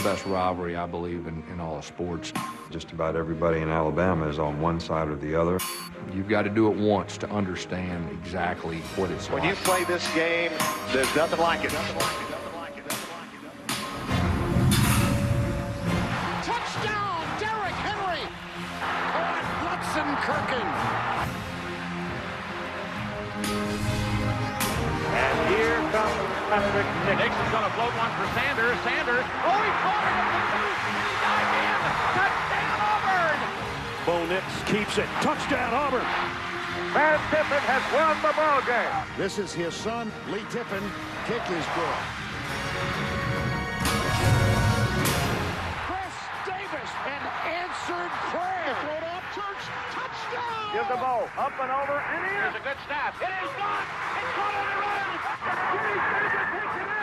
best rivalry, I believe, in all of sports. Just about everybody in Alabama is on one side or the other. You've got to do it once to understand exactly what it's like. When you play this game, there's nothing like it. Touchdown, Derrick Henry! Lutzenkirchen. And here comes Patrick Nixon. Nixon's going to float one for Sanders. Sanders. Oh, he caught it at the 2. He dived in. Touchdown, Auburn. Bo Nix keeps it. Touchdown, Auburn. Van Tiffin has won the ball game. This is his son, Lee Tiffin. Kick is good. Chris Davis, an answered prayer. Throw it up, Church. Touchdown. Give the ball up and over, and in. Here's a good snap. It is gone. It's caught on the run. Jimmy Frazier takes it in.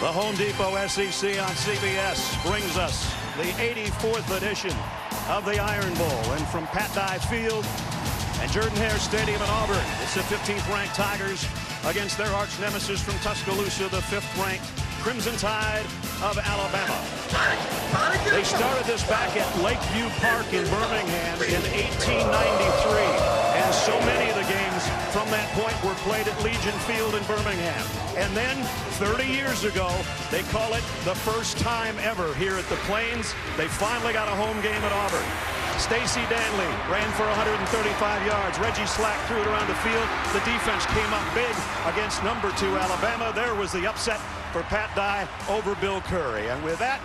The Home Depot SEC on CBS brings us the 84th edition of the Iron Bowl. And from Pat Dye Field and Jordan-Hare Stadium in Auburn, it's the 15th-ranked Tigers against their arch nemesis from Tuscaloosa, the 5th-ranked Crimson Tide of Alabama. They started this back at Lakeview Park in Birmingham in 1893. And so many of the games from that point were played at Legion Field in Birmingham. And then 30 years ago, they call it the first time ever here at the Plains. They finally got a home game at Auburn. Stacey Danley ran for 135 yards. Reggie Slack threw it around the field. The defense came up big against number 2 Alabama. There was the upset for Pat Dye over Bill Curry. And with that,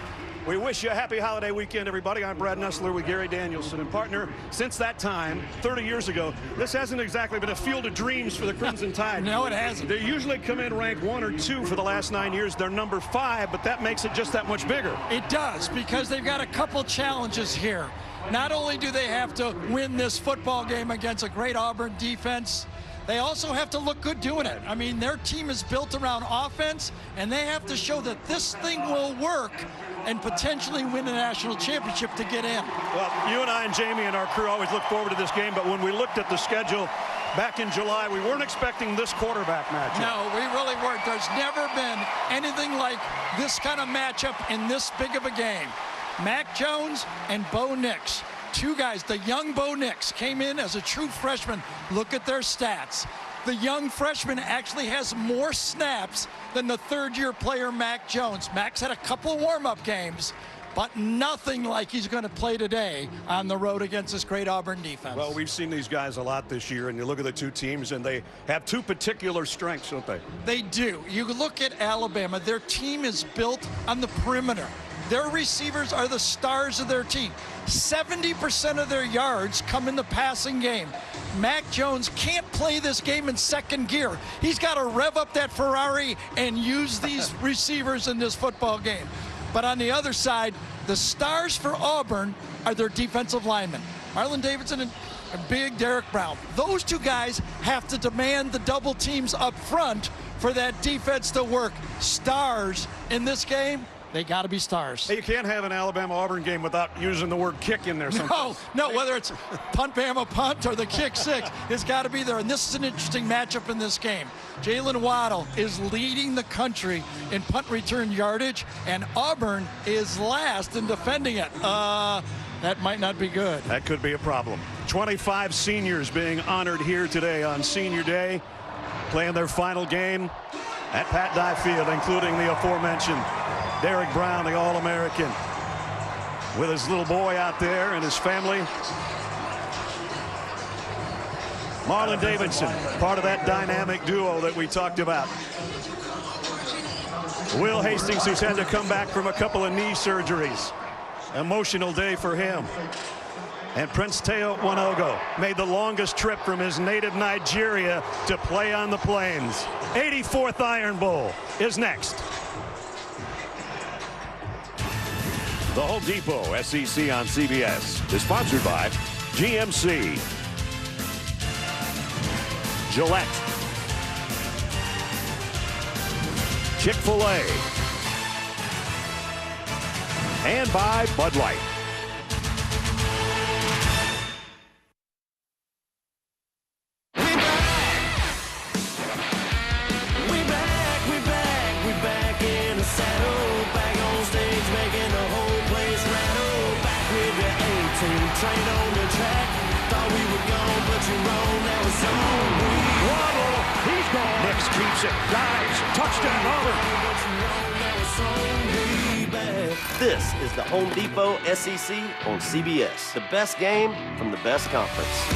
we wish you a happy holiday weekend, everybody. I'm Brad Nessler with Gary Danielson. And partner, since that time, 30 years ago, this hasn't exactly been a field of dreams for the Crimson Tide. No, it hasn't. They usually come in ranked 1 or 2 for the last 9 years. They're number 5, but that makes it just that much bigger. It does, because they've got a couple challenges here. Not only do they have to win this football game against a great Auburn defense, they also have to look good doing it. I mean, their team is built around offense, and they have to show that this thing will work and potentially win a national championship to get in. Well, you and I and Jamie and our crew always look forward to this game, but when we looked at the schedule back in July, we weren't expecting this quarterback matchup. No, we really weren't. There's never been anything like this kind of matchup in this big of a game. Mac Jones and Bo Nix. 2 guys, the young Bo Nix came in as a true freshman. Look at their stats. The young freshman actually has more snaps than the 3rd-year player, Mac Jones. Mac's had a couple warm-up games, but nothing like he's going to play today on the road against this great Auburn defense. Well, we've seen these guys a lot this year, and you look at the 2 teams, and they have 2 particular strengths, don't they? They do. You look at Alabama, their team is built on the perimeter. Their receivers are the stars of their team. 70% of their yards come in the passing game. Mac Jones can't play this game in second gear. He's got to rev up that Ferrari and use these receivers in this football game. But on the other side, the stars for Auburn are their defensive linemen. Marlon Davidson and big Derek Brown. Those 2 guys have to demand the double teams up front for that defense to work. Stars in this game, they got to be stars. Hey, you can't have an Alabama-Auburn game without using the word kick in there sometimes. No, whether it's punt, Bama, punt, or the kick 6, it's got to be there. And this is an interesting matchup in this game. Jalen Waddle is leading the country in punt return yardage, and Auburn is last in defending it. That might not be good. That could be a problem. 25 seniors being honored here today on Senior Day, playing their final game at Pat Dye Field, including the aforementioned Derek Brown, the All-American, with his little boy out there and his family. Marlon Davidson, part of that dynamic duo that we talked about. Will Hastings, who's had to come back from a couple of knee surgeries. Emotional day for him. And Prince Teo Wanogo made the longest trip from his native Nigeria to play on the Plains. 84th Iron Bowl is next. The Home Depot SEC on CBS is sponsored by GMC. Gillette, Chick-fil-A, and by Bud Light. Train on the track, thought we were gone, but you're wrong, that was Waddle, he's gone. Nix keeps it, dives, touchdown, Auburn. This is the Home Depot SEC on CBS. The best game from the best conference.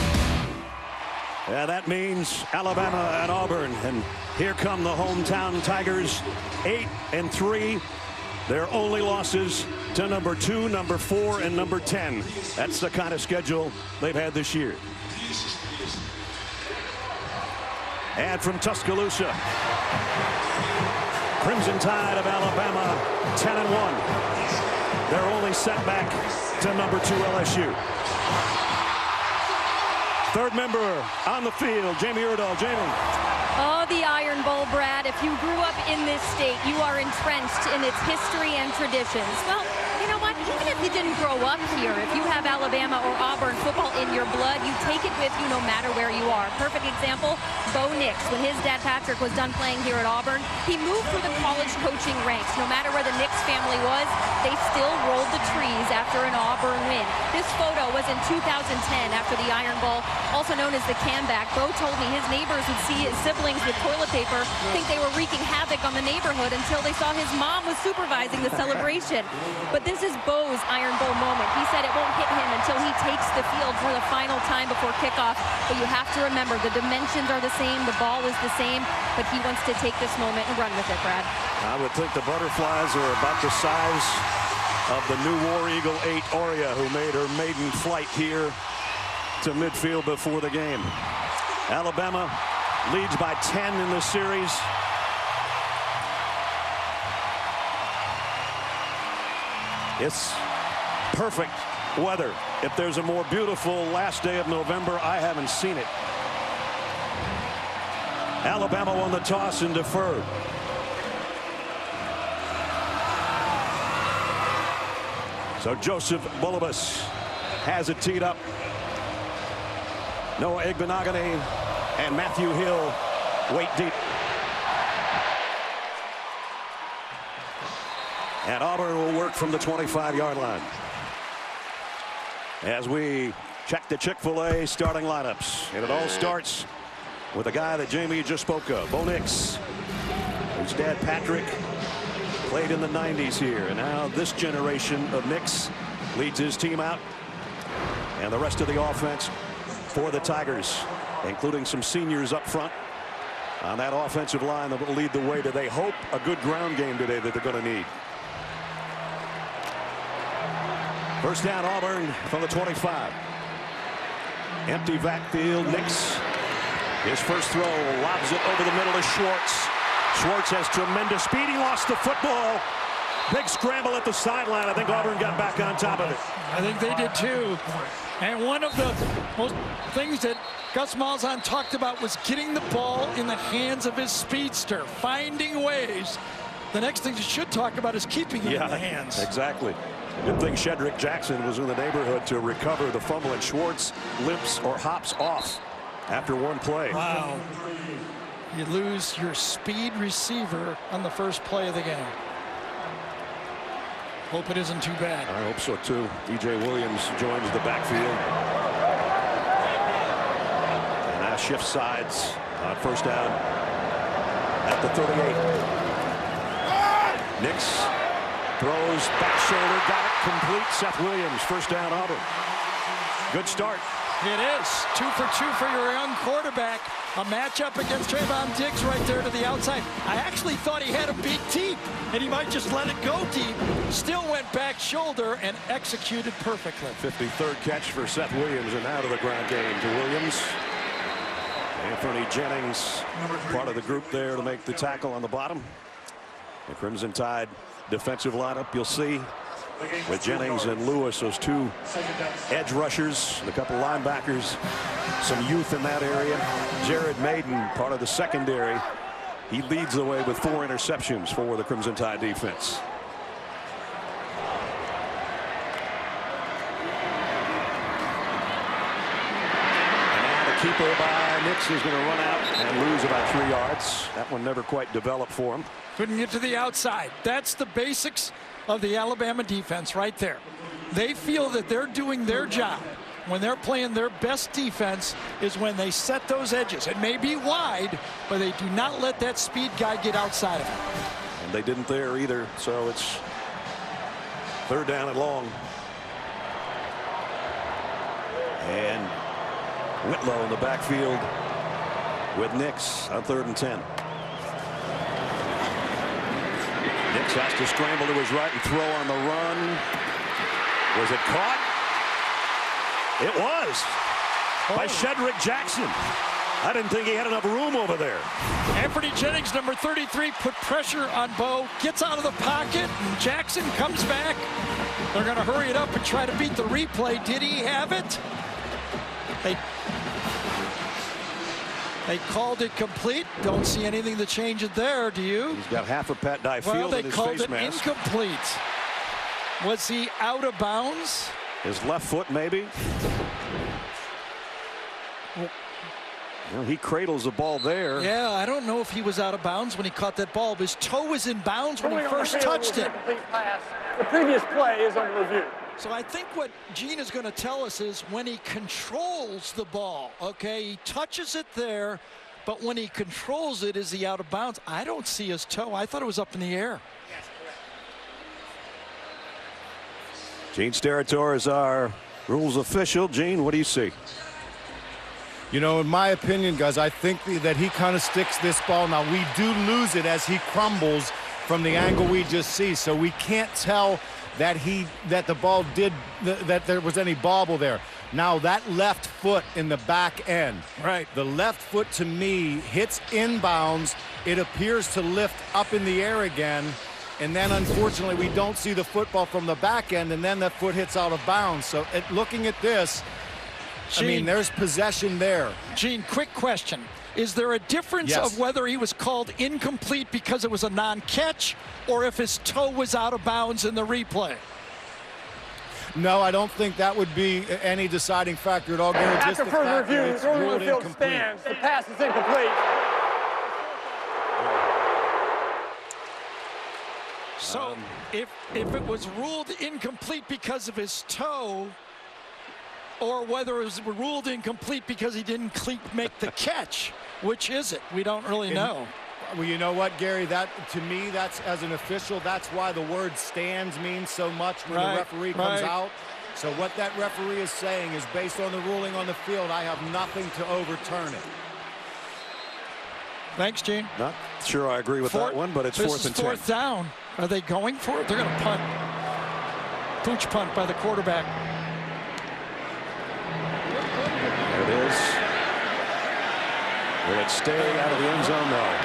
Yeah, that means Alabama and Auburn, and here come the hometown Tigers, 8-3. Their only losses to number 2, number 4, and number 10. That's the kind of schedule they've had this year. And from Tuscaloosa, Crimson Tide of Alabama, 10-1. Their only setback to number 2 LSU. Third member on the field, Jamie Erdahl. Jamie. Oh, the Iron Bowl, Brad. If you grew up in this state, you are entrenched in its history and traditions. Well, you know what? Even if you didn't grow up here, if you have Alabama or Auburn football in your blood, you take it with you no matter where you are. Perfect example, Bo Nix. When his dad Patrick was done playing here at Auburn, he moved through the college coaching ranks. No matter where the Nix family was, they still rolled the trees after an Auburn win. This photo was in 2010 after the Iron Bowl, also known as the comeback. Bo told me his neighbors would see his siblings with toilet paper, think they were wreaking havoc on the neighborhood until they saw his mom was supervising the celebration. But this is Bo's Iron Bowl moment. He said it won't hit him until he takes the field for the final time before kickoff. But you have to remember, the dimensions are the same, the ball is the same, but he wants to take this moment and run with it, Brad. I would think the butterflies are about the size of the new War Eagle 8 Oria, who made her maiden flight here to midfield before the game. Alabama leads by 10 in the series. It's perfect weather. If there's a more beautiful last day of November, I haven't seen it. Alabama won the toss and deferred. So Joseph Bullabus has it teed up. Noah Igbenogany and Matthew Hill wait deep. And Auburn will work from the 25-yard line. As we check the Chick-fil-A starting lineups. And it all starts with a guy that Jamie just spoke of, Bo Nix, whose dad Patrick played in the 90s here. And now this generation of Nix leads his team out. And the rest of the offense for the Tigers, including some seniors up front on that offensive line that will lead the way to, they hope, a good ground game today that they're going to need. First down, Auburn from the 25. Empty backfield. Nix, his first throw, lobs it over the middle to Schwartz. Schwartz has tremendous speed. He lost the football. Big scramble at the sideline. I think Auburn got back on top of it. I think they did too. And one of the most things that Gus Malzahn talked about was getting the ball in the hands of his speedster, finding ways. The next thing you should talk about is keeping it in the hands. Exactly. Good thing Shedrick Jackson was in the neighborhood to recover the fumble, and Schwartz limps or hops off after one play. Wow. You lose your speed receiver on the first play of the game. Hope it isn't too bad. I hope so too. E.J. Williams joins the backfield. And now shifts sides on first down at the 38. Nix throws back shoulder, got it complete. Seth Williams, first down Auburn. Good start. It is 2 for 2 for your young quarterback. A matchup against Trayvon Diggs right there to the outside. I actually thought he had a big deep, and he might just let it go deep. Still went back shoulder and executed perfectly. 53rd catch for Seth Williams, and out of the ground game to Williams. Anthony Jennings, part of the group there to make the tackle on the bottom. The Crimson Tide defensive lineup, you'll see with Jennings and Lewis, those two edge rushers, and a couple linebackers, some youth in that area. Jared Maiden, part of the secondary. He leads the way with 4 interceptions for the Crimson Tide defense. And now the keeper by Nix is going to run out and lose about 3 yards. That one never quite developed for him. Couldn't get to the outside. That's the basics of the Alabama defense right there. They feel that they're doing their job. When they're playing their best defense is when they set those edges. It may be wide, but they do not let that speed guy get outside of it. And they didn't there either, so it's 3rd down and long. And Whitlow in the backfield with Nix on 3rd and 10. Nix has to scramble to his right and throw on the run. Was it caught? It was by Shedrick Jackson. I didn't think he had enough room over there. Anthony Jennings, number 33, put pressure on Bo, gets out of the pocket, and Jackson comes back. They're going to hurry it up and try to beat the replay. Did he have it? They called it complete. Don't see anything to change it there, do you? He's got half a Pat Dye field in his face mask. Well, they called it incomplete. Was he out of bounds? His left foot, maybe. Well, he cradles the ball there. Yeah, I don't know if he was out of bounds when he caught that ball. His toe was in bounds when he first touched it. The previous play is under review. So I think what Gene is going to tell us is when he controls the ball, okay, he touches it there, but when he controls it, is he out of bounds? I don't see his toe. I thought it was up in the air. Gene Steratore is our rules official. Gene, what do you see? You know, in my opinion, guys, I think that he kind of sticks this ball. Now, we do lose it as he crumbles from the angle we just see, so we can't tell that the ball that there was any bobble there. Now, that left foot in the back end. Right. The left foot, to me, hits inbounds. It appears to lift up in the air again. And then, unfortunately, we don't see the football from the back end, and then that foot hits out of bounds. So, looking at this, Gene, I mean, there's possession there. Gene, quick question. Is there a difference of whether he was called incomplete because it was a non-catch or if his toe was out of bounds in the replay? No, I don't think that would be any deciding factor at all. After further review, the ruling on the field stands. The pass is incomplete. So if it was ruled incomplete because of his toe, or whether it was ruled incomplete because he didn't make the catch, which is it? We don't really know. Well, you know what, Gary? That, to me, that's, as an official, that's why the word stands means so much when the referee comes out. So what that referee is saying is based on the ruling on the field, I have nothing to overturn it. Thanks, Gene. Not sure I agree with that one, but it's 4th and 10. 4th down. Are they going for it? They're going to punt. Pooch punt by the quarterback. There it is. Will it stay out of the end zone? No.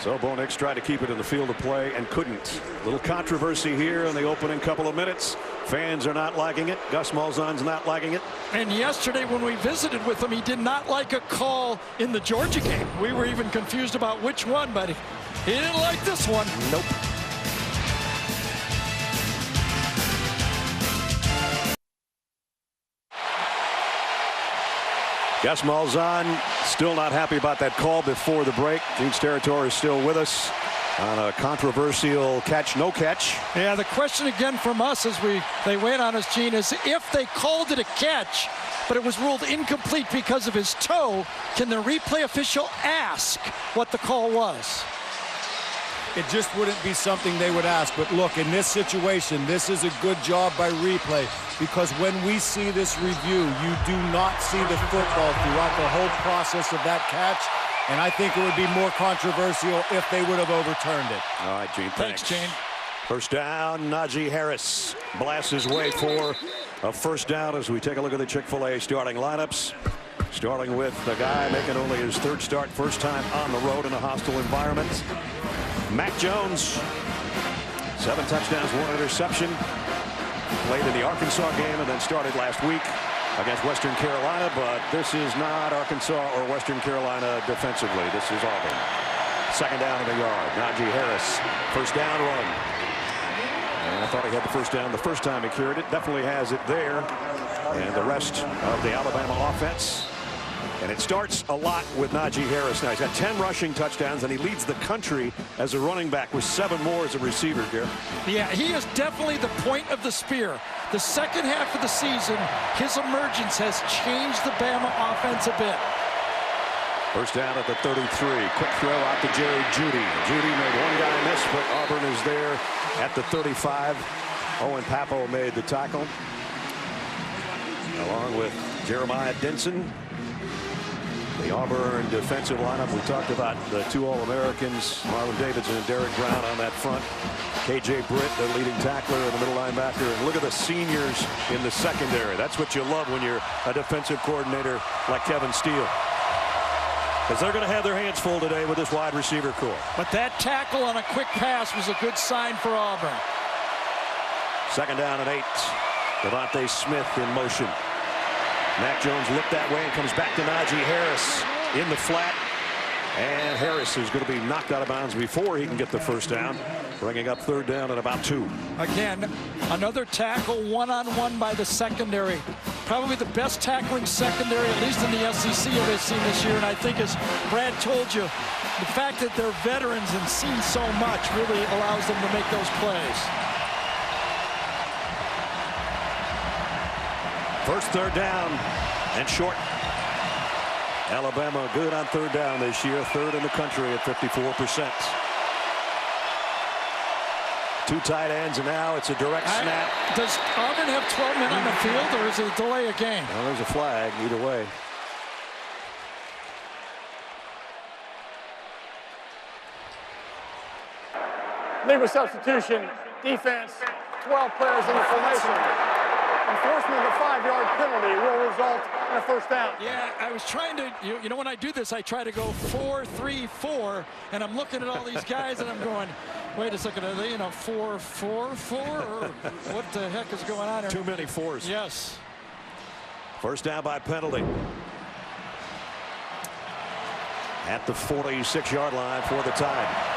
So Bo Nix tried to keep it in the field of play and couldn't. Little controversy here in the opening couple of minutes. Fans are not liking it. Gus Malzahn's not liking it. And yesterday when we visited with him, he did not like a call in the Georgia game. We were even confused about which one, but he didn't like this one. Nope. Gus Malzahn still not happy about that call before the break. Gene Steratore is still with us on a controversial catch, no catch. Yeah, the question again from us as they wait on us, Gene, is if they called it a catch, but it was ruled incomplete because of his toe, can the replay official ask what the call was? It just wouldn't be something they would ask. But look, in this situation, this is a good job by replay, because when we see this review, you do not see the football throughout the whole process of that catch. And I think it would be more controversial if they would have overturned it. All right, Gene. Thanks, Gene. First down, Najee Harris blasts his way for a first down as we take a look at the Chick-fil-A starting lineups. Starting with the guy making only his 3rd start, first time on the road in a hostile environment. Mac Jones 7 touchdowns, 1 interception. Played in the Arkansas game and then started last week against Western Carolina, but this is not Arkansas or Western Carolina defensively. This is Auburn. 2nd down in the yard. Najee Harris, 1st down run. And I thought he had the 1st down the first time he carried it. Definitely has it there. And the rest of the Alabama offense. And it starts a lot with Najee Harris now. He's got 10 rushing touchdowns, and he leads the country as a running back with 7 more as a receiver, Garrett. Yeah, he is definitely the point of the spear. The second half of the season, his emergence has changed the Bama offense a bit. 1st down at the 33. Quick throw out to Jerry Jeudy. Jeudy made 1 guy miss, but Auburn is there at the 35. Owen Pappo made the tackle, along with Jeremiah Denson. The Auburn defensive lineup. We talked about the 2 All-Americans, Marlon Davidson and Derek Brown on that front. KJ Britt, the leading tackler, and the middle linebacker. And look at the seniors in the secondary. That's what you love when you're a defensive coordinator like Kevin Steele. Because they're going to have their hands full today with this wide receiver core. But that tackle on a quick pass was a good sign for Auburn. 2nd down and 8. Devontae Smith in motion. Mac Jones looked that way and comes back to Najee Harris in the flat. And Harris is going to be knocked out of bounds before he can get the 1st down, bringing up 3rd down and about 2. Again, another tackle one-on-one by the secondary. Probably the best tackling secondary, at least in the SEC, they've seen this year. And I think, as Brad told you, the fact that they're veterans and seen so much really allows them to make those plays. 1st 3rd down and short. Alabama good on 3rd down this year, 3rd in the country at 54%. 2 tight ends, and now it's a direct snap. Does Auburn have 12 men on the field, or is it a delay a game? Well, there's a flag either way. Legal substitution, defense, 12 players in the formation. Enforcement of the 5-yard penalty will result in a 1st down. Yeah, I was trying to, you know, when I do this, I try to go 4-3-4, and I'm looking at all these guys, and I'm going, wait a second, are they in a 4-4-4, or what the heck is going on here? Too many 4s. Yes. 1st down by penalty. At the 46-yard line for the Tide.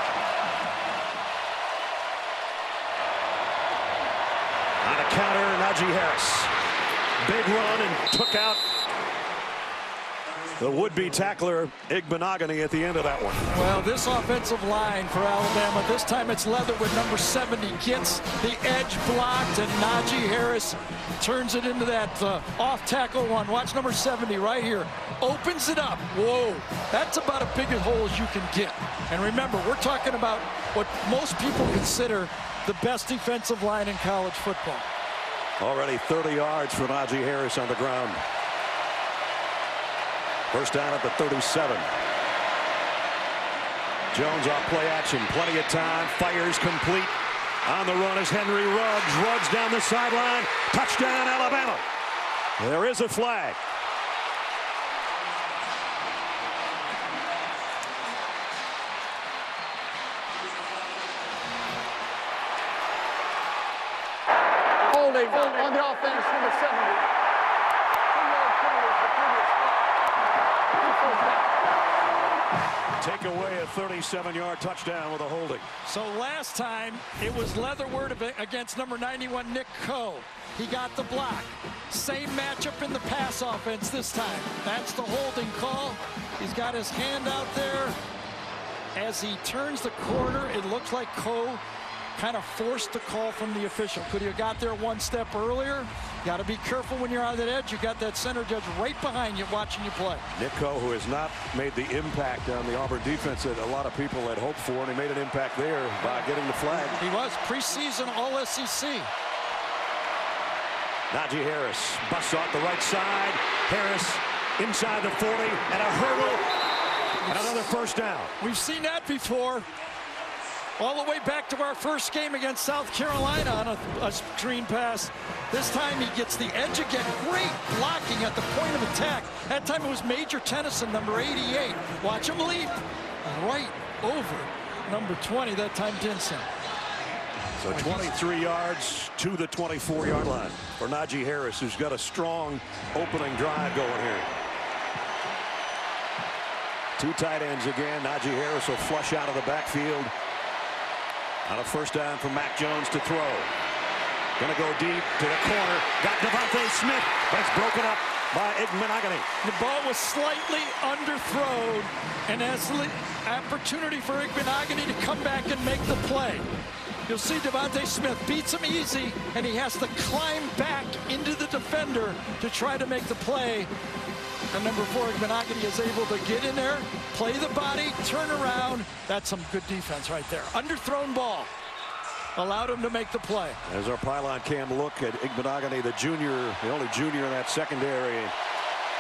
On a counter, Najee Harris. Big run and took out the would-be tackler, Igbenogany, at the end of that one. Well, this offensive line for Alabama, this time it's Leatherwood, number 70, gets the edge blocked, and Najee Harris turns it into that off-tackle run. Watch number 70 right here. Opens it up. Whoa. That's about as big a hole as you can get. And remember, we're talking about what most people consider the best defensive line in college football. Already 30 yards for Najee Harris on the ground. 1st down at the 37. Jones off play action. Plenty of time. Fires complete. On the run is Henry Ruggs. Ruggs down the sideline. Touchdown, Alabama. There is a flag. Holding on the offense, number 70. 2-yard penalty for previous. Take away a 37-yard touchdown with a holding. So last time it was Leatherwood against number 91, Nick Coe. He got the block. Same matchup in the pass offense this time. That's the holding call. He's got his hand out there. As he turns the corner, it looks like Coe kind of forced the call from the official. Could he have got there 1 step earlier? Got to be careful when you're on that edge. You got that center judge right behind you watching you play. Nick Coe, who has not made the impact on the Auburn defense that a lot of people had hoped for, and he made an impact there by getting the flag. He was preseason All-SEC. Najee Harris busts off the right side. Harris inside the 40 and a hurdle and another 1st down. We've seen that before. All the way back to our first game against South Carolina on a screen pass. This time he gets the edge again. Great blocking at the point of attack. That time it was Major Tennyson, number 88. Watch him leap right over number 20, that time Denson. So 23 yards to the 24-yard line for Najee Harris, who's got a strong opening drive going here. Two tight ends again. Najee Harris will flush out of the backfield. On a first down for Mac Jones to throw. Going to go deep to the corner. Got Devontae Smith, but it's broken up by Igbenogany. The ball was slightly underthrown, and that's the opportunity for Igbenogany to come back and make the play. You'll see Devontae Smith beats him easy, and he has to climb back into the defender to try to make the play. And number 4, Igbenogany, is able to get in there, play the body, turn around. That's some good defense right there. Underthrown ball allowed him to make the play. As our pylon cam look at Igbenogany, the junior, the only junior in that secondary.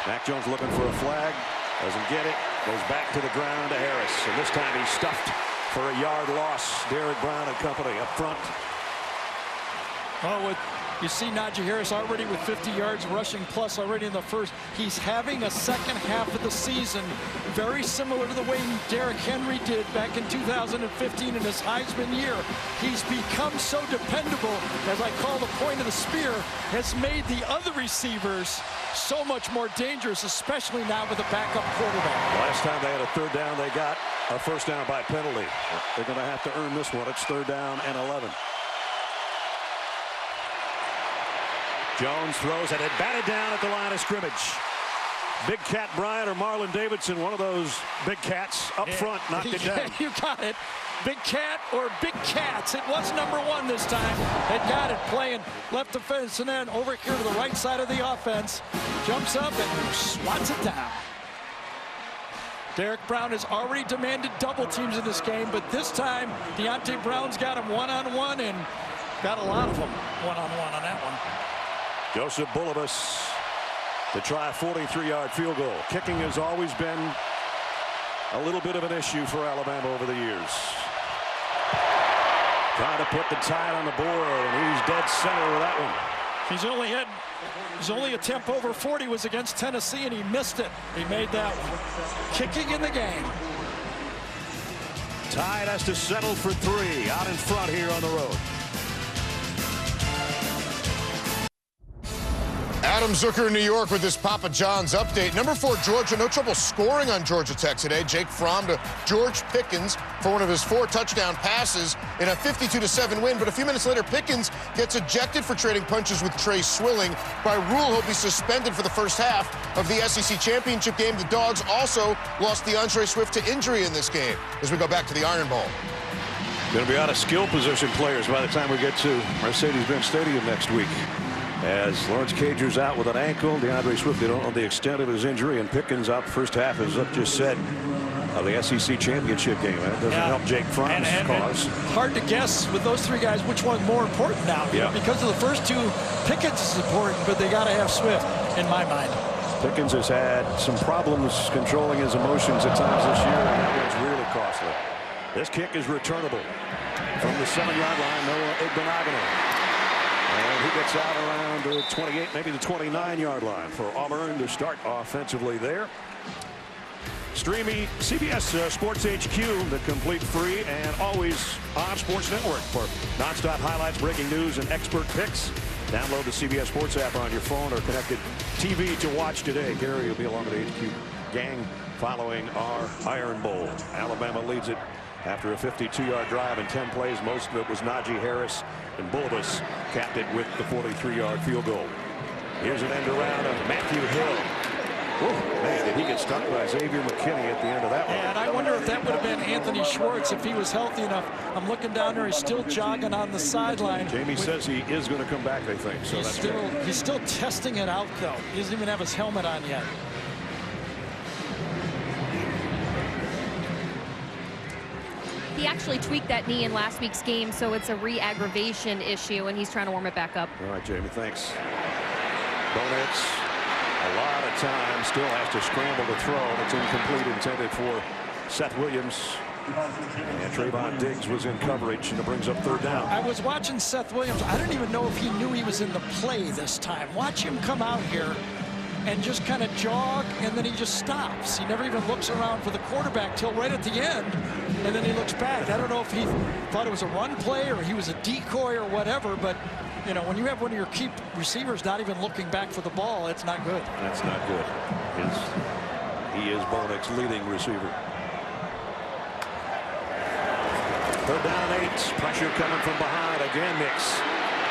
Mac Jones looking for a flag, doesn't get it, goes back to the ground to Harris, and this time he's stuffed for a yard loss. Derek Brown and company up front. Oh, you see Najee Harris already with 50 yards rushing plus already in the first. He's having a second half of the season very similar to the way Derrick Henry did back in 2015 in his Heisman year. He's become so dependable, as I call the point of the spear, has made the other receivers so much more dangerous, especially now with a backup quarterback. Last time they had a third down, they got a first down by penalty. They're going to have to earn this one. It's third down and 11. Jones throws it, batted down at the line of scrimmage. Big Cat Bryant or Marlon Davidson, one of those big cats up front, knocked it down. You got it. Big Cat or Big Cats. It was number 1 this time. Had got it playing left defense, and then over here to the right side of the offense. Jumps up and swats it down. Derek Brown has already demanded double teams in this game, but this time Deontay Brown's got him one-on-one and got a lot of them one-on-one on that one. Joseph Bulovas to try a 43-yard field goal. Kicking has always been a little bit of an issue for Alabama over the years. Trying to put the Tide on the board, and he's dead center with that one. His only attempt over 40 was against Tennessee, and he missed it. He made that one. Kicking in the game. Tide has to settle for 3 out in front here on the road. Adam Zucker in New York with this Papa John's update. Number 4, Georgia, no trouble scoring on Georgia Tech today. Jake Fromm to George Pickens for one of his 4 touchdown passes in a 52-7 win. But a few minutes later, Pickens gets ejected for trading punches with Trey Swilling. By rule, he'll be suspended for the first half of the SEC championship game. The Dogs also lost DeAndre Swift to injury in this game as we go back to the Iron Bowl. Going to be out of skill position players by the time we get to Mercedes-Benz Stadium next week. As Lawrence Cager's out with an ankle, DeAndre Swift, they don't know the extent of his injury, and Pickens out first half, as Zuck just said, of the SEC championship game. That doesn't help Jake Fromm's cause. Hard to guess with those 3 guys which one's more important now. Yeah. Because of the first 2, Pickens is important, but they got to have Swift, in my mind. Pickens has had some problems controlling his emotions at times this year, and that one's really costly. This kick is returnable from the 7-yard line. Noah Igbenogany. And he gets out around the 28, maybe the 29-yard line for Auburn to start offensively there. Streaming CBS Sports HQ, the complete free and always on Sports Network for nonstop highlights, breaking news, and expert picks. Download the CBS Sports app on your phone or connected TV to watch today. Gary will be along with the HQ gang following our Iron Bowl. Alabama leads it after a 52-yard drive in 10 plays. Most of it was Najee Harris, and Bulovas capped it with the 43-yard field goal. Here's an end around of Matthew Hill. Oh, man, did he get stuck by Xavier McKinney at the end of that one. And I wonder if that would have been Anthony Schwartz if he was healthy enough. I'm looking down there. He's still jogging on the sideline. Jamie says he is going to come back, they think. So he's still testing it out, though. He doesn't even have his helmet on yet. He actually tweaked that knee in last week's game, so it's a re-aggravation issue, and he's trying to warm it back up. All right, Jamie, thanks. Bonitz, a lot of time, still has to scramble to throw. It's incomplete, intended for Seth Williams. And Trayvon Diggs was in coverage, and it brings up third down. I was watching Seth Williams. I didn't even know if he knew he was in the play this time. Watch him come out here and just kind of jog, and then he just stops. He never even looks around for the quarterback till right at the end and then he looks back. I don't know if he thought it was a run play or he was a decoy or whatever, but you know, when you have one of your key receivers not even looking back for the ball, it's not good. That's not good. He is Bonek's leading receiver. 3rd down and 8. Pressure coming from behind. Again, Nix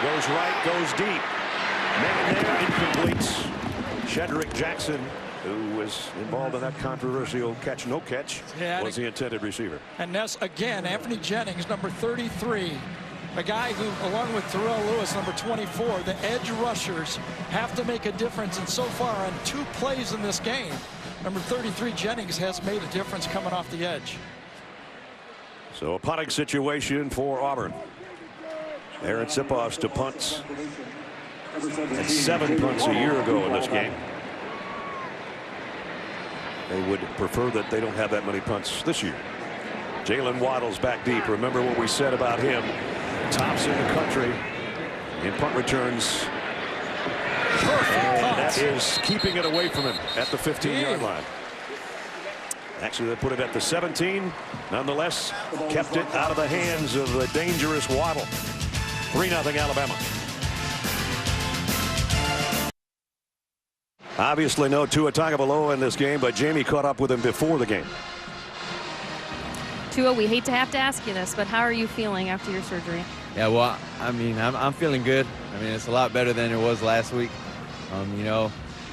goes right, goes deep. Man there, incomplete. Shedrick Jackson, who was involved in that controversial catch, no catch, was the intended receiver. And Ness, again, Anthony Jennings, number 33. A guy who, along with Terrell Lewis, number 24, the edge rushers have to make a difference. And so far on 2 plays in this game, number 33 Jennings has made a difference coming off the edge. So a punting situation for Auburn. Aaron Sipoff's to punts. And 7 punts a year ago in this game. They would prefer that they don't have that many punts this year. Jalen Waddle's back deep. Remember what we said about him. Tops in the country in punt returns. And that is keeping it away from him at the 15-yard line. Actually, they put it at the 17. Nonetheless, kept it out of the hands of the dangerous Waddle. 3-0 Alabama. Obviously, no Tua Tagovailoa in this game, but Jamie caught up with him before the game. Tua, we hate to have to ask you this, but how are you feeling after your surgery? Yeah, well, I mean, I'm feeling good. I mean, it's a lot better than it was last week, you know.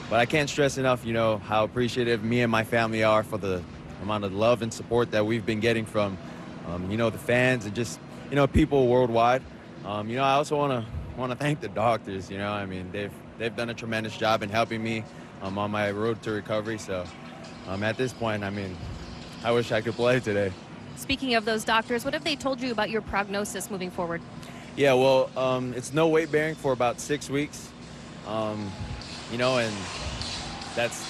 But I can't stress enough, you know, how appreciative me and my family are for the amount of love and support that we've been getting from, you know, the fans and just, you know, people worldwide. You know, I also want to thank the doctors. You know, I mean, they've done a tremendous job in helping me on my road to recovery. So at this point, I mean, I wish I could play today. Speaking of those doctors, what have they told you about your prognosis moving forward? Yeah, well, it's no weight bearing for about 6 weeks. You know, and that's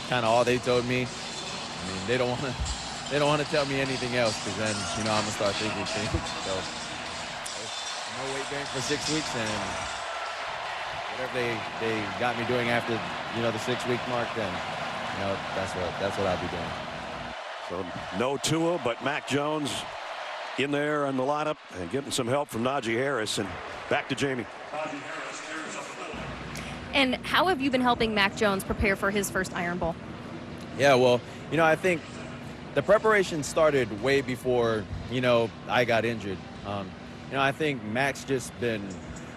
kind of all they told me. I mean, they don't want to tell me anything else, because then, you know, I'm gonna start thinking things. So no weight bearing for 6 weeks, and whatever they got me doing after, you know, the 6-week mark, then, you know, that's what I'll be doing. So no Tua, but Mac Jones in there in the lineup and getting some help from Najee Harris. And back to Jamie. And how have you been helping Mac Jones prepare for his first Iron Bowl? Yeah, well, you know, I think the preparation started way before, you know, I got injured. You know, I think Mac's just been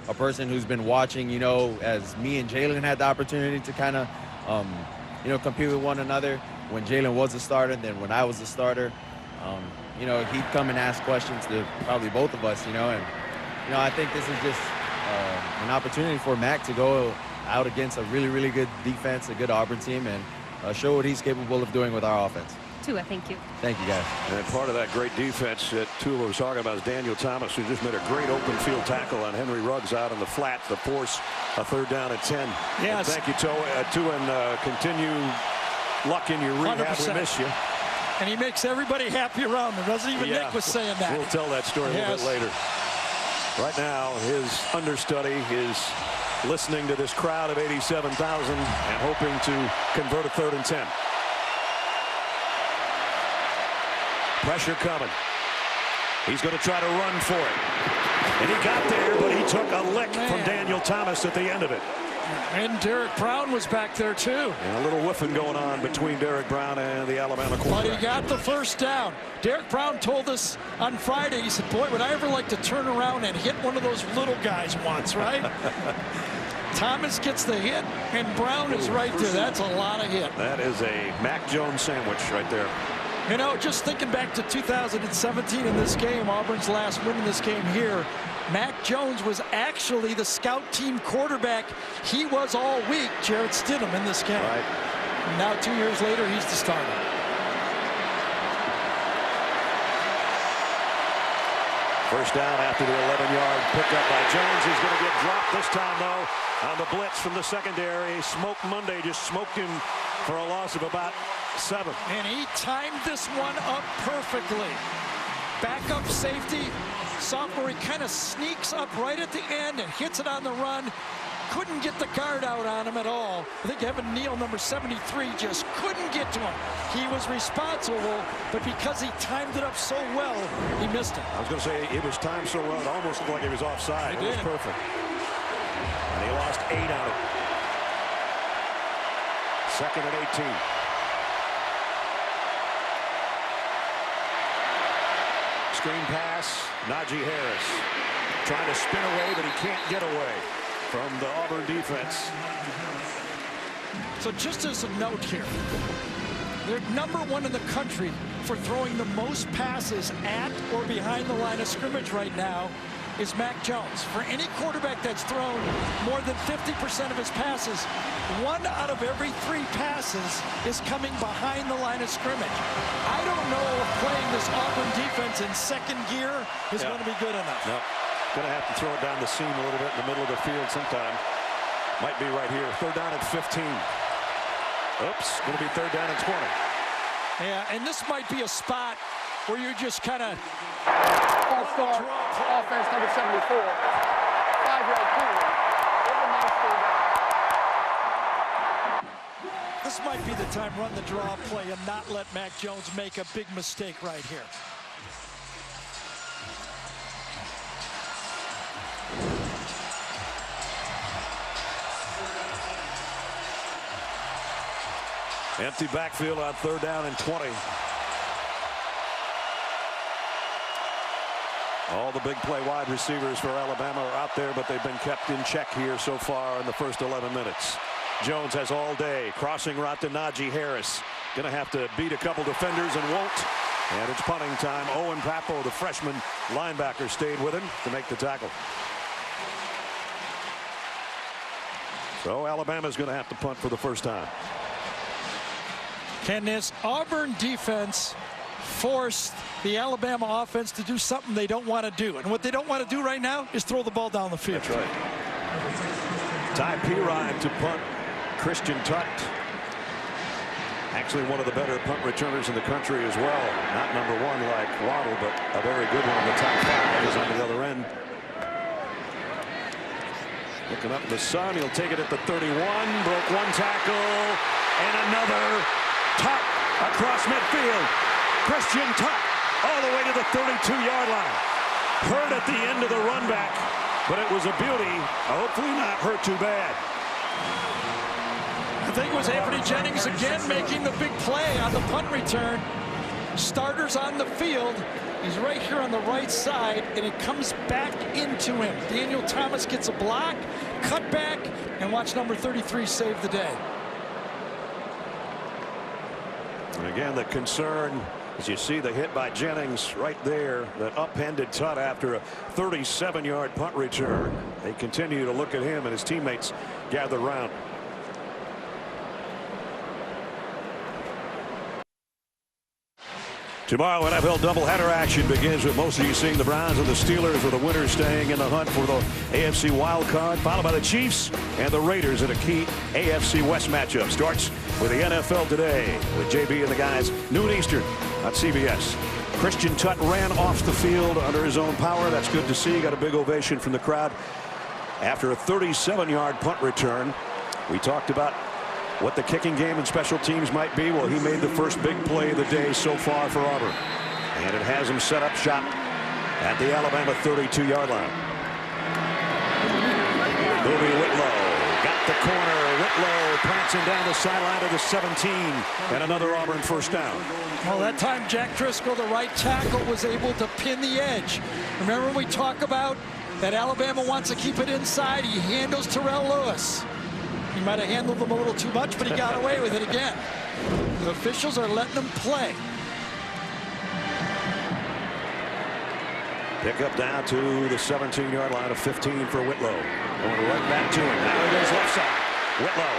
a person who's been watching, you know, as me and Jalen had the opportunity to kind of, you know, compete with one another. When Jalen was a starter, and then when I was a starter, you know, he'd come and ask questions to probably both of us, you know. And, you know, I think this is just an opportunity for Mac to go out against a really, really good defense, a good Auburn team, and show what he's capable of doing with our offense. Tua, thank you. Thank you, guys. And part of that great defense that Tua was talking about is Daniel Thomas, who just made a great open field tackle on Henry Ruggs out in the flat to force a 3rd down and 10. Yes. And thank you, Tua, and continue luck in your rehab. 100%. We miss you. And he makes everybody happy around him. Doesn't even Nick was saying that. We'll tell that story a little bit later. Right now, his understudy is listening to this crowd of 87,000 and hoping to convert a 3rd and 10. Pressure coming. He's going to try to run for it. And he got there, but he took a lick from Daniel Thomas at the end of it. And Derek Brown was back there, too. And a little whiffing going on between Derek Brown and the Alabama quarterback. But he got the first down. Derek Brown told us on Friday, he said, boy, would I ever like to turn around and hit one of those little guys once, right? Thomas gets the hit, and Brown is right there. That's a lot of hit. That is a Mac Jones sandwich right there. You know, just thinking back to 2017 in this game, Auburn's last win in this game here, Mac Jones was actually the scout team quarterback. He was all week, Jarrett Stidham, in this game. Right. And now 2 years later, he's the starter. First down after the 11-yard pickup by Jones. He's going to get dropped this time, though, on the blitz from the secondary. Smoke Monday just smoked him for a loss of about 7. And he timed this one up perfectly. Backup safety, sophomore, he kind of sneaks up right at the end and hits it on the run. couldn't get the guard out on him at all. I think Evan Neal, number 73, just couldn't get to him. He was responsible, but because he timed it up so well, he missed it. I was going to say, it was timed so well, it almost looked like he was offside. It was perfect. And he lost 8 on it. 2nd and 18. Screen pass, Najee Harris trying to spin away, but he can't get away from the Auburn defense. So just as a note here, they're #1 in the country for throwing the most passes at or behind the line of scrimmage right now is Mac Jones. For any quarterback that's thrown more than 50% of his passes, 1 out of every 3 passes is coming behind the line of scrimmage. I don't know if playing this Auburn defense in 2nd gear is going to be good enough. Nope. Going to have to throw it down the seam a little bit in the middle of the field sometime. Might be right here. 3rd down and 15. Oops. Going to be 3rd down and 20. Yeah, and this might be a spot where you're just kind of False start, offense number 74. 5-yard penalty. This might be the time, run the draw play and not let Mac Jones make a big mistake right here. Empty backfield on 3rd down and 20. All the big play wide receivers for Alabama are out there, but they've been kept in check here so far in the first 11 minutes. Jones has all day. Crossing route to Najee Harris. Going to have to beat a couple defenders and won't. And it's punting time. Owen Pappo, the freshman linebacker, stayed with him to make the tackle. So Alabama's going to have to punt for the first time. Can this Auburn defense force the Alabama offense to do something they don't want to do? And what they don't want to do right now is throw the ball down the field. That's right. Ty Pirine to punt. Christian Tutt, actually one of the better punt returners in the country as well. Not #1 like Waddle, but a very good one in the top 5 is on the other end. Looking up in the sun, he'll take it at the 31, broke 1 tackle, and another. Tutt across midfield. Christian Tutt all the way to the 32-yard line. Hurt at the end of the run back, but it was a beauty. Hopefully not hurt too bad. I think it was Anthony Jennings again making the big play on the punt return. Starters on the field. He's right here on the right side, and it comes back into him. Daniel Thomas gets a block, cut back, and watch number 33 save the day. And again, the concern, as you see the hit by Jennings right there, that upended Tutt after a 37-yard punt return. They continue to look at him, and his teammates gather around. Tomorrow, NFL doubleheader action begins with most of you seeing the Browns and the Steelers, with the winners staying in the hunt for the AFC wild card, followed by the Chiefs and the Raiders in a key AFC West matchup. Starts with the NFL today with JB and the guys, noon Eastern on CBS. Christian Tutt ran off the field under his own power. That's good to see. Got a big ovation from the crowd after a 37-yard punt return. We talked about what the kicking game and special teams might be. Well, he made the first big play of the day so far for Auburn. And it has him set up shop at the Alabama 32-yard line. Movie Whitlow got the corner. Whitlow prancing down the sideline to the 17. And another Auburn first down. Well, that time Jack Driscoll, the right tackle, was able to pin the edge. Remember we talk about that Alabama wants to keep it inside. He handles Terrell Lewis. He might have handled them a little too much, but he got away with it again. The officials are letting him play. Pick up down to the 17-yard line of 15 for Whitlow. Going right back to him. Now he goes left side. Whitlow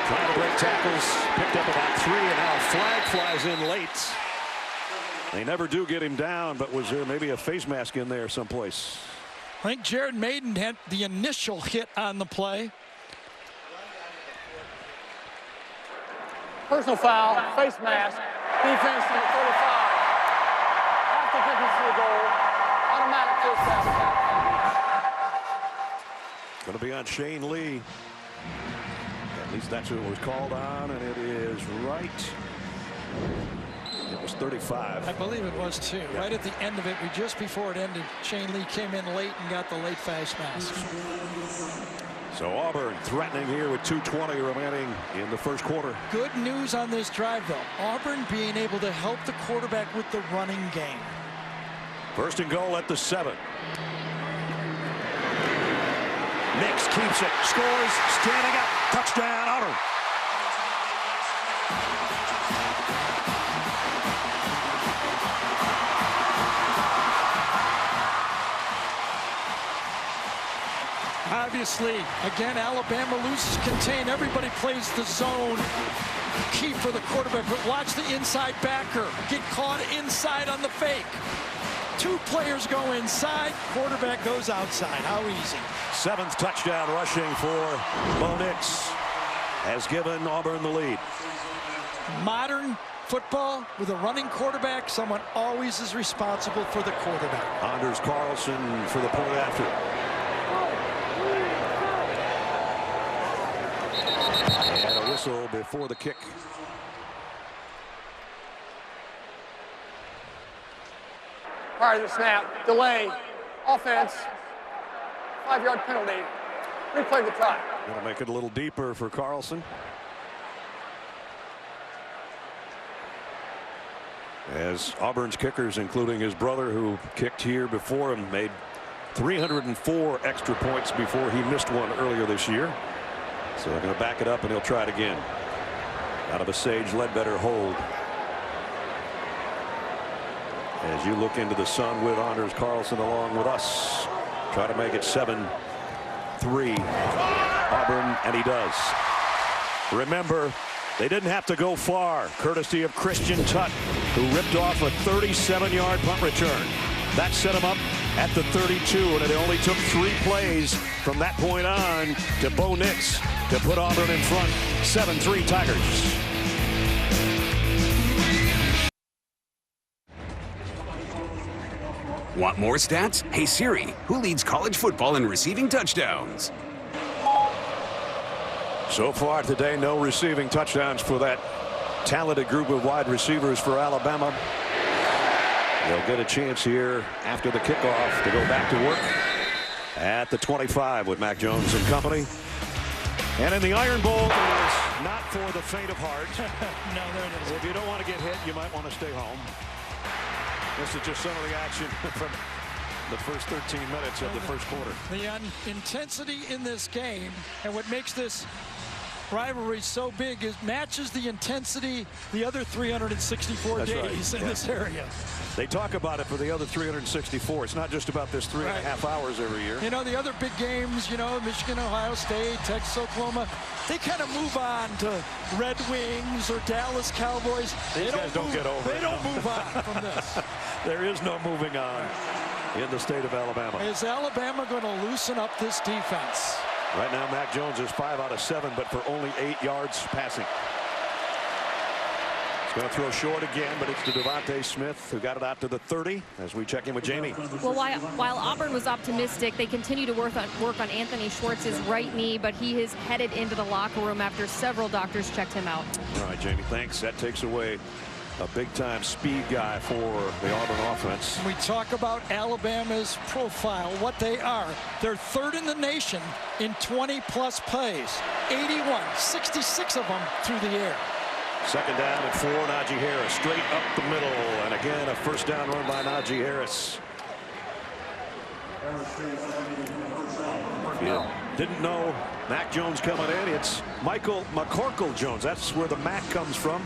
trying to break tackles. Picked up about 3, and now a flag flies in late. They never do get him down, but was there maybe a face mask in there someplace? I think Jared Maiden had the initial hit on the play. Personal foul, face mask, defense number 35. After kicking to the goal, automatic first down. Going to be on Shane Lee. At least that's who it was called on, and it is right. It was 35. I believe it was too. Yeah. Right at the end of it, just before it ended, Shane Lee came in late and got the late face mask. So Auburn threatening here with 2:20 remaining in the first quarter. Good news on this drive, though. Auburn being able to help the quarterback with the running game. First and goal at the 7. Nix keeps it, scores, standing up, touchdown, Auburn. Obviously, again, Alabama loses contain. Everybody plays the zone. Key for the quarterback, but watch the inside backer get caught inside on the fake. 2 players go inside, quarterback goes outside. How easy. 7th touchdown rushing for Bo Nix has given Auburn the lead. Modern football with a running quarterback, someone always is responsible for the quarterback. Anders Carlson for the point after. And a whistle before the kick. Prior to the snap, delay, offense, 5-yard penalty. Replay the try. Going to make it a little deeper for Carlson. As Auburn's kickers, including his brother who kicked here before him, made 304 extra points before he missed one earlier this year. So they're going to back it up, and he'll try it again. Out of a Sage Ledbetter hold. As you look into the sun with Anders Carlson along with us, try to make it 7-3 Auburn, and he does. Remember, they didn't have to go far, courtesy of Christian Tutt, who ripped off a 37-yard punt return. That set him up at the 32, and it only took 3 plays from that point on to Bo Nix to put Auburn in front. 7-3 Tigers. Want more stats? Hey Siri, who leads college football in receiving touchdowns? So far today, no receiving touchdowns for that talented group of wide receivers for Alabama. They'll get a chance here after the kickoff to go back to work at the 25 with Mac Jones and company. And in the Iron Bowl, it is not for the faint of heart. No, there it is. If you don't want to get hit, you might want to stay home. This is just some of the action from the first 13 minutes of the first quarter. The intensity in this game, and what makes this rivalry so big is matches the intensity the other 364 That's days right. in this area. They talk about it for the other 364. It's not just about this 3.5 hours every year. You know, the other big games, you know, Michigan, Ohio State, Texas, Oklahoma, they kind of move on to Red Wings or Dallas Cowboys. These guys don't get over it. They don't move on from this. There is no moving on in the state of Alabama. Is Alabama going to loosen up this defense? Right now, Mac Jones is 5 out of 7, but for only 8 yards passing. He's going to throw short again, but it's to Devontae Smith, who got it out to the 30, as we check in with Jamie. Well, while Auburn was optimistic, they continue to work on Anthony Schwartz's right knee, but he is headed into the locker room after several doctors checked him out. All right, Jamie, thanks. That takes away a big-time speed guy for the Auburn offense. We talk about Alabama's profile, what they are. They're 3rd in the nation in 20-plus plays. 81, 66 of them through the air. Second down and 4, Najee Harris straight up the middle, and again a first down run by Najee Harris. If you didn't know Mac Jones coming in, it's Michael McCorkle Jones. That's where the Mac comes from.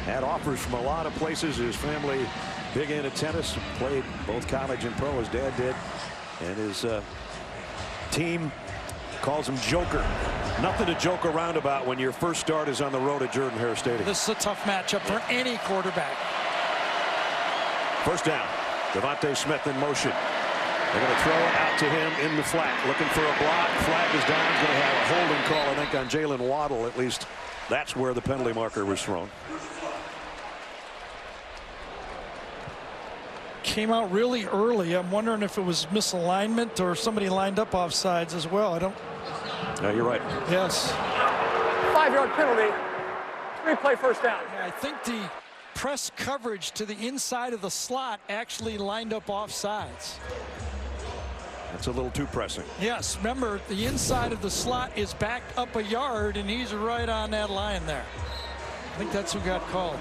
Had offers from a lot of places. His family big into tennis, played both college and pro. His dad did, and his team calls him Joker. Nothing to joke around about when your first start is on the road at Jordan-Hare Stadium. This is a tough matchup for any quarterback. First down. Devontae Smith in motion. They're going to throw it out to him in the flat, looking for a block. Flag is down. He's going to have a holding call, I think, on Jalen Waddle. At least that's where the penalty marker was thrown. Came out really early. I'm wondering if it was misalignment or somebody lined up offsides as well. I don't No, you're right. Yes. 5-yard penalty. Replay first down. I think the press coverage to the inside of the slot actually lined up offsides. That's a little too pressing. Yes, remember the inside of the slot is backed up a yard and he's right on that line there. I think that's who got called.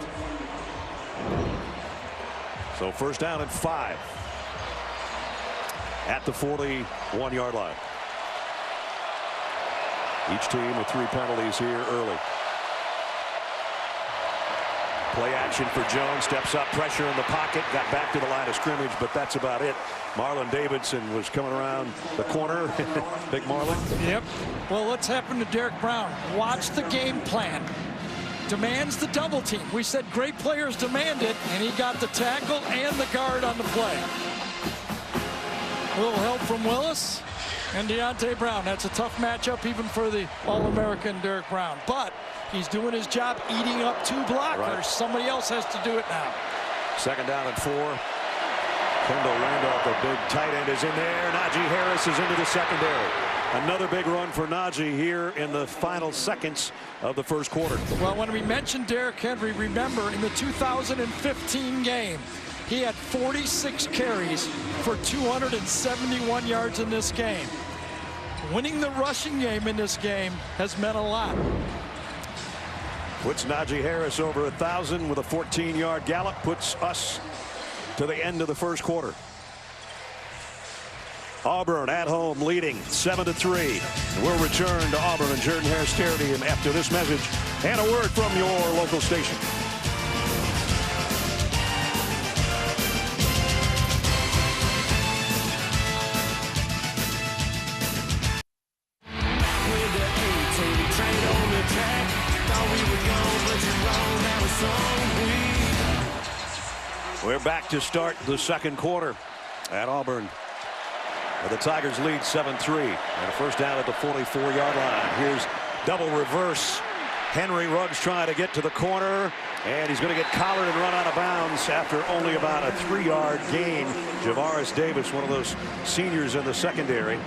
So first down and 5 at the 41-yard line. Each team with 3 penalties here early. Play action for Jones, steps up, pressure in the pocket, got back to the line of scrimmage, but that's about it. Marlon Davidson was coming around the corner. Big Marlon. Yep. Well, what's happened to Derek Brown? Watch the game plan. Demands the double team. We said great players demand it, and he got the tackle and the guard on the play. A little help from Willis and Deontay Brown. That's a tough matchup even for the All-American Derek Brown. But he's doing his job eating up 2 blockers. Right. Somebody else has to do it now. Second down and 4. Kendall Randolph, the big tight end, is in there. Najee Harris is into the secondary. Another big run for Najee here in the final seconds of the first quarter. Well, when we mentioned Derrick Henry, remember in the 2015 game, he had 46 carries for 271 yards in this game. Winning the rushing game in this game has meant a lot. Puts Najee Harris over 1,000 with a 14-yard gallop. Puts us to the end of the first quarter. Auburn at home leading 7-3. We'll return to Auburn and Jordan-Hare Stadium after this message and a word from your local station. We're back to start the second quarter at Auburn. The Tigers lead 7-3 and a first down at the 44-yard line. Here's double reverse. Henry Ruggs trying to get to the corner, and he's going to get collared and run out of bounds after only about a 3-yard gain. Javaris Davis, one of those seniors in the secondary,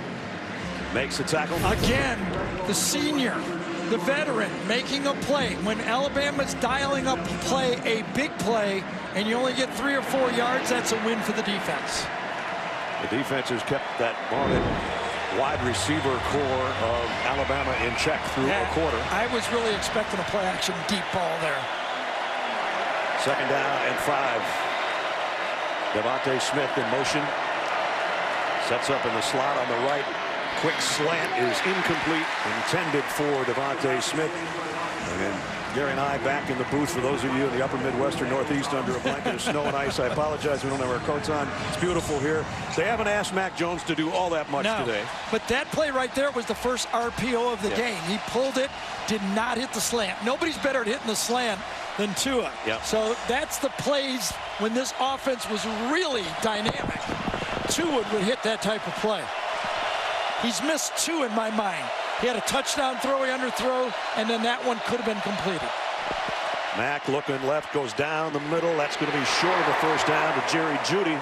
makes the tackle. Again, the senior, the veteran, making a play. When Alabama's dialing up play, a big play, and you only get 3 or 4 yards, that's a win for the defense. The defense has kept that vaunted wide receiver core of Alabama in check through a quarter. I was really expecting a play action deep ball there. Second down and 5. Devontae Smith in motion. Sets up in the slot on the right. Quick slant is incomplete, intended for Devontae Smith. And Gary and I back in the booth for those of you in the upper Midwestern Northeast under a blanket of snow and ice. I apologize, we don't have our coats on. It's beautiful here. They haven't asked Mac Jones to do all that much today. But that play right there was the first RPO of the game. He pulled it, did not hit the slant. Nobody's better at hitting the slant than Tua. So that's the plays when this offense was really dynamic. Tua would hit that type of play. He's missed 2 in my mind. He had a touchdown throw, he underthrew, and then that one could have been completed. Mack looking left, goes down the middle. That's going to be short of the first down to Jerry Jeudy.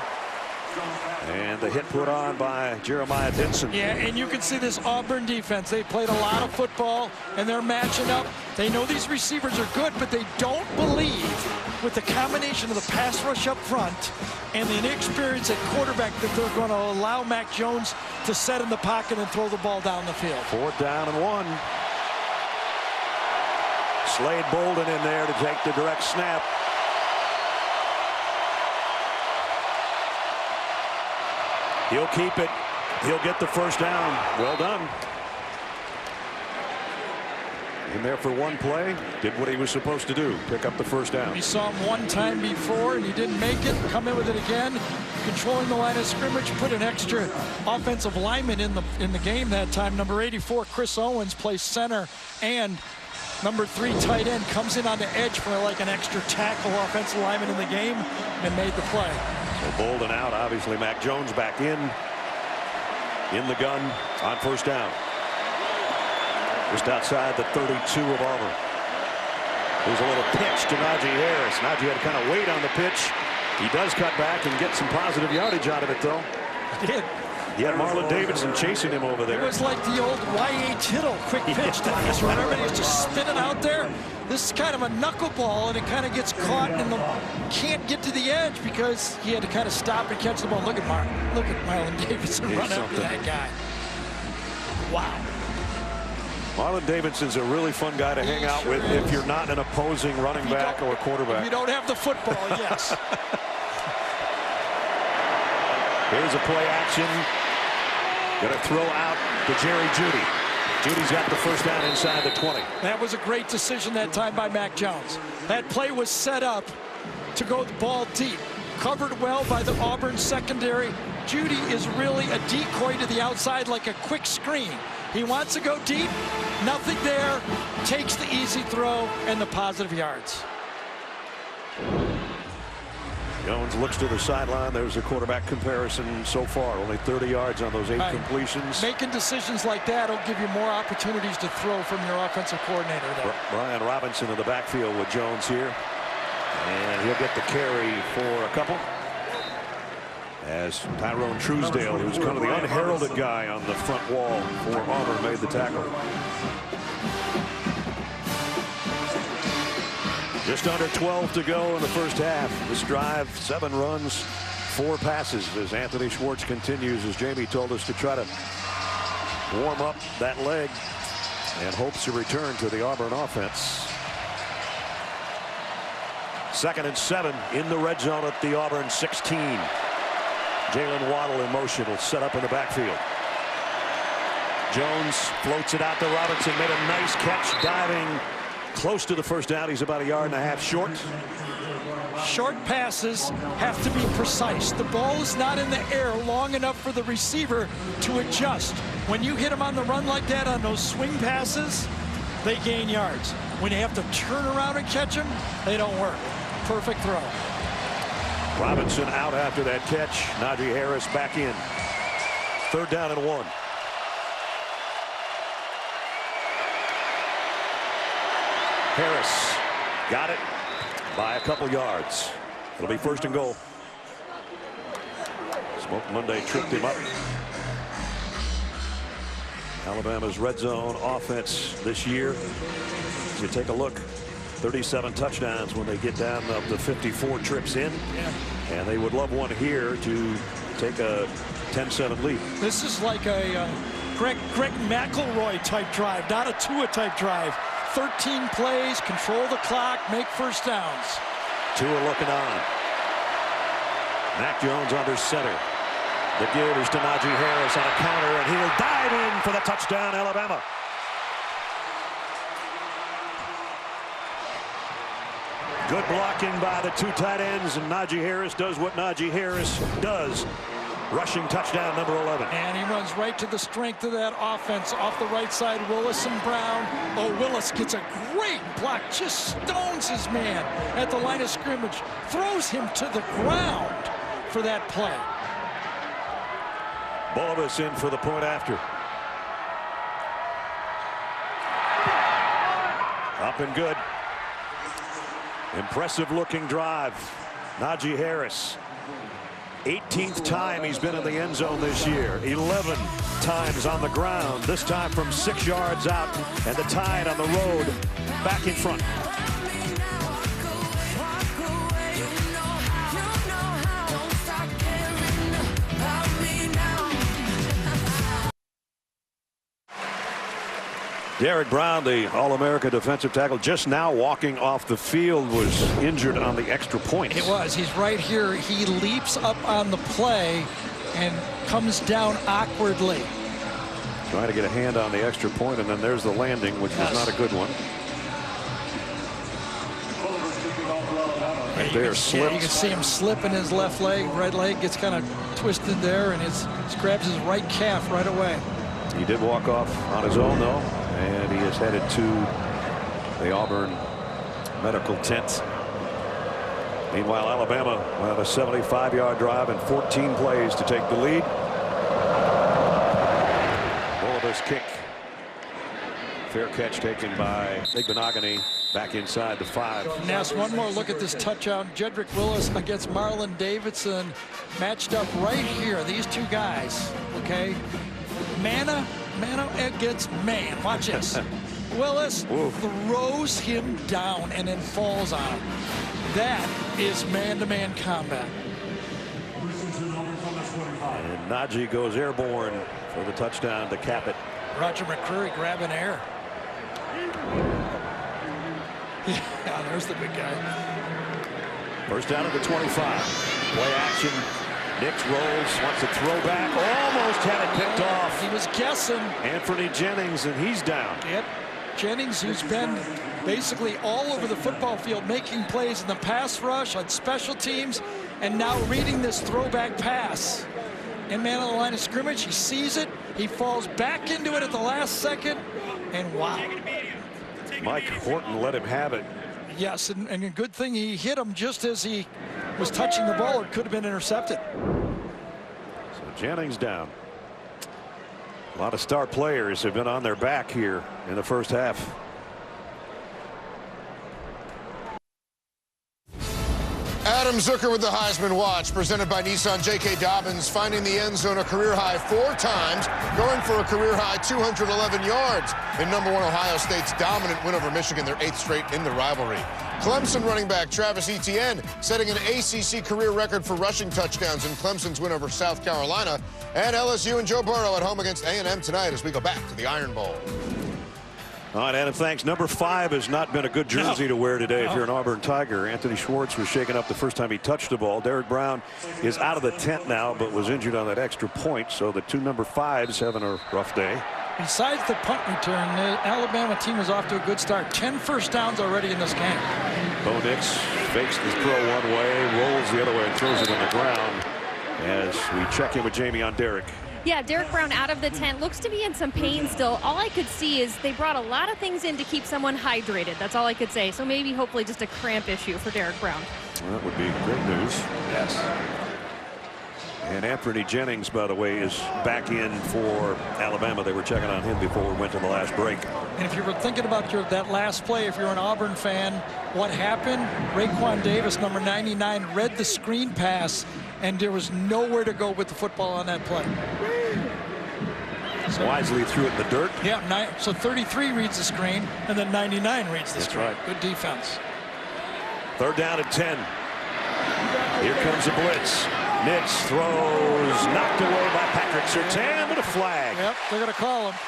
And the hit put on by Jeremiah Dinson. Yeah, and you can see this Auburn defense. They played a lot of football, and they're matching up. They know these receivers are good, but they don't believe with the combination of the pass rush up front and the inexperience at quarterback that they're going to allow Mac Jones to set in the pocket and throw the ball down the field. 4th down and 1. Slade Bolden in there to take the direct snap. He'll keep it. He'll get the first down. Well done. In there for one play. Did what he was supposed to do. Pick up the first down. We saw him one time before and he didn't make it. Come in with it again. Controlling the line of scrimmage. Put an extra offensive lineman in the game that time. Number 84, Chris Owens, plays center, and number 3 tight end comes in on the edge for like an extra tackle offensive lineman in the game and made the play. So Bolden out. Obviously Mac Jones back in the gun on first down. Just outside the 32 of Auburn. There's a little pitch to Najee Harris. Najee had to kind of wait on the pitch. He does cut back and get some positive yardage out of it, though. He did. Yeah, Marlon Davidson chasing him over there. It was like the old Y.A. Tittle quick pitch tennis. Remember, he used to spin it out there? This is kind of a knuckleball, and it kind of gets caught and can't get to the edge because he had to kind of stop and catch the ball. Look at Marlon Davidson run after that guy. Wow. Marlon Davidson's a really fun guy to hang out with if you're not an opposing running back or quarterback. If you don't have the football, yes. Here's a play action. Going to throw out to Jerry Jeudy. Judy's got the first down inside the 20. That was a great decision that time by Mac Jones. That play was set up to go the ball deep. Covered well by the Auburn secondary. Jeudy is really a decoy to the outside like a quick screen. He wants to go deep, nothing there, takes the easy throw and the positive yards. Jones looks to the sideline. There's a quarterback comparison so far. Only 30 yards on those 8 completions. Making decisions like that will give you more opportunities to throw from your offensive coordinator there. Brian Robinson in the backfield with Jones here. And he'll get the carry for a couple. As Tyrone Truesdale, who's kind of the unheralded guy on the front wall for Auburn, made the tackle. Just under 12 to go in the first half. This drive, 7 runs, 4 passes as Anthony Schwartz continues, as Jamie told us, to try to warm up that leg and hopes to return to the Auburn offense. 2nd and 7 in the red zone at the Auburn 16. Jalen Waddle in motion, will set up in the backfield. Jones floats it out to Robinson, made a nice catch, diving close to the first down. He's about 1.5 yards short. Short passes have to be precise. The ball is not in the air long enough for the receiver to adjust. When you hit them on the run like that on those swing passes, they gain yards. When you have to turn around and catch them, they don't work. Perfect throw. Robinson out after that catch. Najee Harris back in. 3rd down and 1. Harris got it by a couple yards. It'll be 1st and goal. Smoke Monday tripped him up. Alabama's red zone offense this year. As you take a look, 37 touchdowns when they get down up to 54 trips in. And they would love one here to take a 10-7 lead. This is like a Greg McElroy type drive, not a Tua type drive. 13 plays, control the clock, make first downs. Tua looking on. Mac Jones under center. The give is to Najee Harris on a counter, and he'll dive in for the touchdown, Alabama. Good blocking by the 2 tight ends, and Najee Harris does what Najee Harris does. Rushing touchdown, number 11. And he runs right to the strength of that offense. Off the right side, Willis and Brown. Oh, Willis gets a great block. Just stones his man at the line of scrimmage. Throws him to the ground for that play. Bulovas in for the point after. Up and good. Impressive looking drive. Najee Harris. 18th time he's been in the end zone this year. 11 times on the ground, this time from 6 yards out, and the Tide on the road back in front. Derek Brown, the All-America defensive tackle, just now walking off the field, was injured on the extra point. It was. He's right here. He leaps up on the play and comes down awkwardly. Trying to get a hand on the extra point, and then there's the landing, which was not a good one. Right there, slipped. Yeah, you can see him slip in his left leg. Right leg gets kind of twisted there, and he grabs his right calf right away. He did walk off on his own, though, and he is headed to the Auburn medical tent. Meanwhile, Alabama will have a 75-yard drive and 14 plays to take the lead. Bulovas kick. Fair catch taken by Igbenogany back inside the 5. Ness, one more look at this touchdown. Jedrick Willis against Marlon Davidson matched up right here. These two guys okay? Mana against man. Watch this. Willis throws him down and then falls on him. That is man-to-man combat. And Najee goes airborne for the touchdown to cap it. Roger McCreary grabbing air. Yeah, there's the big guy. First down at the 25. Play action. Nix rolls, wants to throw back, almost had it picked off. He was guessing. Anthony Jennings, and he's down. Yep. Jennings, who's been basically all over the football field making plays in the pass rush, on special teams, and now reading this throwback pass. And man on the line of scrimmage, he sees it, he falls back into it at the last second, and wow. Mike Horton let him have it. Yes, and a good thing he hit him just as he was touching the ball. It could have been intercepted. So Jennings down. A lot of star players have been on their back here in the first half. Adam Zucker with the Heisman Watch, presented by Nissan. J.K. Dobbins finding the end zone a career-high 4 times, going for a career-high 211 yards in #1 Ohio State's dominant win over Michigan, their 8th straight in the rivalry. Clemson running back Travis Etienne setting an ACC career record for rushing touchdowns in Clemson's win over South Carolina. And LSU and Joe Burrow at home against A&M tonight as we go back to the Iron Bowl. All right, Adam, thanks. Number 5 has not been a good jersey to wear today if you're an Auburn Tiger. Anthony Schwartz was shaken up the first time he touched the ball. Derek Brown is out of the tent now, but was injured on that extra point, so the 2 number 5s having a rough day. Besides the punt return, the Alabama team is off to a good start. 10 first downs already in this game. Bo Nix fakes the throw one way, rolls the other way, and throws it on the ground as we check in with Jamie on Derek. Yeah, Derek Brown out of the tent, looks to be in some pain still. All I could see is they brought a lot of things in to keep someone hydrated. That's all I could say. So maybe, hopefully, just a cramp issue for Derek Brown. Well, that would be great news. Yes. And Anthony Jennings, by the way, is back in for Alabama. They were checking on him before we went to the last break. And if you were thinking about that last play, if you're an Auburn fan, what happened? Raekwon Davis, number 99, read the screen pass, and there was nowhere to go with the football on that play. So wisely threw it in the dirt. Yeah, so 33 reads the screen, and then 99 reads the screen. Right. Good defense. 3rd down and 10. Here comes a blitz. Nix throws, knocked away by Patrick Surtain with a flag. Yep, they're going to call him.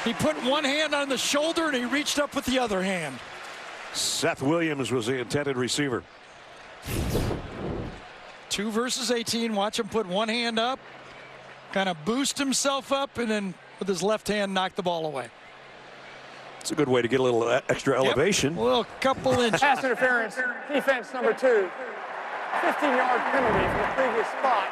He put one hand on the shoulder, and he reached up with the other hand. Seth Williams was the intended receiver. 2 versus 18. Watch him put one hand up, kind of boost himself up, and then with his left hand knock the ball away. It's a good way to get a little extra elevation. A little couple inches. Pass interference, defense number 2. 15-yard penalty from the previous spot.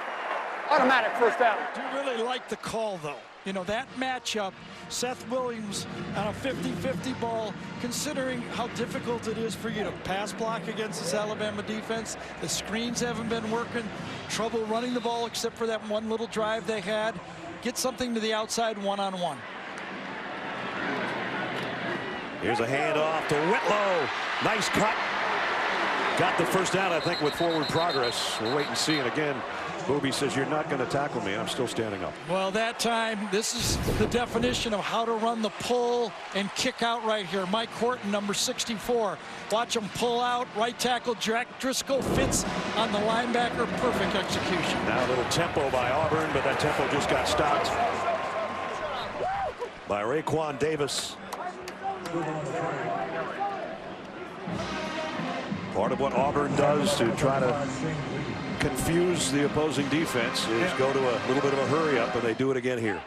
Automatic first down. Do really like the call, though. You know, that matchup, Seth Williams on a 50-50 ball, considering how difficult it is for you to pass block against this Alabama defense. The screens haven't been working. Trouble running the ball except for that one little drive they had. Get something to the outside one-on-one. Here's a handoff to Whitlow. Nice cut. Got the first down, I think, with forward progress. We'll wait and see. And again, Booby says, you're not going to tackle me. I'm still standing up. Well, that time, this is the definition of how to run the pull and kick out right here. Mike Horton, number 64. Watch him pull out. Right tackle, Jack Driscoll fits on the linebacker. Perfect execution. Now a little tempo by Auburn, but that tempo just got stopped by Raekwon Davis. Part of what Auburn does to try to confuse the opposing defense is go to a little bit of a hurry up, and they do it again here.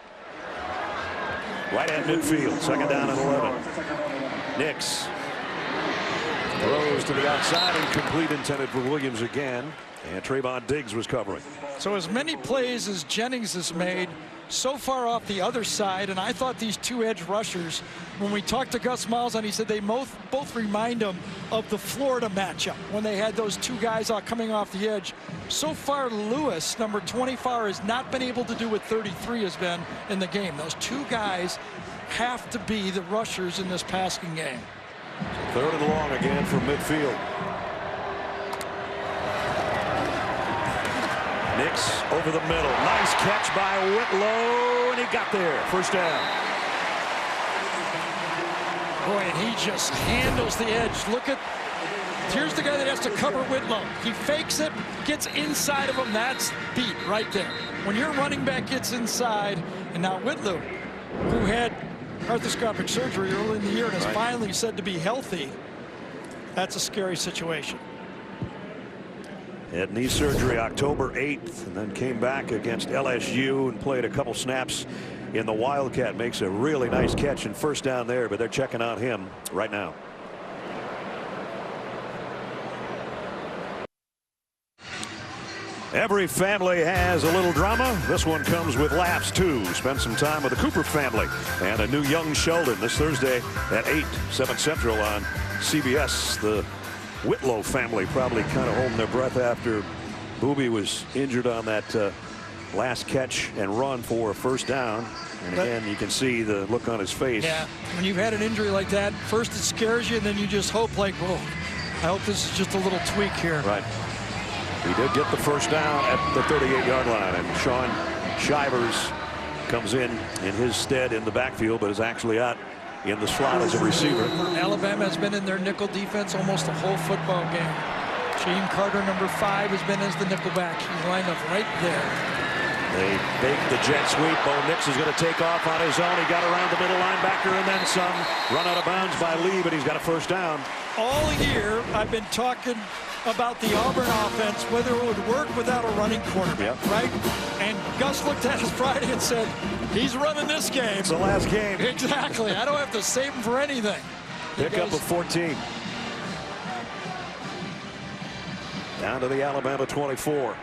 Right at midfield, 2nd down and 11. Nix throws to the outside, incomplete, intended for Williams again, and Trayvon Diggs was covering. So as many plays as Jennings has made so far off the other side, and I thought these 2 edge rushers, when we talked to Gus Miles, and he said they both remind him of the Florida matchup when they had those 2 guys coming off the edge. So far, Lewis, number 24, has not been able to do what 33 has been in the game. Those 2 guys have to be the rushers in this passing game. 3rd and long again from midfield. Nix over the middle. Nice catch by Whitlow, and he got there. First down. Boy, and he just handles the edge. Look at, here's the guy that has to cover Whitlow. He fakes it, gets inside of him. That's beat right there. When your running back gets inside, and now Whitlow, who had arthroscopic surgery early in the year and is finally said to be healthy, that's a scary situation. Had knee surgery October 8th and then came back against LSU and played a couple snaps in the Wildcat. Makes a really nice catch and first down there, but they're checking on him right now. Every family has a little drama. This one comes with laughs too. Spend some time with the Cooper family and a new young Sheldon this Thursday at 8, 7 Central on CBS. The Whitlow family probably kind of holding their breath after Booby was injured on that last catch and run for a first down. And again, you can see the look on his face. Yeah, when you've had an injury like that, first it scares you, and then you just hope, like, whoa, I hope this is just a little tweak here. Right. He did get the first down at the 38-yard line, and Sean Shivers comes in his stead in the backfield, but is actually out in the slot as a receiver. Alabama has been in their nickel defense almost a whole football game. Gene Carter, number 5, has been as the nickel back. He's lined up right there. They make the jet sweep. Bo Nix is going to take off on his own. He got around the middle linebacker and then some. Run out of bounds by Lee, but he's got a first down. All year, I've been talking about the Auburn offense, whether it would work without a running quarterback, right? And Gus looked at us Friday and said, he's running this game. It's the last game. Exactly. I don't have to save him for anything. Pick up of 14. Down to the Alabama 24.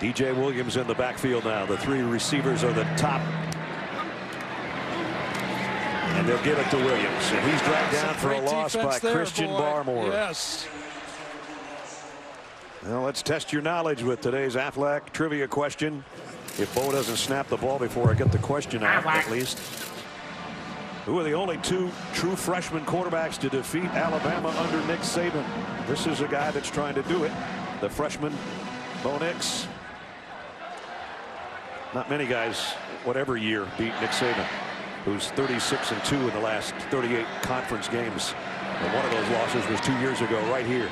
DJ Williams in the backfield now. The 3 receivers are the top. And they'll give it to Williams. And he's dragged down for a loss by Christian Barmore. Yes. Well, let's test your knowledge with today's Aflac trivia question. If Bo doesn't snap the ball before I get the question out, at least. Who are the only 2 true freshman quarterbacks to defeat Alabama under Nick Saban? This is a guy that's trying to do it. The freshman, Bo Nix. Not many guys, whatever year, beat Nick Saban, who's 36-2 in the last 38 conference games. And one of those losses was 2 years ago, right here.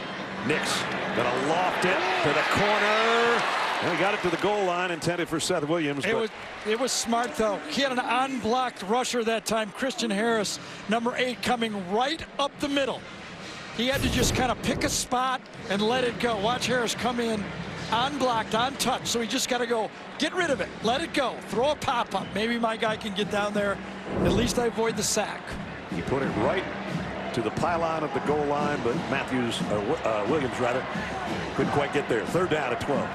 Nix gonna loft it to the corner. And he got it to the goal line, intended for Seth Williams. It was smart, though. He had an unblocked rusher that time, Christian Harris, number 8, coming right up the middle. He had to just kind of pick a spot and let it go. Watch Harris come in unblocked, untouched. So he just got to go, get rid of it, let it go, throw a pop-up. Maybe my guy can get down there. At least I avoid the sack. He put it right to the pylon of the goal line, but Williams rather, couldn't quite get there. Third down at 12.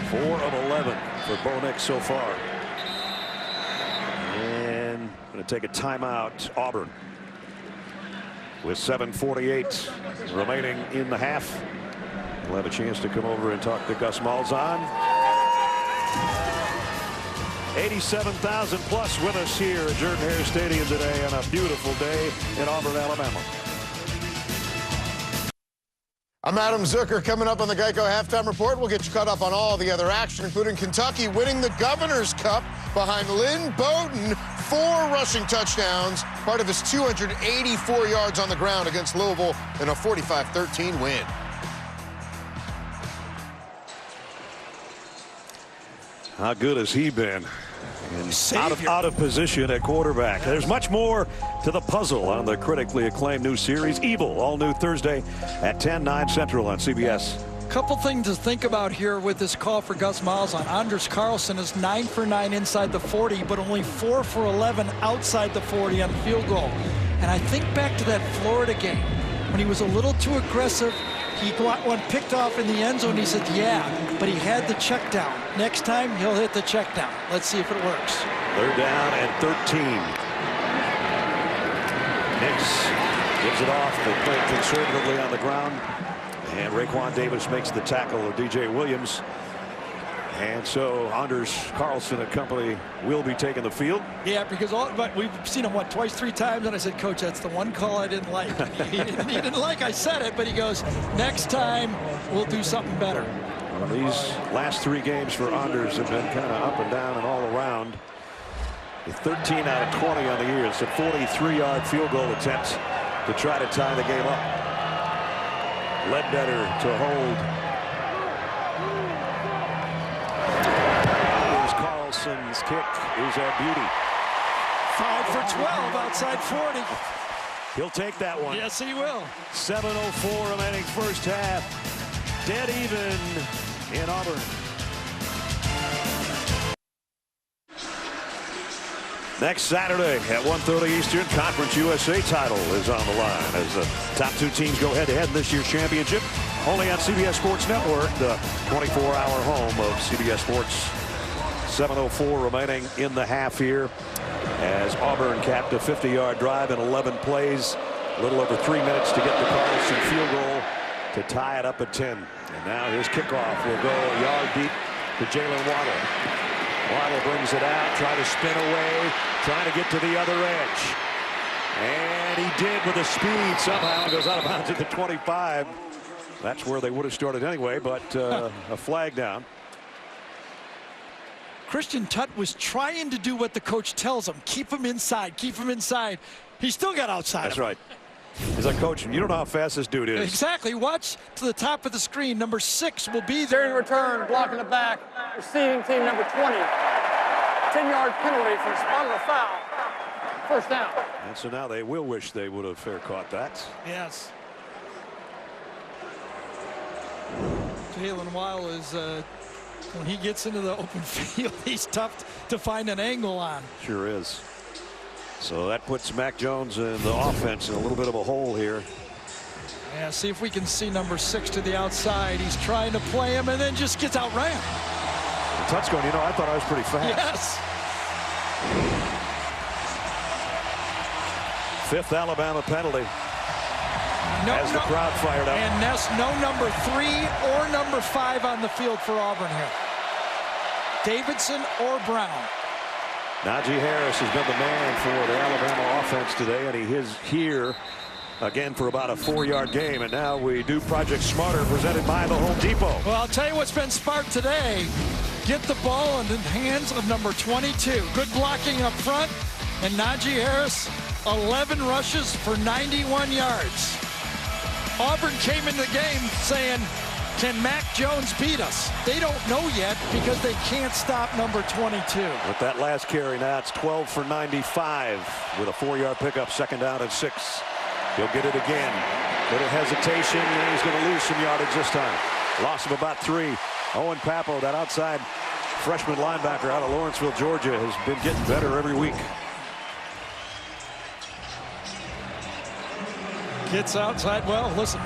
4 of 11 for Bo Nix so far. And going to take a timeout, Auburn. With 7:48 remaining in the half. We'll have a chance to come over and talk to Gus Malzahn. 87,000 plus with us here at Jordan-Hare Stadium today on a beautiful day in Auburn, Alabama. I'm Adam Zucker. Coming up on the Geico Halftime Report, we'll get you caught up on all the other action, including Kentucky winning the Governor's Cup behind Lynn Bowden. 4 rushing touchdowns, part of his 284 yards on the ground against Louisville in a 45-13 win. How good has he been? And out of position at quarterback. There's much more to the puzzle on the critically acclaimed new series, Evil, all new Thursday at 10, 9 Central on CBS. Couple things to think about here with this call for Gus Malzahn. Anders Carlson is 9 for 9 inside the 40, but only 4 for 11 outside the 40 on the field goal. And I think back to that Florida game when he was a little too aggressive. He got one picked off in the end zone. He said, yeah, but he had the check down. Next time, he'll hit the check down. Let's see if it works. Third down and 13. Nix gives it off. They play it conservatively on the ground. And Raekwon Davis makes the tackle of DJ Williams. And so Anders Carlson and company will be taking the field. Yeah, because but we've seen him, what, twice, 3 times, and I said, Coach, that's the one call I didn't like. he didn't like I said it, but he goes, next time we'll do something better. Well, these last 3 games for Anders have been kind of up and down and all around. 13 out of 20 on the year. It's a 43-yard field goal attempt to try to tie the game up. Ledbetter to hold. Carlson's kick is a beauty. 5 for 12 outside 40. He'll take that one. Yes, he will. 7:04 remaining first half. Dead even in Auburn. Next Saturday at 1:30 Eastern, Conference USA title is on the line as the top 2 teams go head-to-head in this year's championship. Only on CBS Sports Network, the 24-hour home of CBS Sports. 7:04 remaining in the half here as Auburn capped a 50-yard drive in 11 plays. A little over 3 minutes to get the Carlson field goal to tie it up at 10. And now his kickoff will go a yard deep to Jalen Waddle. Waddle brings it out, trying to spin away, trying to get to the other edge. And he did with a speed somehow. Goes out of bounds at the 25. That's where they would have started anyway, but a flag down. Christian Tutt was trying to do what the coach tells him. Keep him inside. Keep him inside. He still got outside. That's right. He's like, Coach, you don't know how fast this dude is. Exactly. Watch to the top of the screen. Number 6 will be there. During return, blocking the back, receiving team number 20. 10-yard penalty for the spot of the foul. First down. And so now they will wish they would have fair caught that. Yes. Jalen Waddle is, when he gets into the open field, he's tough to find an angle on. Sure is. So that puts Mac Jones in the offense in a little bit of a hole here. Yeah, see if we can see number 6 to the outside. He's trying to play him and then just gets outran. The Tutt's going, you know, I thought I was pretty fast. Yes. 5th Alabama penalty. As the crowd fired up. And Ness, no number 3 or number 5 on the field for Auburn here. Davidson or Brown. Najee Harris has been the man for the Alabama offense today, and he is here again for about a 4-yard game. And now we do Project Smarter, presented by the Home Depot. Well, I'll tell you what's been smart today. Get the ball in the hands of number 22. Good blocking up front. And Najee Harris, 11 rushes for 91 yards. Auburn came in the game saying, can Mac Jones beat us? They don't know yet because they can't stop number 22. With that last carry now, it's 12 for 95 with a 4-yard pickup, 2nd down and 6. He'll get it again. Little hesitation, and he's going to lose some yardage this time. Loss of about 3. Owen Pappo, that outside freshman linebacker out of Lawrenceville, Georgia, has been getting better every week. Gets outside. Well, listen,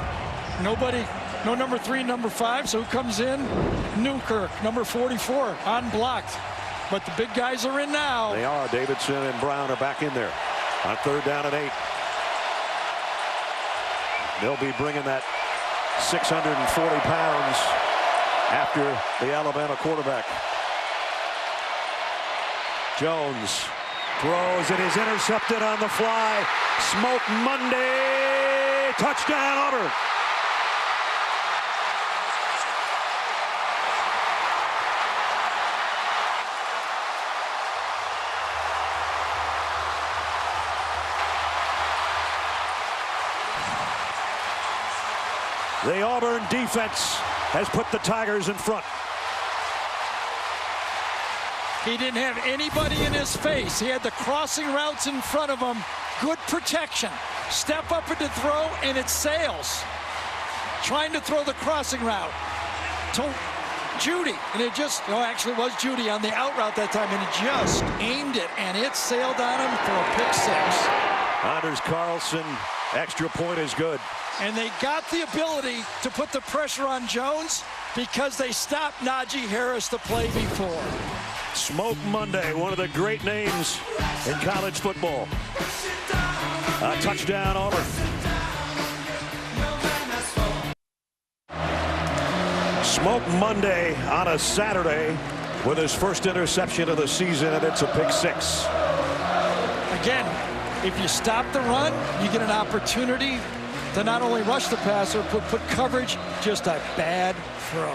nobody, no number 3, number 5. So who comes in? Newkirk, number 44, unblocked. But the big guys are in now. They are. Davidson and Brown are back in there on 3rd down and 8. They'll be bringing that 640 pounds after the Alabama quarterback. Jones throws and is intercepted on the fly. Smoke Monday. Touchdown, Auburn. The Auburn defense has put the Tigers in front. He didn't have anybody in his face. He had the crossing routes in front of him. Good protection. Step up into throw, and it sails. Trying to throw the crossing route to Judy, and it just, oh, actually it was Judy on the out route that time, and it just aimed it, and it sailed on him for a pick 6. Anders Carlson, extra point is good. And they got the ability to put the pressure on Jones because they stopped Najee Harris the play before. Smoke Monday, one of the great names in college football. A touchdown, Auburn. Smoke Monday on a Saturday with his first interception of the season, and it's a pick 6. Again, if you stop the run, you get an opportunity to not only rush the passer, but put coverage. Just a bad throw.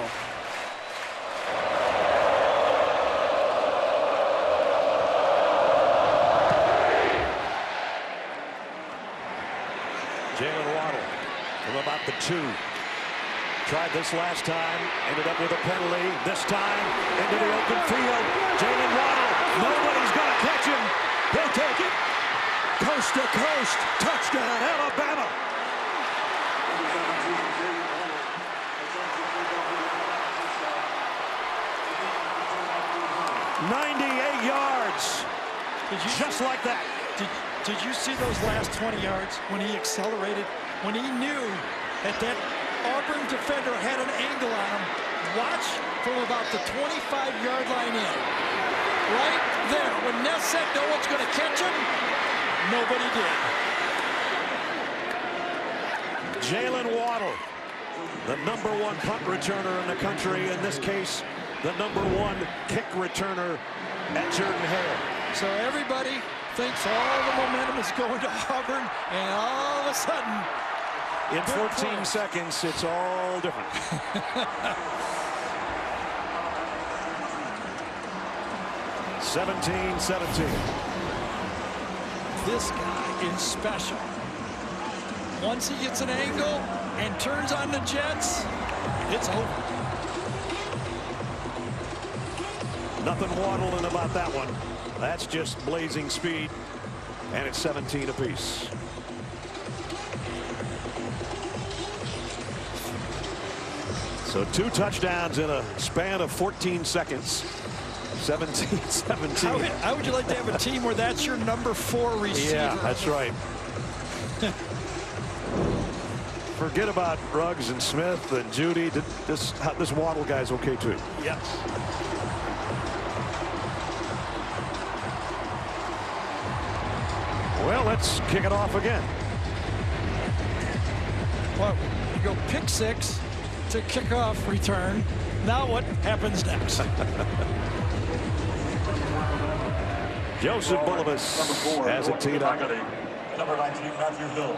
Jalen Waddle from about the 2. Tried this last time, ended up with a penalty. This time into the open field. Jalen Waddle, nobody's going to catch him. He'll take it. Coast to coast, touchdown, Alabama. "98 yards." Just like that. Did you see those last 20 yards when he accelerated? When he knew that Auburn defender had an angle on him. Watch from about the 25-yard line in. Right there. When Ness said no one's going to catch him, nobody did. Jalen Waddle, the #1 punt returner in the country. In this case, the #1 kick returner at Jordan Hare. So everybody thinks all the momentum is going to Auburn, and all of a sudden, in 14 seconds, it's all different. 17-17. This guy is special. Once he gets an angle and turns on the Jets, it's over. Nothing waddling about that one. That's just blazing speed, and it's 17 apiece. So 2 touchdowns in a span of 14 seconds. 17-17. How would you like to have a team where that's your #4 receiver? Yeah, that's right. Forget about Ruggs and Smith and Judy. This Waddle guy's okay too. Yes. Well, let's kick it off again. Well, you go pick 6 to kickoff return. Now what happens next? Joseph Bulovas has it teed up. Number 19, Matthew Hill.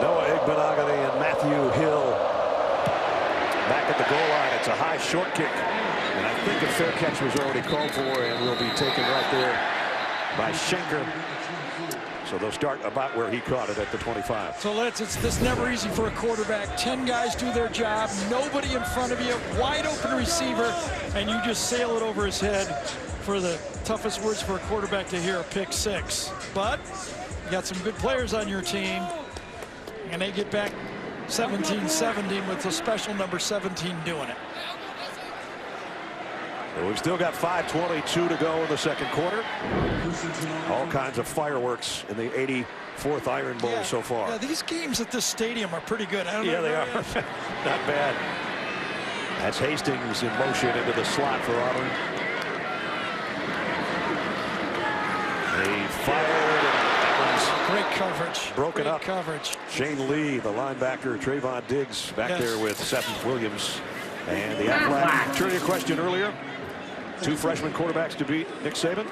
Noah Igbenogany and Matthew Hill back at the goal line. It's a high short kick, and I think a fair catch was already called for and will be taken right there by Schenker. So they'll start about where he caught it at the 25. So it's never easy for a quarterback. 10 guys do their job, nobody in front of you, wide open receiver, and you just sail it over his head for the toughest words for a quarterback to hear, a pick 6. But you got some good players on your team, and they get back 17-17 with the special number 17 doing it. Well, we've still got 5:22 to go in the second quarter. All kinds of fireworks in the 84th Iron Bowl so far. Yeah, these games at this stadium are pretty good. Yeah, they are. Not bad. That's Hastings in motion into the slot for Auburn. They fired, and that one's great coverage. Broken great up. Coverage. Shane Lee, the linebacker, Trayvon Diggs back there with Seth Williams. And the athletic trivia question earlier. 2 freshman quarterbacks to beat Nick Saban.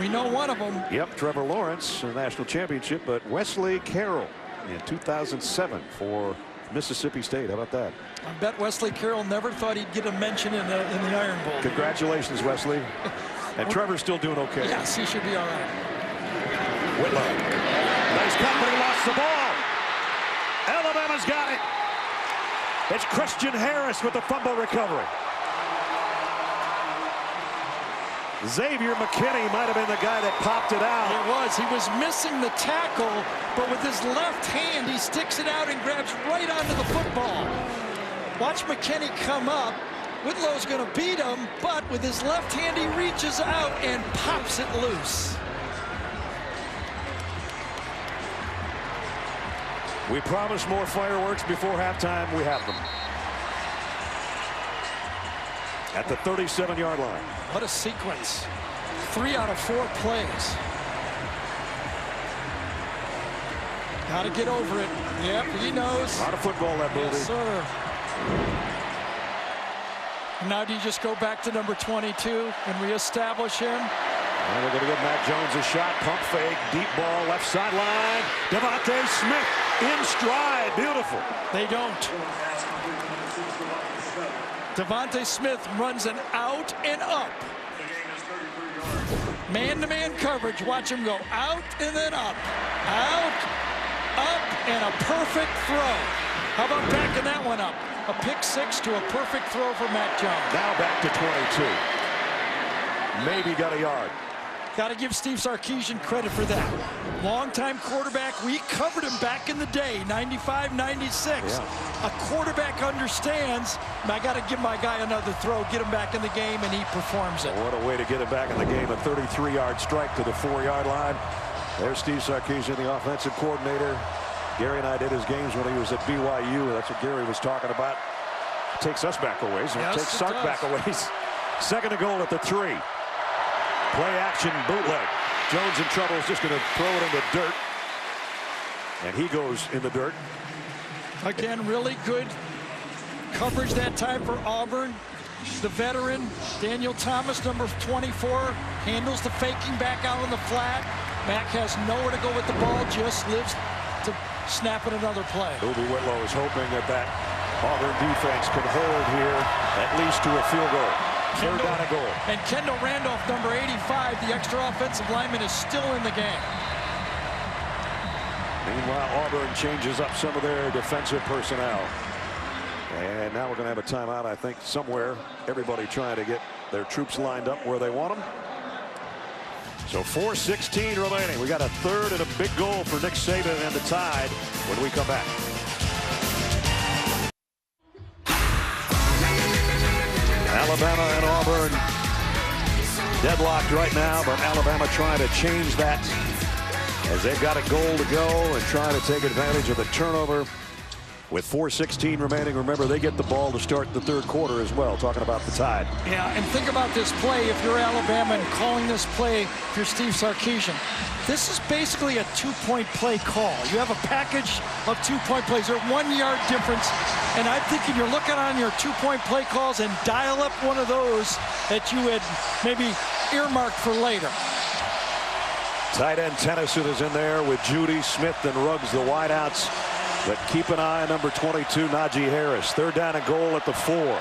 We know one of them. Yep, Trevor Lawrence in the national championship, but Wesley Carroll in 2007 for Mississippi State. How about that? I bet Wesley Carroll never thought he'd get a mention in the Iron Bowl. Congratulations, Wesley. And Trevor's still doing okay. Yes, he should be all right. Whitlow. Nice cut, but he lost the ball. Alabama's got it. It's Christian Harris with the fumble recovery. Xavier McKinney might have been the guy that popped it out. It was. He was missing the tackle, but with his left hand, he sticks it out and grabs right onto the football. Watch McKinney come up. Whitlow's going to beat him, but with his left hand, he reaches out and pops it loose. We promised more fireworks before halftime. We have them. At the 37-yard line. What a sequence. 3 out of 4 plays. Got to get over it. Yep, he knows. A lot of football, that movie. Yes, sir. Now do you just go back to number 22 and reestablish him? And they're going to give Mac Jones a shot. Pump fake, deep ball, left sideline. DeVonta Smith in stride. Beautiful. They don't. DeVonta Smith runs an out and up. Man-to-man coverage. Watch him go out and then up. Out, up, and a perfect throw. How about backing that one up? A pick six to a perfect throw for Mac Jones. Now back to 22. Maybe got a yard. Got to give Steve Sarkisian credit for that. Longtime quarterback. We covered him back in the day, 95, 96. Yeah. A quarterback understands, I got to give my guy another throw, get him back in the game, and he performs it. What a way to get him back in the game. A 33-yard strike to the 4-yard line. There's Steve Sarkisian, the offensive coordinator. Gary and I did his games when he was at BYU. That's what Gary was talking about. Takes us back a ways. Yes, takes Sark back a ways. Second and goal at the 3. Play action bootleg. Jones in trouble. Is just going to throw it in the dirt. And he goes in the dirt. Again, really good coverage that time for Auburn. The veteran, Daniel Thomas, number 24, handles the faking back out on the flat. Mac has nowhere to go with the ball, just lives to snap at another play. Ubi Whitlow is hoping that Auburn defense can hold here at least to a field goal. Third down and goal. And Kendall Randolph, number 85, the extra offensive lineman, is still in the game. Meanwhile, Auburn changes up some of their defensive personnel. And now we're going to have a timeout, I think, somewhere. Everybody trying to get their troops lined up where they want them. So 4:16 remaining. We got a third and a big goal for Nick Saban and the Tide when we come back. Alabama and Auburn deadlocked right now, but Alabama trying to change that as they've got a goal to go and trying to take advantage of the turnover. With 4:16 remaining, remember, they get the ball to start the third quarter as well, talking about the Tide. Yeah, and think about this play if you're Alabama and calling this play if you're Steve Sarkisian. This is basically a two-point play call. You have a package of two-point plays. They're 1 yard difference, and I'm thinking you're looking on your two-point play calls and dial up one of those that you had maybe earmarked for later. Tight end Tennyson is in there with Judy, Smith, and Ruggs, the wideouts. But keep an eye on number 22, Najee Harris. Third down and goal at the 4.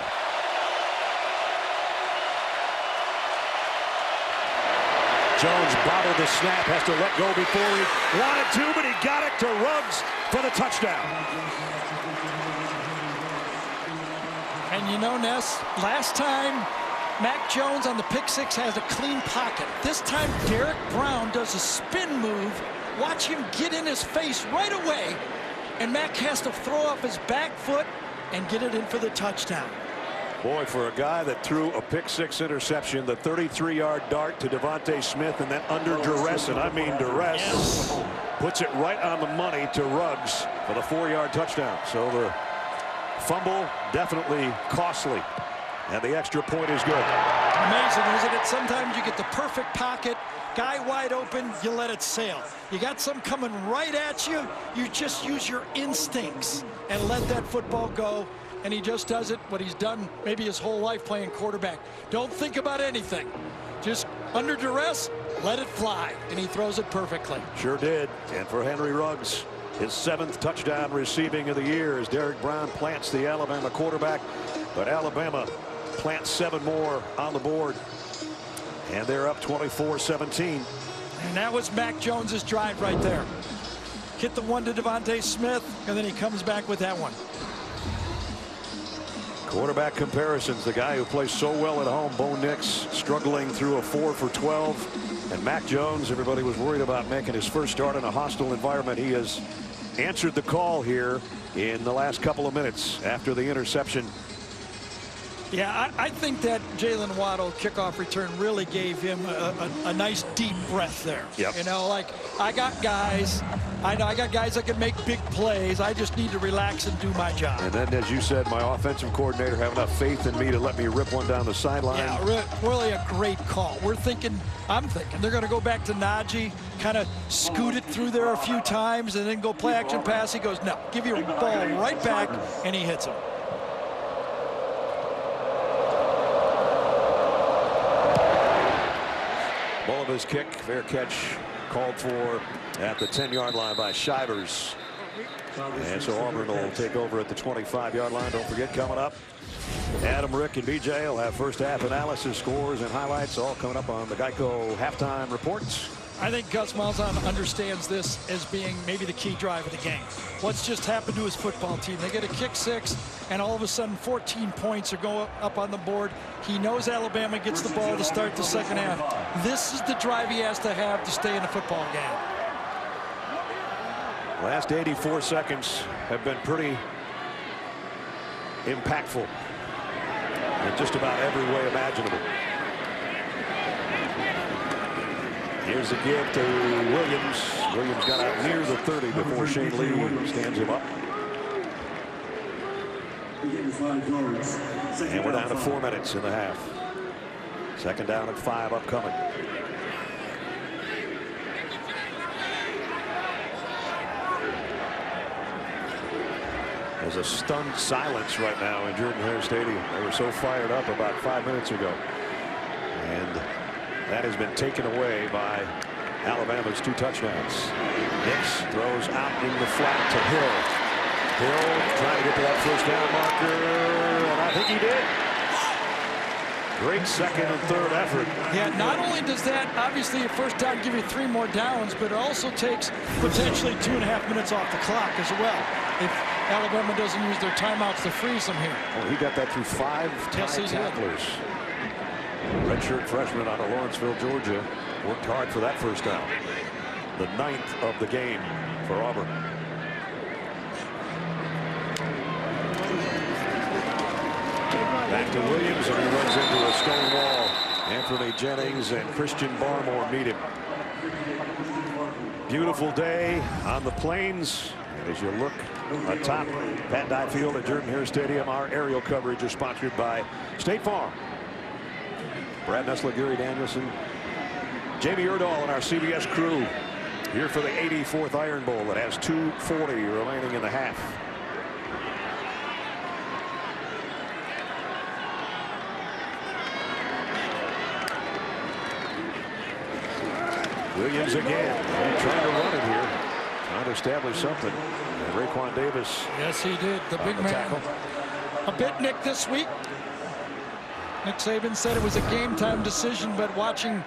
Jones bobbled the snap, has to let go before he wanted to, but he got it to Ruggs for the touchdown. And you know, Ness, last time Mac Jones on the pick six has a clean pocket. This time Derek Brown does a spin move. Watch him get in his face right away. And Mac has to throw off his back foot and get it in for the touchdown. Boy, for a guy that threw a pick six interception, the 33-yard dart to DeVonta Smith, and then under duress, and I mean duress, yes, puts it right on the money to Ruggs for the 4-yard touchdown. So the fumble definitely costly, and the extra point is good. Amazing, isn't it? Sometimes you get the perfect pocket, guy wide open, you let it sail. You got some coming right at you, you just use your instincts and let that football go. And he just does it, what he's done maybe his whole life playing quarterback. Don't think about anything. Just under duress, let it fly. And he throws it perfectly. Sure did. And for Henry Ruggs, his 7th touchdown receiving of the year as Derek Brown plants the Alabama quarterback. But Alabama plants 7 more on the board. And they're up 24-17. And that was Mac Jones's drive right there. Hit the one to DeVonta Smith, and then he comes back with that one. Quarterback comparisons. The guy who plays so well at home, Bo Nix, struggling through a 4 for 12. And Mac Jones, everybody was worried about making his first start in a hostile environment. He has answered the call here in the last couple of minutes after the interception. Yeah, I think that Jalen Waddle kickoff return really gave him a nice deep breath there. Yep. You know, like, I got guys, I know I got guys that can make big plays. I just need to relax and do my job. And then, as you said, my offensive coordinator have enough faith in me to let me rip one down the sideline. Yeah, really a great call. I'm thinking they're going to go back to Najee, kind of scoot it through there a few times, and then go play action pass. He goes, no, give your ball right back, and he hits him. Bulliva's kick, fair catch, called for at the 10-yard line by Shivers. And so Auburn will take over at the 25-yard line. Don't forget, coming up, Adam, Rick, and BJ will have first half analysis, scores, and highlights all coming up on the Geico halftime reports. I think Gus Malzahn understands this as being maybe the key drive of the game. What's just happened to his football team? They get a kick six, and all of a sudden 14 points are going up on the board. He knows Alabama gets the ball to start the second half. This is the drive he has to have to stay in the football game. Last 84 seconds have been pretty impactful in just about every way imaginable. Here's the give to Williams. Williams got out near the 30 before Shane Lee stands him up. And we're down to 4 minutes in the half. Second down and 5 upcoming. There's a stunned silence right now in Jordan-Hare Stadium. They were so fired up about 5 minutes ago. And that has been taken away by Alabama's 2 touchdowns. Nix throws out in the flat to Hill. Hill trying to get to that first down marker, and I think he did. Great second and third effort. Yeah, not only does that, obviously, a first down give you 3 more downs, but it also takes potentially 2.5 minutes off the clock as well. If Alabama doesn't use their timeouts to freeze them here. Well, he got that through 5 tacklers. Redshirt freshman out of Lawrenceville, Georgia, worked hard for that first down. The 9th of the game for Auburn. Back to Williams, and he runs into a stone wall. Anthony Jennings and Christian Barmore meet him. Beautiful day on the plains. And as you look atop Pat Dye Field at Jordan-Hare Stadium, our aerial coverage is sponsored by State Farm. Brad Nessler, Gary Danielson, Jamie Erdahl, and our CBS crew here for the 84th Iron Bowl that has 2:40 remaining in the half. Williams again, trying to run it here, trying to establish something. And Raekwon Davis. Yes, he did. The big man. Tackle. A bit Nick this week. Nick Saban said it was a game-time decision, but watching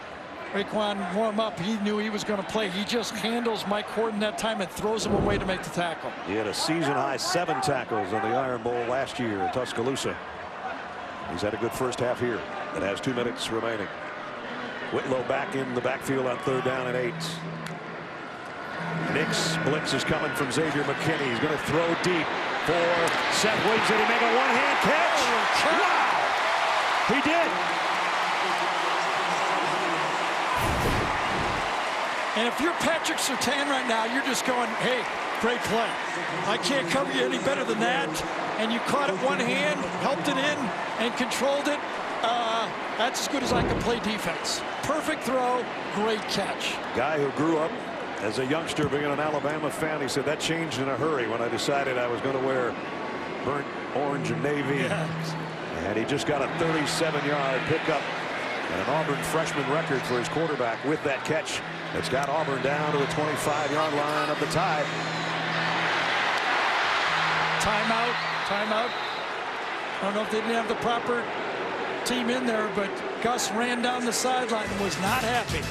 Raekwon warm up, he knew he was going to play. He just handles Mike Horton that time and throws him away to make the tackle. He had a season-high 7 tackles in the Iron Bowl last year in Tuscaloosa. He's had a good first half here. It has 2 minutes remaining. Whitlow back in the backfield on 3rd down and 8. Nick's blitz is coming from Xavier McKinney. He's going to throw deep for Seth Williams. Did he make a one-hand catch? Wow! He did. And if you're Patrick Surtain right now, you're just going, hey, great play. I can't cover you any better than that. And you caught it one hand, helped it in, and controlled it. That's as good as I can play defense. Perfect throw, great catch. Guy who grew up as a youngster being an Alabama fan, he said that changed in a hurry when I decided I was going to wear burnt orange and navy. Yes. And he just got a 37-yard pickup and an Auburn freshman record for his quarterback with that catch. It's got Auburn down to the 25-yard line of the tie. Timeout, timeout. I don't know if they didn't have the proper team in there, but Gus ran down the sideline and was not happy.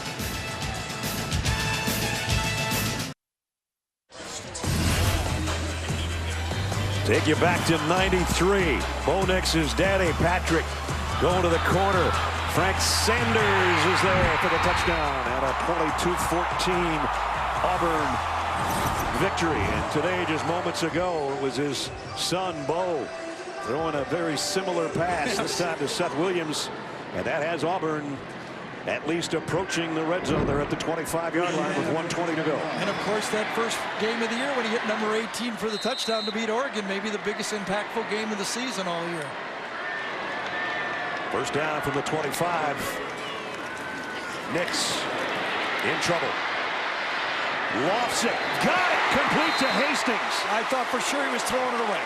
Take you back to 93. Bo Nix's daddy, Patrick, going to the corner. Frank Sanders is there for the touchdown and a 22-14 Auburn victory. And today, just moments ago, it was his son, Bo, throwing a very similar pass, this time to Seth Williams. And that has Auburn at least approaching the red zone. They're at the 25-yard line with 1:20 to go. And of course, that first game of the year when he hit number 18 for the touchdown to beat Oregon, maybe the biggest impactful game of the season all year. First down from the 25. Nix in trouble. Lofts it. Got it. Complete to Hastings. I thought for sure he was throwing it away.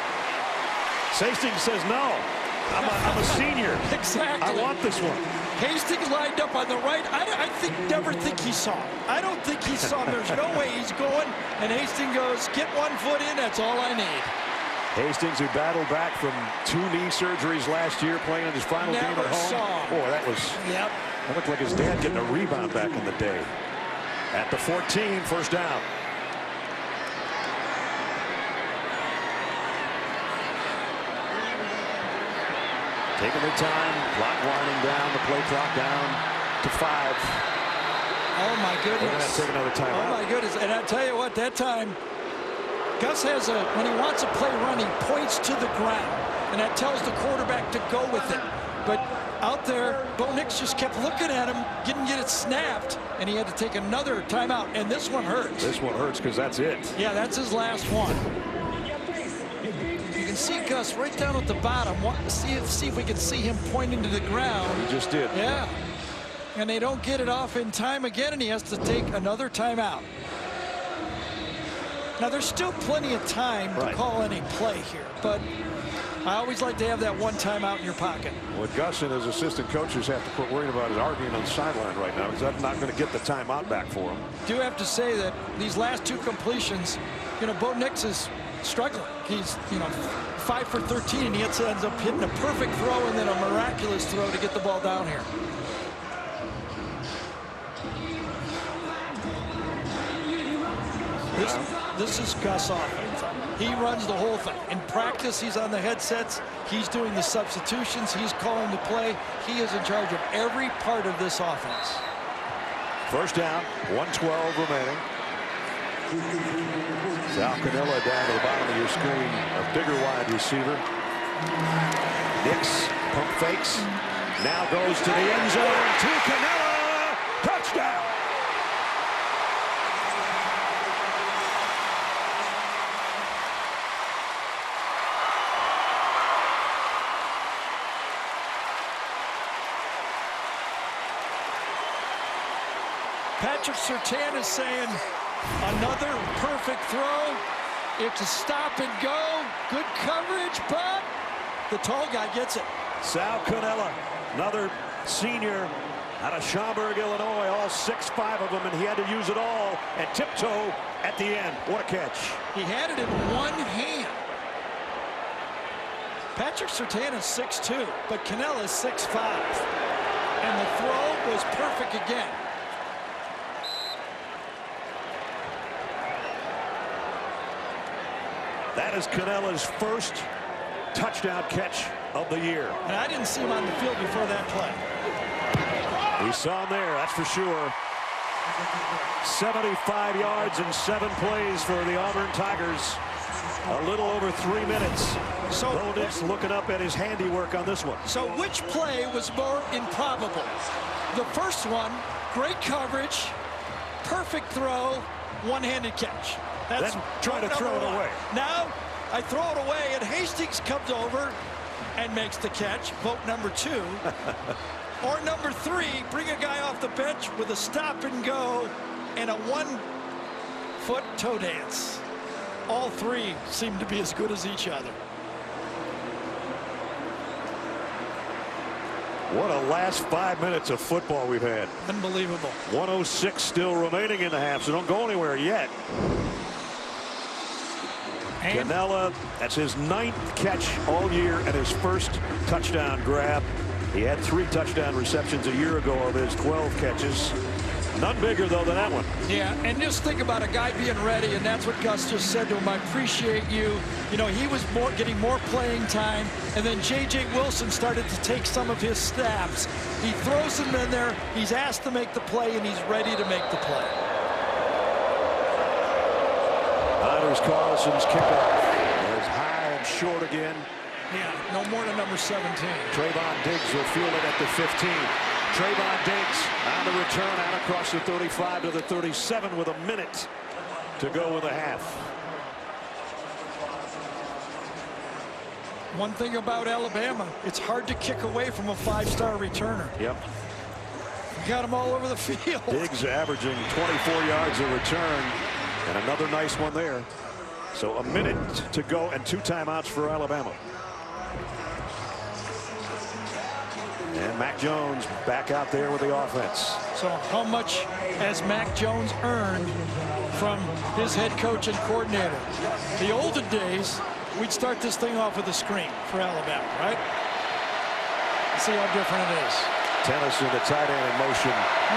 Hastings says no. I'm a senior. Exactly. I want this one. Hastings lined up on the right. I never think he saw him. I don't think he saw him. There's no way he's going. And Hastings goes, get 1 foot in. That's all I need. Hastings, who battled back from 2 knee surgeries last year, playing in his final game at home. Saw him. Boy, that looked like his dad getting a rebound back in the day. At the 14, first down. Taking their time, clock winding down, the play clock down to 5. Oh my goodness. They're going to take another timeout. Oh my goodness. And I tell you what, that time, Gus has when he wants a play run, he points to the ground. And that tells the quarterback to go with it. But out there, Bo Nix just kept looking at him, didn't get it snapped, and he had to take another timeout. And this one hurts. This one hurts because that's it. Yeah, that's his last one. You can see Gus right down at the bottom. See if we can see him pointing to the ground. He just did. Yeah. And they don't get it off in time again, and he has to take another timeout. Now, there's still plenty of time to call any play here, but I always like to have that one timeout in your pocket. What Gus and his assistant coaches have to quit worrying about is arguing on the sideline right now, because that's not going to get the timeout back for him. Do have to say that these last 2 completions, Bo Nix is struggling. He's, 5 for 13, and he ends up hitting a perfect throw and then a miraculous throw to get the ball down here. This is Gus offense. He runs the whole thing. In practice, he's on the headsets. He's doing the substitutions. He's calling the play. He is in charge of every part of this offense. First down, 1:12 remaining. Sal Canella down to the bottom of your screen, a bigger wide receiver. Nix pump fakes. Now goes to the end zone to Canella. Touchdown. Patrick Surtain is saying another perfect throw. It's a stop and go. Good coverage, but the tall guy gets it. Sal Canella, another senior out of Schaumburg, Illinois, all 6'5" of them, and he had to use it all and tiptoe at the end. What a catch. He had it in one hand. Patrick Surtain is 6'2", but Canella is 6'5". And the throw was perfect again. That is Canella's first touchdown catch of the year. And I didn't see him on the field before that play. We saw him there, that's for sure. 75 yards in 7 plays for the Auburn Tigers. A little over 3 minutes. So Rodix looking up at his handiwork on this one. So which play was more improbable? The first one, great coverage, perfect throw, one-handed catch. That's trying to throw it away. Now I throw it away, and Hastings comes over and makes the catch. Vote number 2. Or number 3, bring a guy off the bench with a stop and go and a 1-foot toe dance. All 3 seem to be as good as each other. What a last 5 minutes of football we've had. Unbelievable. 1:06 still remaining in the half, so don't go anywhere yet. Canella, that's his 9th catch all year and his first touchdown grab. He had 3 touchdown receptions a year ago of his 12 catches. None bigger, though, than that one. Yeah, and just think about a guy being ready, and that's what Gus just said to him. I appreciate you. You know, he was getting more playing time, and then J.J. Wilson started to take some of his snaps. He throws him in there. He's asked to make the play, and he's ready to make the play. Anders Carlson's kickoff is high and short again. Yeah, no more than number 17. Trayvon Diggs will field it at the 15. Trayvon Diggs on the return out across the 35 to the 37 with a minute to go with a half. One thing about Alabama, it's hard to kick away from a 5-star returner. Yep. You got them all over the field. Diggs averaging 24 yards a return, and another nice one there. So a minute to go and 2 timeouts for Alabama. And Mac Jones back out there with the offense. So how much has Mac Jones earned from his head coach and coordinator? The olden days, we'd start this thing off with a screen for Alabama, right? See how different it is. Tennessee, the tight end in motion.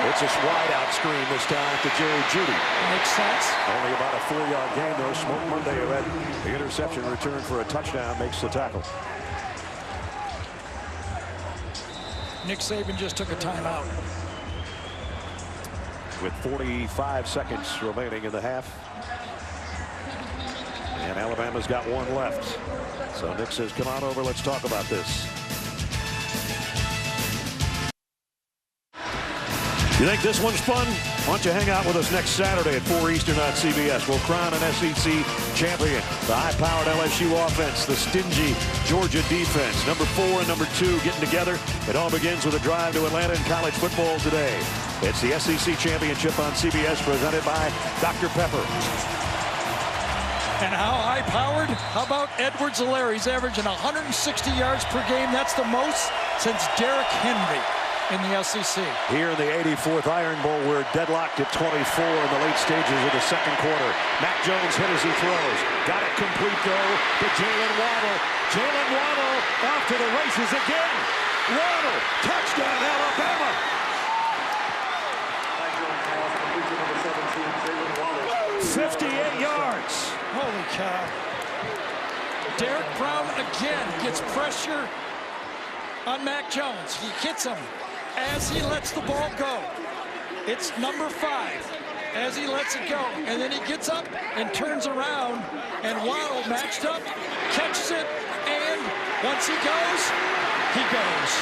It's a wide out screen this time to Jerry Jeudy. Makes sense. Only about a 4-yard gain though. Smoke Monday read the interception return for a touchdown, makes the tackle. Nick Saban just took a timeout. With 45 seconds remaining in the half. And Alabama's got 1 left. So Nick says, come on over, let's talk about this. You think this one's fun? Why don't you hang out with us next Saturday at 4 Eastern on CBS. We'll crown an SEC champion. The high-powered LSU offense, the stingy Georgia defense. Number 4 and number 2 getting together. It all begins with a drive to Atlanta in college football today. It's the SEC championship on CBS presented by Dr. Pepper. And how high-powered? How about Edwards-Helaire? He's averaging 160 yards per game. That's the most since Derrick Henry in the SEC. Here in the 84th Iron Bowl, we're deadlocked at 24 in the late stages of the second quarter. Mac Jones hit as he throws. Got it complete, though, to Jalen Waddle. Jalen Waddle off to the races again. Waddle, touchdown, Alabama. 58 yards. Holy cow. Derek Brown again gets pressure on Mac Jones. He hits him as he lets the ball go. It's number 5 as he lets it go. And then he gets up and turns around, and Waddle matched up, catches it, and once he goes, he goes.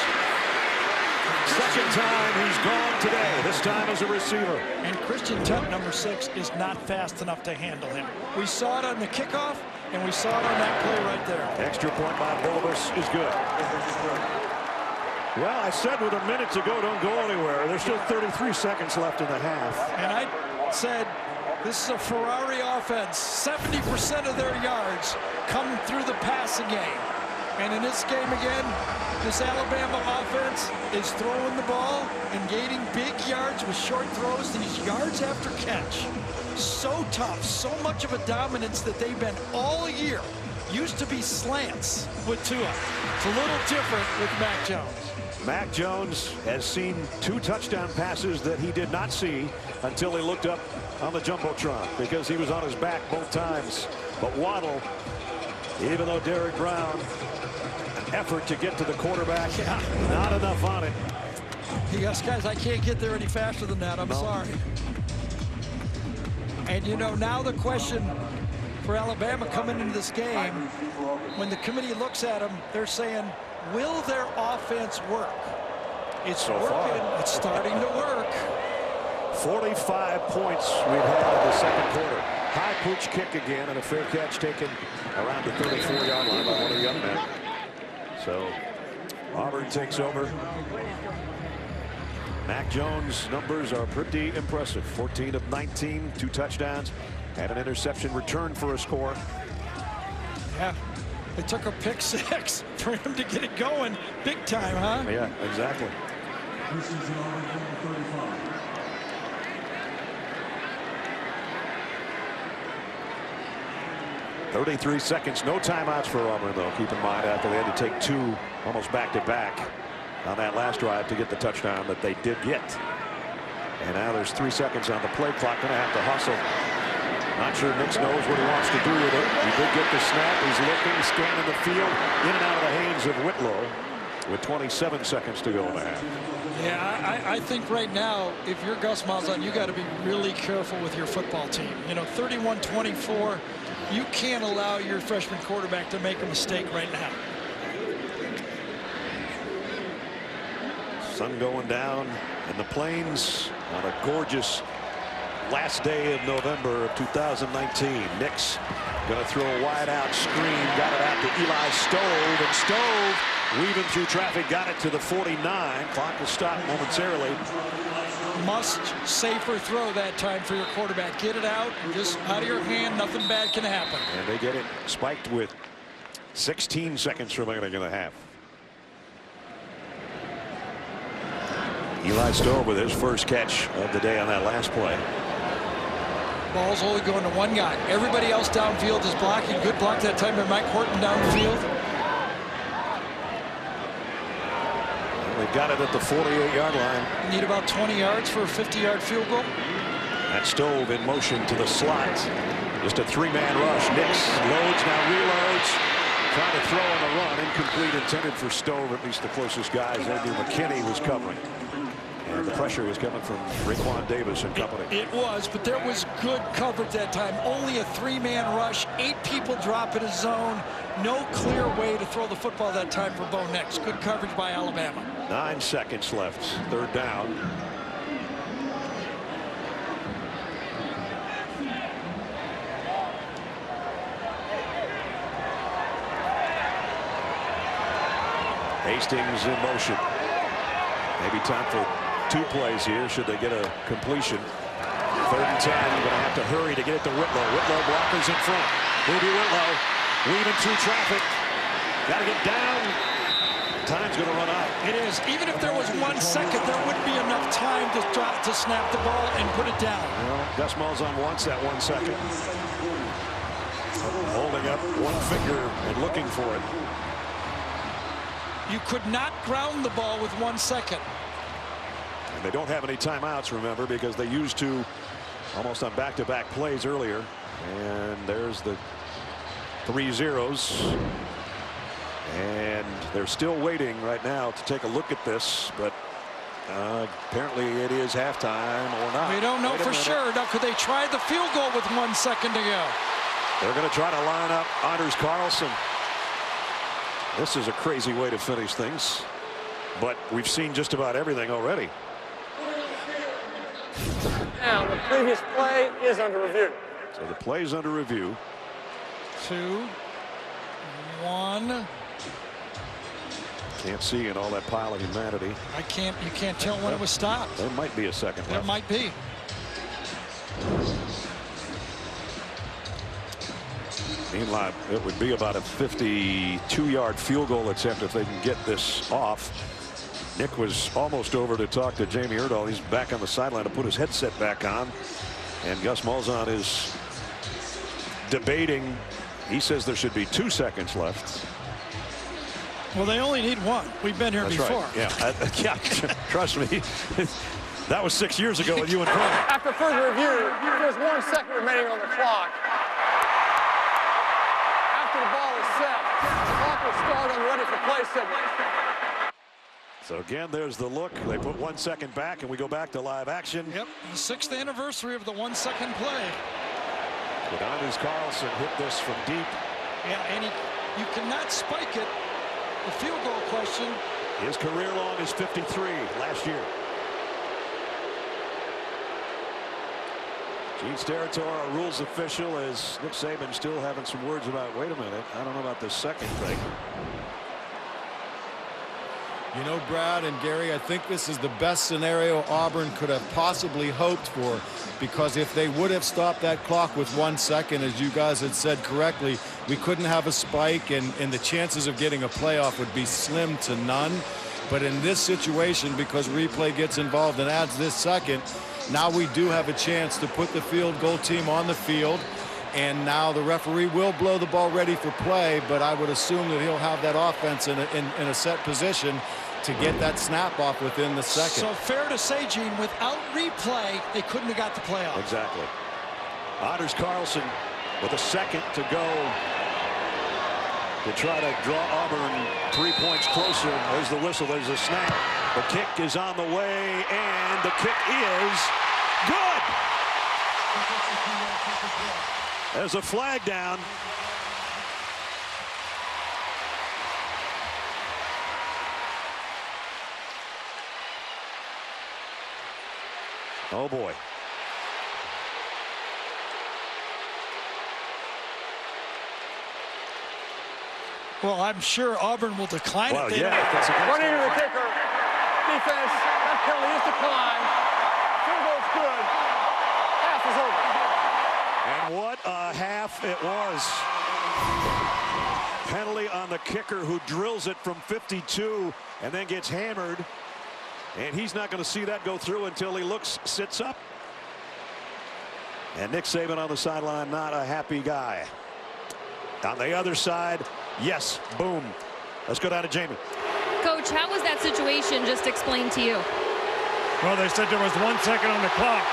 Second time he's gone today, this time as a receiver. And Christian Tutt, number 6, is not fast enough to handle him. We saw it on the kickoff, and we saw it on that play right there. Extra point by Bullivus is good. Well, I said with a minute to go, don't go anywhere. There's still 33 seconds left in the half. And I said, this is a Ferrari offense. 70% of their yards come through the passing game. And in this game again, this Alabama offense is throwing the ball and gaining big yards with short throws. These yards after catch, so tough, so much of a dominance that they've been all year. Used to be slants with Tua. It's a little different with Mac Jones. Mac Jones has seen 2 touchdown passes that he did not see until he looked up on the Jumbotron because he was on his back both times. But Waddle, even though Derrick Brown, an effort to get to the quarterback, not enough on it. Yes, guys, I can't get there any faster than that. I'm sorry. And, you know, now the question for Alabama coming into this game, when the committee looks at them, they're saying, will their offense work? It's working. It's starting to work. 45 points we've had in the second quarter. High pooch kick again, and a fair catch taken around the 34-yard line by one of the young men. So Auburn takes over. Mac Jones' numbers are pretty impressive. 14 of 19, 2 touchdowns, and an interception return for a score. Yeah. It took a pick 6 for him to get it going big time, huh? Yeah, exactly. 33 seconds, no timeouts for Auburn, though. Keep in mind, after they had to take 2 almost back-to-back on that last drive to get the touchdown that they did get. And now there's 3 seconds on the play clock. Going to have to hustle. Not sure Nick knows what he wants to do with it. He did get the snap. He's looking, scanning the field, in and out of the hands of Whitlow with 27 seconds to go in the half. Yeah, I think right now, if you're Gus Malzahn, you got to be really careful with your football team. You know, 31-24, you can't allow your freshman quarterback to make a mistake right now. Sun going down in the plains on a gorgeous last day of November of 2019. Knicks going to throw a wide out screen. Got it out to Eli Stove. And Stove weaving through traffic. Got it to the 49. Clock will stop momentarily. Must safer throw that time for your quarterback. Get it out. Just out of your hand. Nothing bad can happen. And they get it spiked with 16 seconds remaining in the half. Eli Stove with his first catch of the day on that last play. Ball's only going to one guy. Everybody else downfield is blocking. Good block that time by Mike Horton downfield. Well, they've got it at the 48-yard line. Need about 20 yards for a 50-yard field goal. That Stove in motion to the slot. Just a three-man rush. Knicks loads, now reloads. Trying to throw on the run. Incomplete, intended for Stove. At least the closest guys. Andrew McKinney was covering. And the pressure was coming from Raekwon Davis and company. It was, but there was good coverage that time. Only a three-man rush. 8 people drop in a zone. No clear way to throw the football that time for Bo Nix. Good coverage by Alabama. 9 seconds left. Third down. Hastings in motion. Maybe time for 2 plays here should they get a completion. 3rd and 10. You're going to have to hurry to get it to Whitlow. Whitlow blockers in front. Ruby Whitlow weaving through traffic. Got to get down. Time's going to run out. It is. Even if there was 1 second, there wouldn't be enough time to snap the ball and put it down. Well, Gus Malzahn wants that 1 second. Holding up one finger and looking for it. You could not ground the ball with 1 second. And they don't have any timeouts, remember, because they used to almost on back-to-back plays earlier. And there's the 3 zeros. And they're still waiting right now to take a look at this, but apparently it is halftime or not. We don't know for sure. Now, could they try the field goal with 1 second to go? They're going to try to line up Anders Carlson. This is a crazy way to finish things, but we've seen just about everything already. Now, the previous play is under review. So the play's under review. 2, 1. Can't see in all that pile of humanity. You can't tell when it was stopped. There might be a second There left. might be. Meanwhile, it would be about a 52-yard field goal attempt if they can get this off. Nick was almost over to talk to Jamie Erdahl. He's back on the sideline to put his headset back on. And Gus Malzahn is debating. He says there should be 2 seconds left. Well, they only need 1. We've been here That's before. Right. Yeah, trust me. That was 6 years ago with you and Cronin. After further review, there's 1 second remaining on the clock. After the ball is set, the clock will start on the ready for play signal. So again, there's the look. They put 1 second back, and we go back to live action. Yep, the 6th anniversary of the 1 second play. But Anders Carlson hit this from deep. Yeah, and you cannot spike it. The field goal question. His career long is 53 last year. Gene Steratore, our rules official, as Nick Saban still having some words about, wait a minute, I don't know about this second thing. You know, Brad and Gary, I think this is the best scenario Auburn could have possibly hoped for, because if they would have stopped that clock with 1 second, as you guys had said correctly, we couldn't have a spike, and the chances of getting a playoff would be slim to none. But in this situation, because replay gets involved and adds this second, now we do have a chance to put the field goal team on the field. And now the referee will blow the ball ready for play, but I would assume that he'll have that offense in a set position to get that snap off within the second. So fair to say, Gene, without replay, they couldn't have got the playoff. Exactly. Anders Carlson with a second to go to try to draw Auburn 3 points closer. There's the whistle. There's a snap. The kick is on the way, and the kick is good. There's a flag down. Oh, boy. Well, I'm sure Auburn will decline well, it. Yeah, that's running to the kicker. Defense. That penalty is declined. Field goal's good. Half is over. And what a half it was. Penalty on the kicker who drills it from 52 and then gets hammered. And he's not going to see that go through until he sits up. And Nick Saban on the sideline, not a happy guy. On the other side, yes, boom. Let's go down to Jamie. Coach, how was that situation just explained to you? Well, they said there was 1 second on the clock,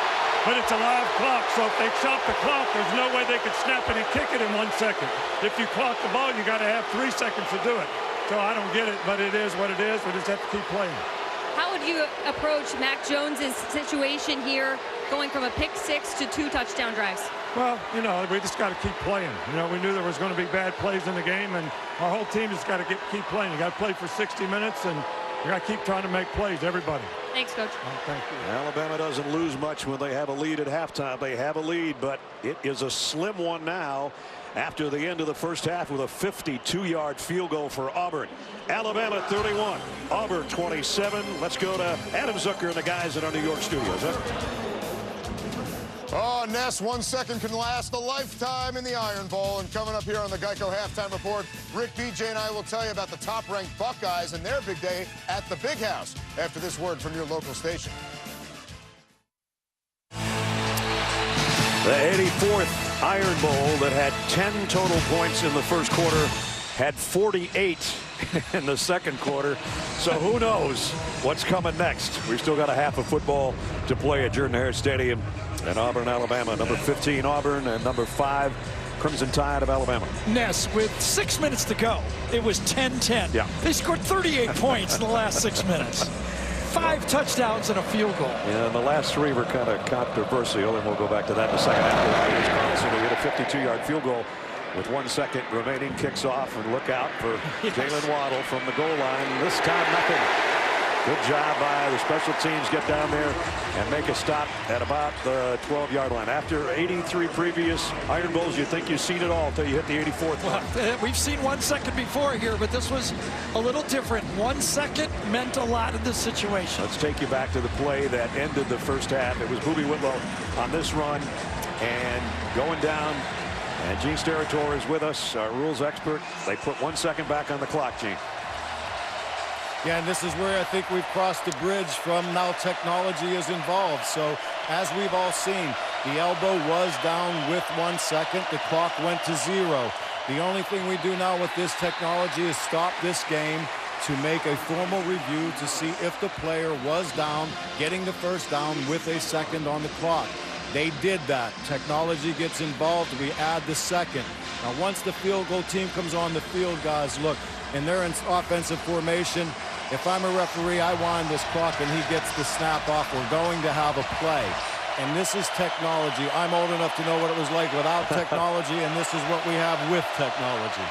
but it's a live clock, so if they stop the clock, there's no way they could snap it and kick it in 1 second. If you clock the ball, you got to have 3 seconds to do it. So I don't get it, but it is what it is. We just have to keep playing. How would you approach Mac Jones's situation here, going from a pick 6 to 2 touchdown drives? Well, you know, we just got to keep playing. You know, we knew there was going to be bad plays in the game, and our whole team just got to keep playing. You got to play for 60 minutes, and you got to keep trying to make plays, everybody. Thanks, Coach. Thank you. Alabama doesn't lose much when they have a lead at halftime. They have a lead, but it is a slim one now after the end of the first half with a 52-yard field goal for Auburn. Alabama 31, Auburn 27. Let's go to Adam Zucker and the guys at our New York studios. Oh, Ness, 1 second can last a lifetime in the Iron Bowl. And coming up here on the Geico Halftime Report, Rick, BJ, and I will tell you about the top-ranked Buckeyes and their big day at the Big House after this word from your local station. The 84th Iron Bowl that had 10 total points in the first quarter had 48 in the second quarter. So who knows what's coming next. We've still got a half of football to play at Jordan-Hare Stadium in Auburn, Alabama. Number 15 Auburn and number 5 Crimson Tide of Alabama. Ness, with 6 minutes to go, it was 10-10. Yeah. They scored 38 points in the last 6 minutes. 5 touchdowns and a field goal. Yeah, and the last 3 were kind of controversial, and we'll go back to that in a second. After Wisconsin, who hit a 52-yard field goal with 1 second remaining, kicks off, and look out for Jalen Waddle from the goal line. This time, nothing. Good job by the special teams. Get down there and make a stop at about the 12-yard line. After 83 previous Iron Bowls, you think you've seen it all until you hit the 84th one. Well, we've seen 1 second before here, but this was a little different. 1 second meant a lot in this situation. Let's take you back to the play that ended the first half. It was Boobie Whitlow on this run and going down. And Gene Steratore is with us, our rules expert. They put 1 second back on the clock, Gene. Yeah, and this is where I think we've crossed the bridge from now technology is involved. So as we've all seen, the elbow was down with 1 second. The clock went to 0. The only thing we do now with this technology is stop this game to make a formal review to see if the player was down, getting the first down with a second on the clock. They did that. Technology gets involved. We add the second. Now, once the field goal team comes on the field, guys, look, in their offensive formation, if I'm a referee, I wind this clock and he gets the snap off. We're going to have a play. And this is technology. I'm old enough to know what it was like without technology, and this is what we have with technology.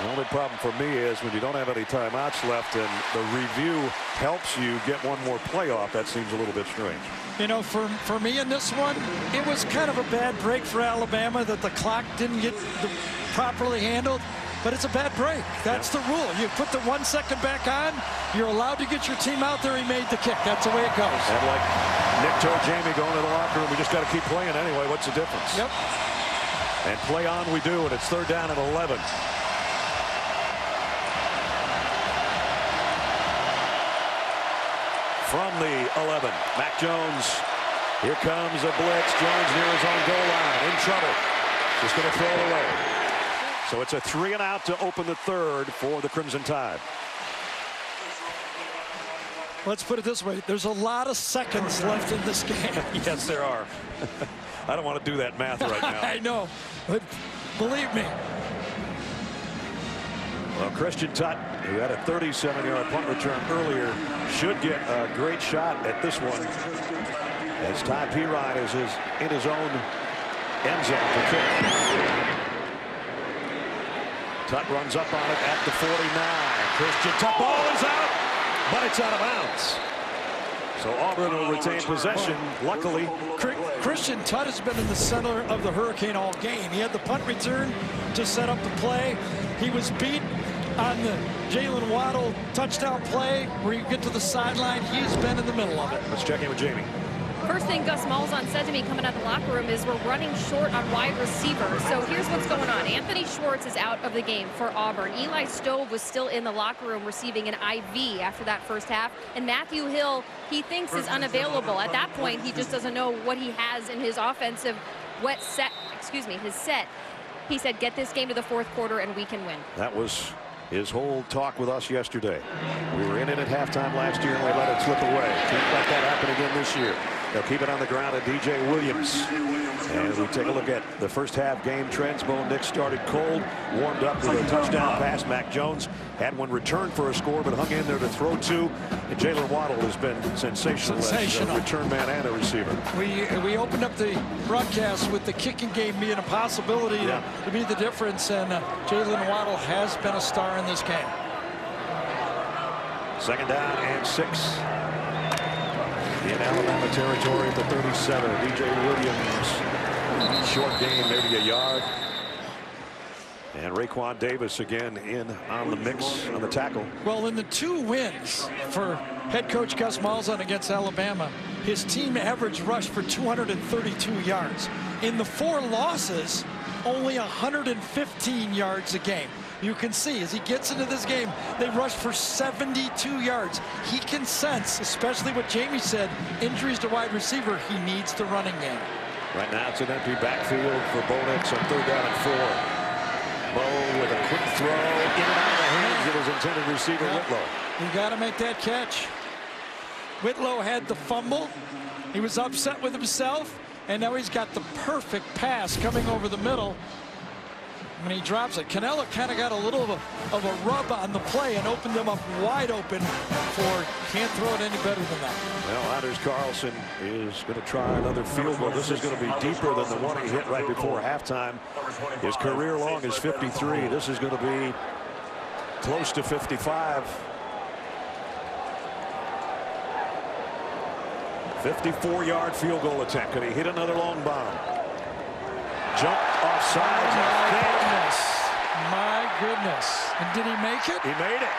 The only problem for me is when you don't have any timeouts left and the review helps you get one more play off, that seems a little bit strange. You know, for me in this one, it was kind of a bad break for Alabama that the clock didn't get properly handled. But it's a bad break. That's the rule. You put the 1 second back on, you're allowed to get your team out there. He made the kick. That's the way it goes. And like Nick told Jamie going to the locker room, we just got to keep playing anyway. What's the difference? Yep. And play on we do, and it's 3rd down and 11. From the 11, Mac Jones. Here comes a blitz. Jones near his own goal line. In trouble. Just going to throw it away. So it's a 3 and out to open the 3rd for the Crimson Tide. Let's put it this way. There's a lot of seconds left in this game. Yes, there are. I don't want to do that math right now. I know, but believe me. Well, Christian Tutt, who had a 37-yard punt return earlier, should get a great shot at this one. As Ty Pirine is in his own end zone to kick. Tutt runs up on it at the 49. Christian Tutt, ball is out, but it's out of bounds. So Auburn will retain possession. Luckily, Christian Tutt has been in the center of the hurricane all game. He had the punt return to set up the play. He was beat on the Jalen Waddle touchdown play where you get to the sideline. He's been in the middle of it. Let's check in with Jamie. First thing Gus Malzahn said to me coming out of the locker room is we're running short on wide receivers. So here's what's going on. Anthony Schwartz is out of the game for Auburn. Eli Stove was still in the locker room receiving an IV after that first half. And Matthew Hill, he thinks is unavailable. At that point, he just doesn't know what he has in his offensive his set. He said, get this game to the fourth quarter and we can win. That was his whole talk with us yesterday. We were in it at halftime last year and we let it slip away. Can't let that happen again this year. They'll keep it on the ground at DJ Williams. And as we take a look at the first half game trends, Bo Nix started cold, warmed up with a touchdown pass. Mac Jones had one returned for a score, but hung in there to throw two. And Jalen Waddle has been sensational. As a return man and a receiver. We opened up the broadcast with the kicking game being a possibility to be the difference, and Jalen Waddle has been a star in this game. Second down and 6. In Alabama territory at the 37. DJ Williams, short game, maybe a yard. And Raekwon Davis again in on the mix on the tackle. Well, in the 2 wins for head coach Gus Malzahn against Alabama, his team average rushed for 232 yards. In the 4 losses, only 115 yards a game. You can see as he gets into this game, they rush for 72 yards. He can sense, especially what Jamie said, injuries to wide receiver. He needs the running game. Right now it's an empty backfield for Bo Nix on 3rd down and 4. Bo with a quick throw in and out of the hands of his intended receiver, Whitlow. You got to make that catch. Whitlow had the fumble. He was upset with himself, and now he's got the perfect pass coming over the middle. When he drops it, Canella kind of got a little of a rub on the play and opened them up wide open for can't throw it any better than that. Well, Anders Carlson is going to try another field goal. This is going to be deeper than the one he hit right before halftime. His career long is 53. This is going to be close to 55. 54-yard field goal attempt. Could he hit another long bomb? Jump offside. My goodness. And did he make it? He made it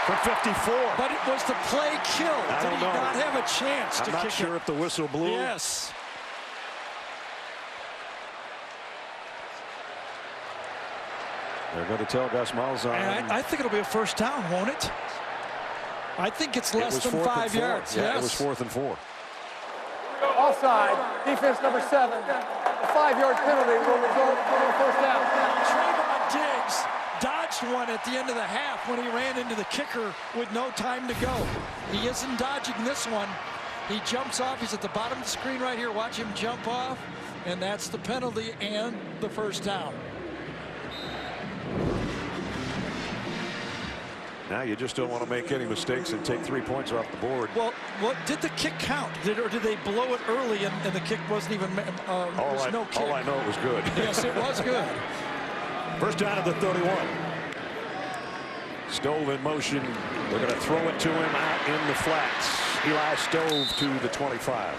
from 54. But it was the play killed. I Did don't he know. not have a chance to kick it? I'm not sure if the whistle blew. Yes. They're going to tell Gus Malzahn. I think it'll be a first down, won't it? I think it's less than 5 yards. Yeah, yes. it was 4th and 4. Offside, defense number 7. A 5-yard penalty will result in a first down. Trayvon Diggs dodged one at the end of the half when he ran into the kicker with no time to go. He isn't dodging this one. He jumps off. He's at the bottom of the screen right here. Watch him jump off, and that's the penalty and the first down. Now you just don't want to make any mistakes and take 3 points off the board. Well, did the kick count? Or did they blow it early and the kick wasn't even, no kick? All I know it was good. Yes, it was good. First down at the 31. Stove in motion. They're going to throw it to him out in the flats. Eli Stove to the 25.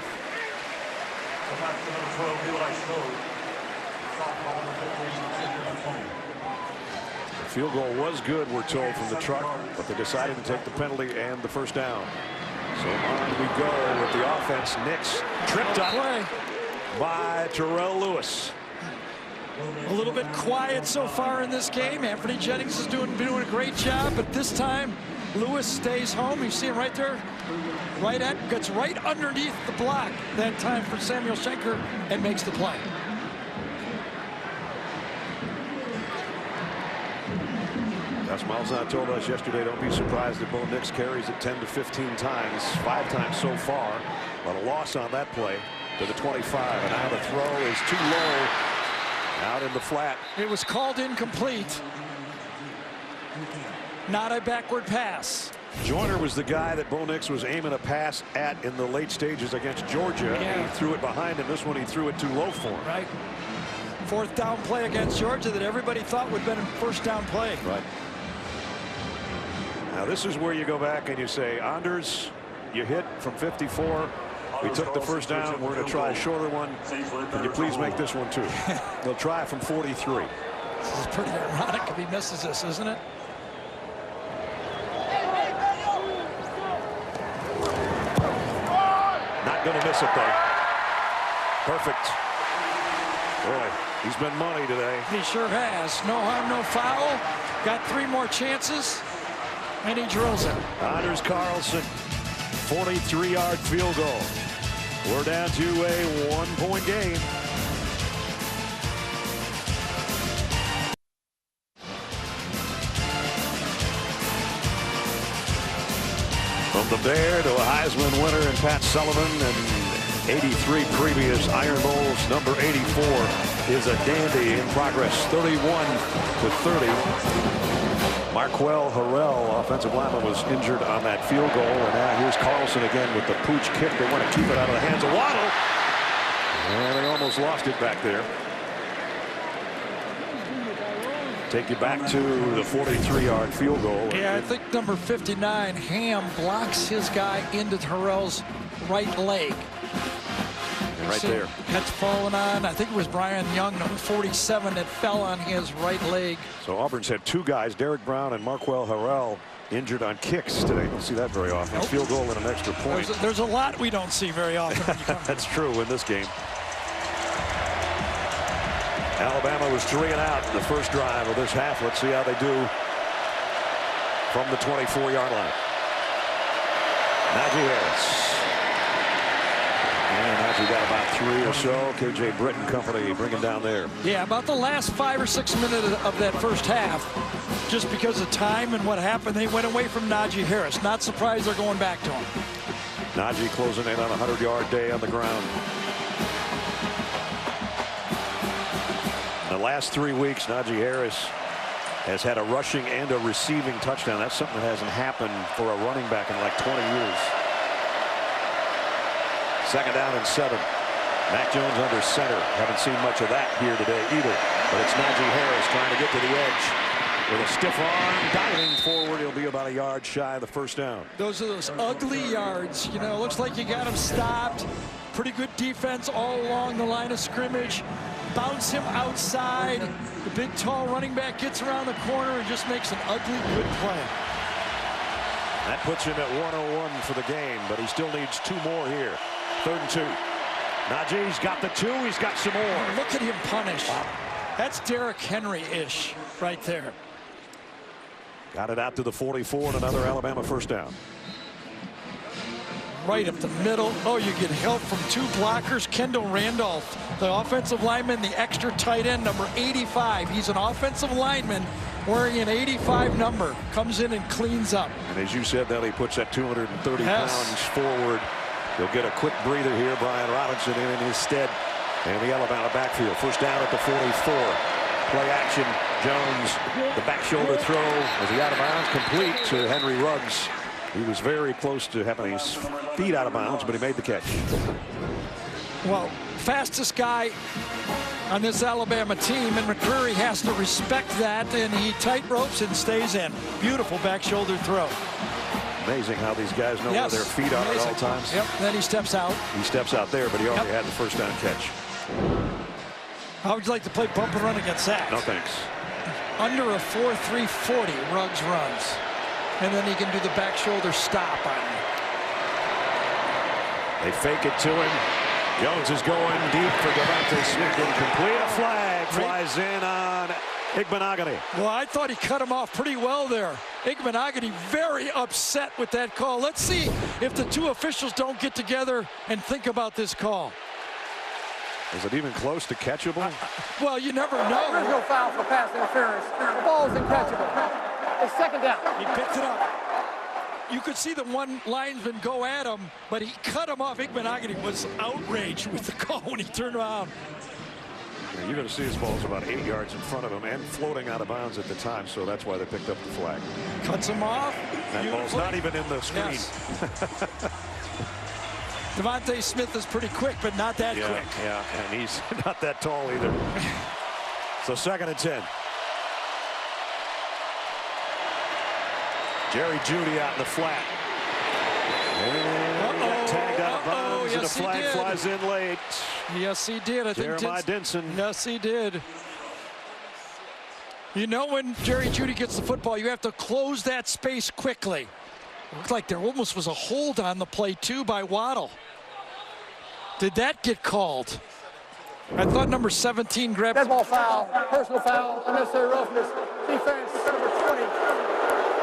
The field goal was good, we're told, from the truck, but they decided to take the penalty and the first down. So on we go with the offense. Nix tripped up by Terrell Lewis. A little bit quiet so far in this game. Anthony Jennings is doing a great job, but this time Lewis stays home. You see him right there, gets right underneath the block that time for Samuel Schenker and makes the play. Gus Malzahn told us yesterday, don't be surprised if Bo Nix carries it 10 to 15 times, 5 times so far, but a loss on that play to the 25, and now the throw is too low out in the flat. It was called incomplete. Not a backward pass. Joyner was the guy that Bo Nix was aiming a pass at in the late stages against Georgia. Yeah. He threw it behind him. This one he threw it too low for him. Right. 4th down play against Georgia that everybody thought would have been a first down play. Right. Now this is where you go back and you say, Anders, you hit from 54. We took the first down. We're going to try a shorter one. Can you please make this one too? They'll try from 43. This is pretty ironic if he misses this, isn't it? Not going to miss it though. Perfect. Boy, he's been money today. He sure has. No harm, no foul. Got 3 more chances, and he drills it. Anders Carlson, 43-yard field goal. We're down to a 1-point game. From the Bear to a Heisman winner and Pat Sullivan and 83 previous Iron Bowls, number 84 is a dandy in progress, 31-30. Marquel Harrell, offensive lineman, was injured on that field goal, and now here's Carlson again with the pooch kick. They want to keep it out of the hands of Waddle, and they almost lost it back there. Take you back to the 43-yard field goal. Yeah, I think number 59, Ham, blocks his guy into Harrell's right leg. Right there. That's fallen on. I think it was Brian Young, number 47, that fell on his right leg. So Auburn's had 2 guys, Derek Brown and Marquel Harrell, injured on kicks today. Don't see that very often. Nope. Field goal and an extra point. There's a lot we don't see very often when you come. That's true in this game. Alabama was 3 and out in the first drive of this half. Let's see how they do from the 24-yard line. Najee Harris. And Najee got about 3 or so. KJ Britt and company bringing down there. Yeah, about the last 5 or 6 minutes of that first half, just because of time and what happened, they went away from Najee Harris. Not surprised they're going back to him. Najee closing in on a 100-yard day on the ground. In the last 3 weeks, Najee Harris has had a rushing and a receiving touchdown. That's something that hasn't happened for a running back in like 20 years. 2nd down and 7. Mac Jones under center. Haven't seen much of that here today either. But it's Najee Harris trying to get to the edge. With a stiff arm, diving forward, he'll be about a yard shy of the first down. Those are those ugly yards. You know, looks like you got him stopped. Pretty good defense all along the line of scrimmage. Bounce him outside. The big, tall running back gets around the corner and just makes an ugly, good play. That puts him at 101 for the game, but he still needs 2 more here. 3rd and 2. Najee's got the 2. He's got some more. Look at him punish. That's Derrick Henry-ish right there. Got it out to the 44 and another Alabama first down. Right up the middle. Oh, you get help from 2 blockers. Kendall Randolph, the offensive lineman, the extra tight end, number 85. He's an offensive lineman wearing an 85 number. Comes in and cleans up. And as you said, that he puts that 230 pounds forward. He'll get a quick breather here. Brian Robinson in his stead. And the Alabama backfield. First down at the 44. Play action. Jones, the back shoulder throw. Was he out of bounds? Complete to Henry Ruggs. He was very close to having his feet out of bounds, but he made the catch. Well, fastest guy on this Alabama team, and McCreary has to respect that, and he tight ropes and stays in. Beautiful back shoulder throw. Amazing how these guys know where their feet are at all times. Yep, then he steps out. He steps out there, but he already had the first down catch. How would you like to play bump and run against that? No thanks. Under a 4.340, Ruggs runs. And then he can do the back shoulder stop on him. They fake it to him. Jones is going deep for Devontae Smith. Incomplete. A flag flies in on Igbenogany. Well, I thought he cut him off pretty well there. Igbenogany very upset with that call. Let's see if the 2 officials don't get together and think about this call. Is it even close to catchable? Well, you never know. There's no foul for pass interference. The ball's incatchable. It's 2nd down. He picked it up. You could see the one linesman go at him, but he cut him off. Igbenogany was outraged with the call when he turned around. Yeah, you're going to see his ball's about 8 yards in front of him and floating out of bounds at the time, so that's why they picked up the flag. Cuts him off. That ball's not even in the screen. Yes. Devontae Smith is pretty quick, but not that quick. Yeah, and he's not that tall either. So 2nd and 10. Jerry Jeudy out in the flat. And and a flag flies in late. Yes, he did. I think Jeremiah Dinson. Yes, he did. You know, when Jerry Jeudy gets the football, you have to close that space quickly. It looked like there almost was a hold on the play, too, by Waddle. Did that get called? I thought number 17 grabbed. Dead ball foul, personal foul, unnecessary roughness, defense, number 20,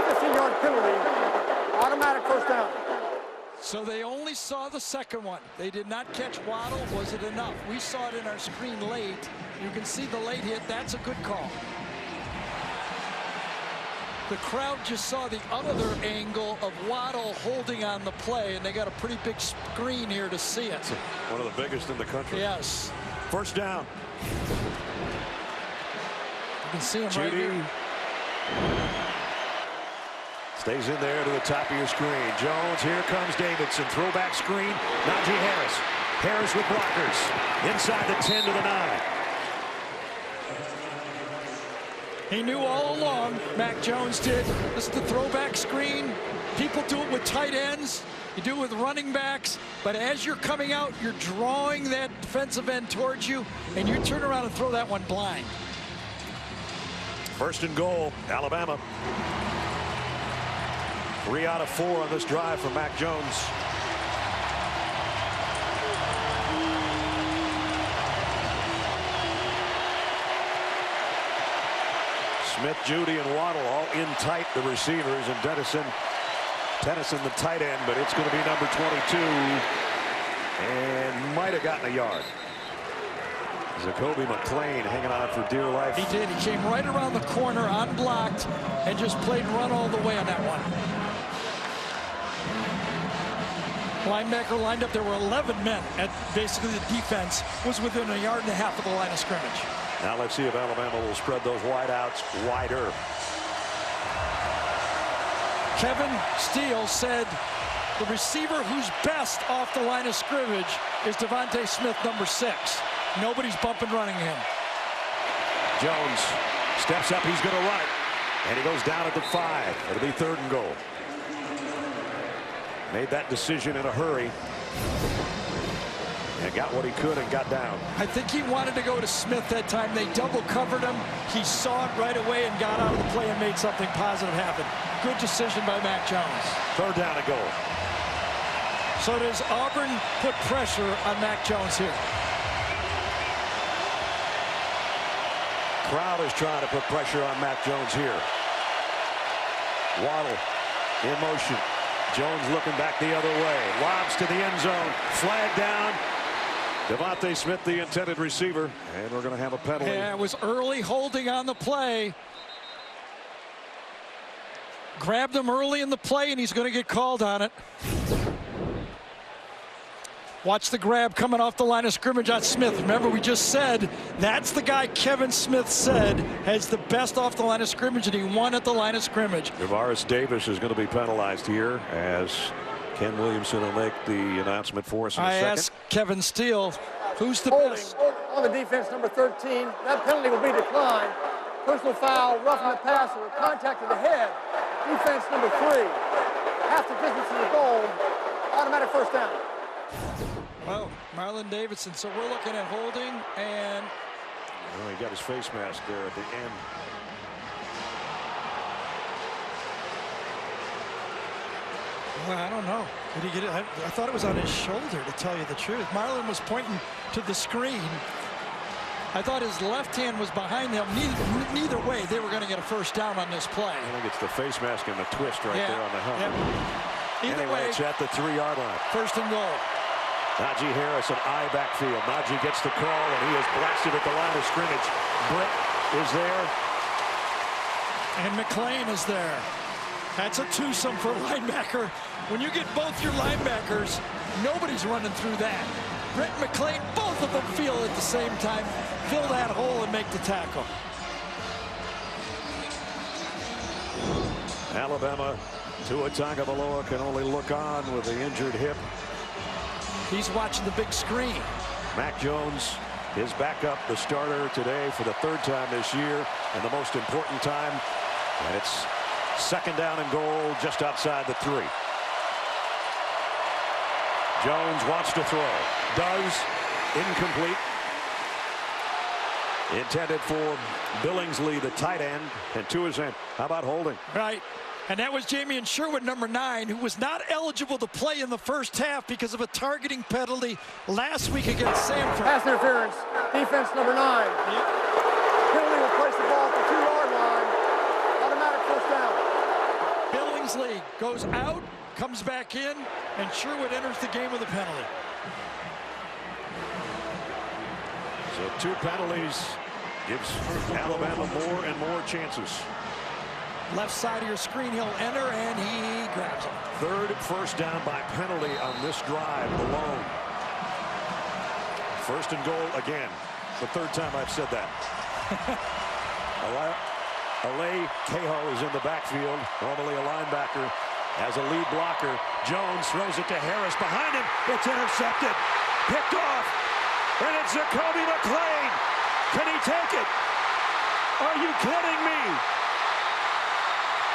15-yard penalty, automatic first down. So they only saw the second one. They did not catch Waddle. Was it enough? We saw it in our screen late. You can see the late hit. That's a good call. The crowd just saw the other angle of Waddle holding on the play, and they got a pretty big screen here to see it. One of the biggest in the country. Yes. First down. You can see him right here. Stays in there to the top of your screen. Jones, here comes Davidson. Throwback screen. Najee Harris. Harris with blockers. Inside the 10 to the 9. He knew all along, Mac Jones did. This is the throwback screen. People do it with tight ends. You do it with running backs. But as you're coming out, you're drawing that defensive end towards you, and you turn around and throw that one blind. First and goal, Alabama. 3 out of 4 on this drive for Mac Jones. Smith, Jeudy, and Waddle all in tight, the receivers, and Tennyson the tight end, but it's going to be number 22, and might have gotten a yard. Zacoby McClain hanging on for dear life. He did. He came right around the corner, unblocked, and just played run all the way on that one. Linebacker lined up. There were 11 men at basically the defense was within 1.5 yards of the line of scrimmage. Now let's see if Alabama will spread those wideouts wider. Kevin Steele said the receiver who's best off the line of scrimmage is Devontae Smith, number 6. Nobody's bumping running him. Jones steps up. He's going to run it. And he goes down at the 5. It'll be 3rd and goal. Made that decision in a hurry. And got what he could and got down. I think he wanted to go to Smith that time. They double covered him. He saw it right away and got out of the play and made something positive happen. Good decision by Mac Jones. 3rd down and goal. So does Auburn put pressure on Mac Jones here? Crowd is trying to put pressure on Mac Jones here. Waddle in motion. Jones looking back the other way. Lobs to the end zone. Flag down. Devontae Smith, the intended receiver, and we're going to have a penalty. Yeah, it was early holding on the play. Grabbed him early in the play, and he's going to get called on it. Watch the grab coming off the line of scrimmage on Smith. Remember, we just said that's the guy Kevin Smith said has the best off the line of scrimmage, and he won at the line of scrimmage. Javaris Davis is going to be penalized here as Ken Williamson will make the announcement for us in a second. I asked Kevin Steele, who's the Holding best? on the defense, number 13. That penalty will be declined. Personal foul, roughing the passer, contact to the head. Defense, number 3. Half the distance to the goal. Automatic first down. Well, Marlon Davidson. So we're looking at holding, and well, he got his face mask there at the end. Well, I don't know. Did he get it? I thought it was on his shoulder, to tell you the truth. Marlon was pointing to the screen. I thought his left hand was behind him. Neither way, they were going to get a first down on this play. I think it's the face mask and the twist right there on the helmet. Yeah. Either way, it's at the 3-yard line. First and goal. Najee Harris, an eye backfield. Najee gets the call, and he is blasted at the line of scrimmage. Britt is there. And McClain is there. That's a twosome for a linebacker. When you get both your linebackers, nobody's running through that. Britt and McClain, both of them feel at the same time, fill that hole and make the tackle. Alabama, Tua Tagovailoa can only look on with the injured hip. He's watching the big screen. Mac Jones, his backup, the starter today for the 3rd time this year, and the most important time. And it's 2nd down and goal just outside the 3. Jones wants to throw. Does. Incomplete. Intended for Billingsley, the tight end, and to his hand. How about holding? Right. And that was Jamie Sherwood, number 9, who was not eligible to play in the first half because of a targeting penalty last week against Sanford. Pass interference. Defense number 9. Yep. Penalty will place the ball at the 2-yard line. Automatic first down. Billingsley goes out, comes back in, and Sherwood enters the game with a penalty. So 2 penalties gives Alabama more and more chances. Left side of your screen, he'll enter, and he grabs it. 3rd first down by penalty on this drive alone. 1st and goal again. The 3rd time I've said that. Alay Cahill is in the backfield, normally a linebacker, as a lead blocker. Jones throws it to Harris behind him. It's intercepted, picked off, and it's Jacoby McClain. Can he take it? Are you kidding me?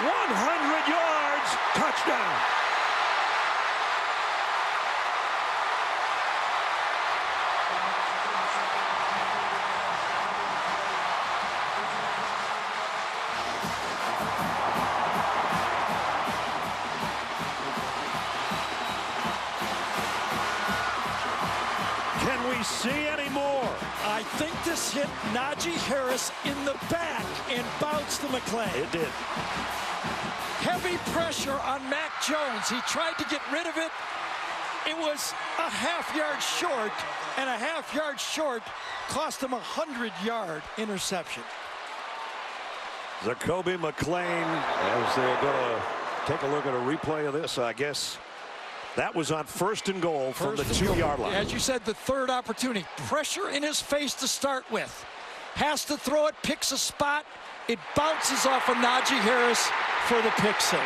100 yards, touchdown. Can we see any more? I think this hit Najee Harris in the back and bounced to McClain. It did. Heavy pressure on Mac Jones. He tried to get rid of it. It was a half-yard short, and a half-yard short cost him a 100-yard interception. Jacoby McClain, as they're going to take a look at a replay of this, I guess that was on 1st and goal from the 2-yard line. As you said, the 3rd opportunity. Pressure in his face to start with. Has to throw it, picks a spot. It bounces off of Najee Harris for the pick 6.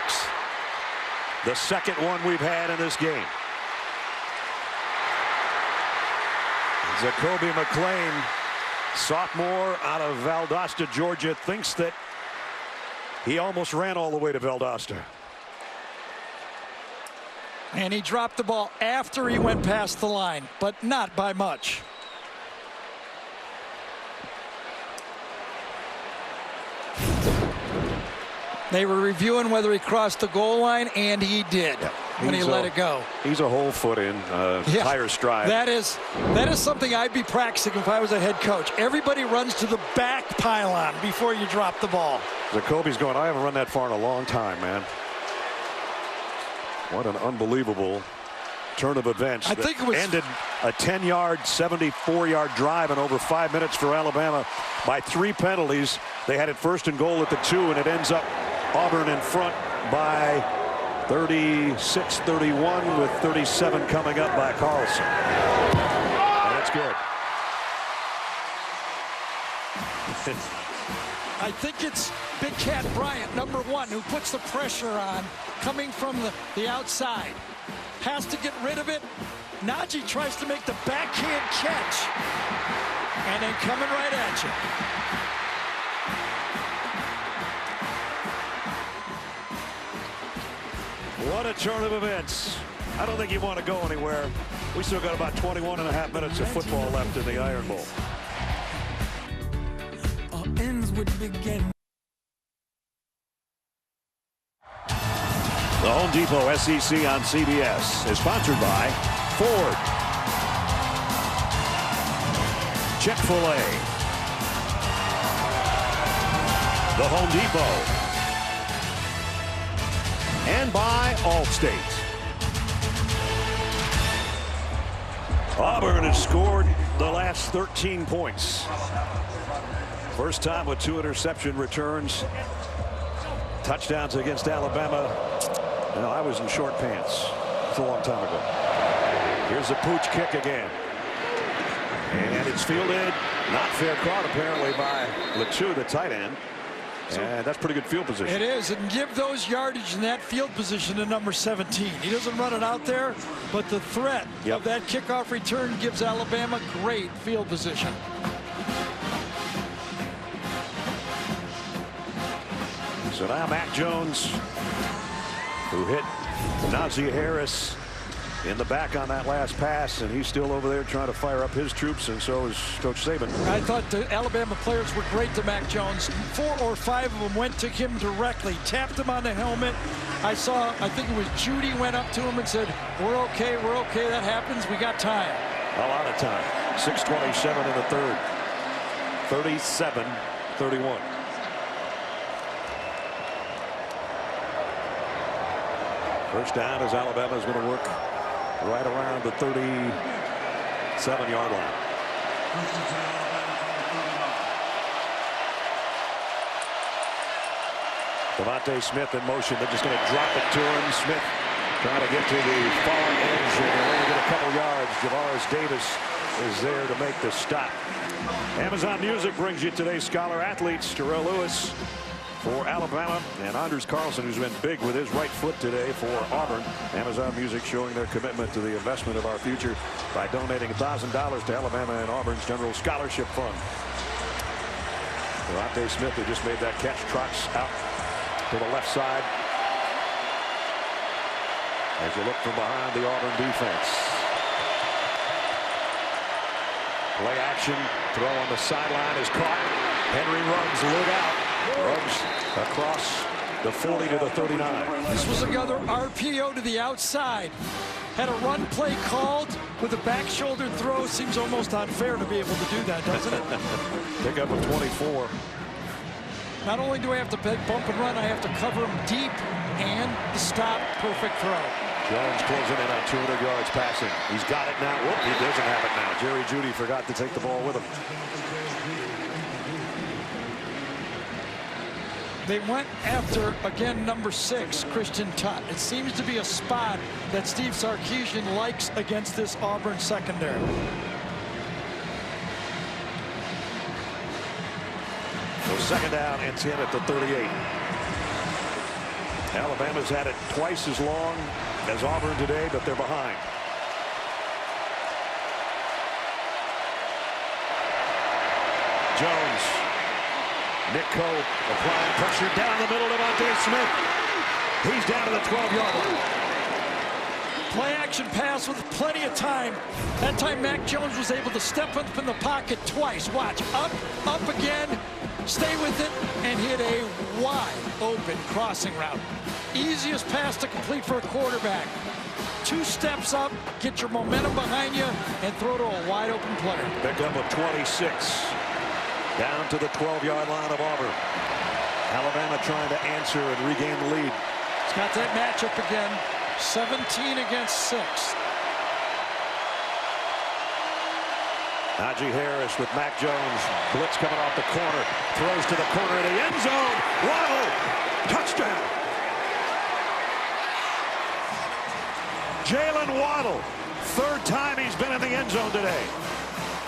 The 2nd one we've had in this game. Jacoby McClain, sophomore out of Valdosta, Georgia, thinks that he almost ran all the way to Valdosta. And he dropped the ball after he went past the line, but not by much. They were reviewing whether he crossed the goal line, and he did when he let it go. He's a whole foot in, higher stride. That is something I'd be practicing if I was a head coach. Everybody runs to the back pylon before you drop the ball. Jacoby's going, I haven't run that far in a long time, man. What an unbelievable turn of events. I think it was ended a 10-yard, 74-yard drive in over 5 minutes for Alabama by 3 penalties. They had it 1st and goal at the 2, and it ends up Auburn in front by 36-31 with 37 coming up by Carlson. That's good. I think it's Big Cat Bryant, number 1, who puts the pressure on coming from the outside. Has to get rid of it. Najee tries to make the backhand catch. And then coming right at you. What a turn of events. I don't think you want to go anywhere. We still got about 21.5 minutes of football left in the Iron Bowl. Ends would begin. The Home Depot SEC on CBS is sponsored by Ford, Chick-fil-A, the Home Depot, and by Allstate. Auburn has scored the last 13 points. First time with 2 interception returns. Touchdowns against Alabama. Well, I was in short pants. It's a long time ago. Here's a pooch kick again. And it's fielded. Not fair caught apparently by Latou, the tight end. And that's pretty good field position. It is, and give those yardage in that field position to number 17. He doesn't run it out there, but the threat of that kickoff return gives Alabama great field position. So now Mac Jones, who hit Najee Harris in the back on that last pass, and he's still over there trying to fire up his troops, and so is Coach Saban. I thought the Alabama players were great to Mac Jones. 4 or 5 of them went to him directly, tapped him on the helmet. I think it was Judy went up to him and said, we're okay, that happens, we got time. A lot of time. 6:27 in the third. 37-31. First down as Alabama is going to work right around the 37-yard line. Devontae Smith in motion. They're just going to drop it to him. Smith trying to get to the far edge, and they'll only get a couple yards. Javaris Davis is there to make the stop. Amazon Music brings you today's Scholar Athletes. Terrell Lewis for Alabama, and Anders Carlson, who's been big with his right foot today for Auburn. Amazon Music showing their commitment to the investment of our future by donating $1,000 to Alabama and Auburn's General Scholarship Fund. Devontae Smith, who just made that catch, trots out to the left side as you look from behind the Auburn defense. Play action, throw on the sideline is caught. Henry runs, look out. Runs across the 40 to the 39. This was another RPO to the outside. Had a run play called with a back shoulder throw. Seems almost unfair to be able to do that, doesn't it? Pick up a 24. Not only do I have to bump and run, I have to cover him deep and the stop. Perfect throw. Jones closing in on 200 yards passing. He's got it now. Whoop, he doesn't have it now. Jerry Jeudy forgot to take the ball with him. They went after, again, number 6, Christian Tutt. It seems to be a spot that Steve Sarkisian likes against this Auburn secondary. So second down and 10 at the 38. Alabama's had it twice as long as Auburn today, but they're behind. Jones. Nick Coe applying pressure down the middle to Devontae Smith. He's down to the 12-yard line. Play action pass with plenty of time. That time Mac Jones was able to step up in the pocket twice. Watch, up again, stay with it, and hit a wide open crossing route. Easiest pass to complete for a quarterback. 2 steps up, get your momentum behind you, and throw to a wide open player. Pick up a 26. Down to the 12-yard line of Auburn. Alabama trying to answer and regain the lead. It's got that matchup again. 17 against 6. Najee Harris with Mac Jones. Blitz coming off the corner. Throws to the corner of the end zone. Waddle. Touchdown. Jalen Waddle. 3rd time he's been in the end zone today.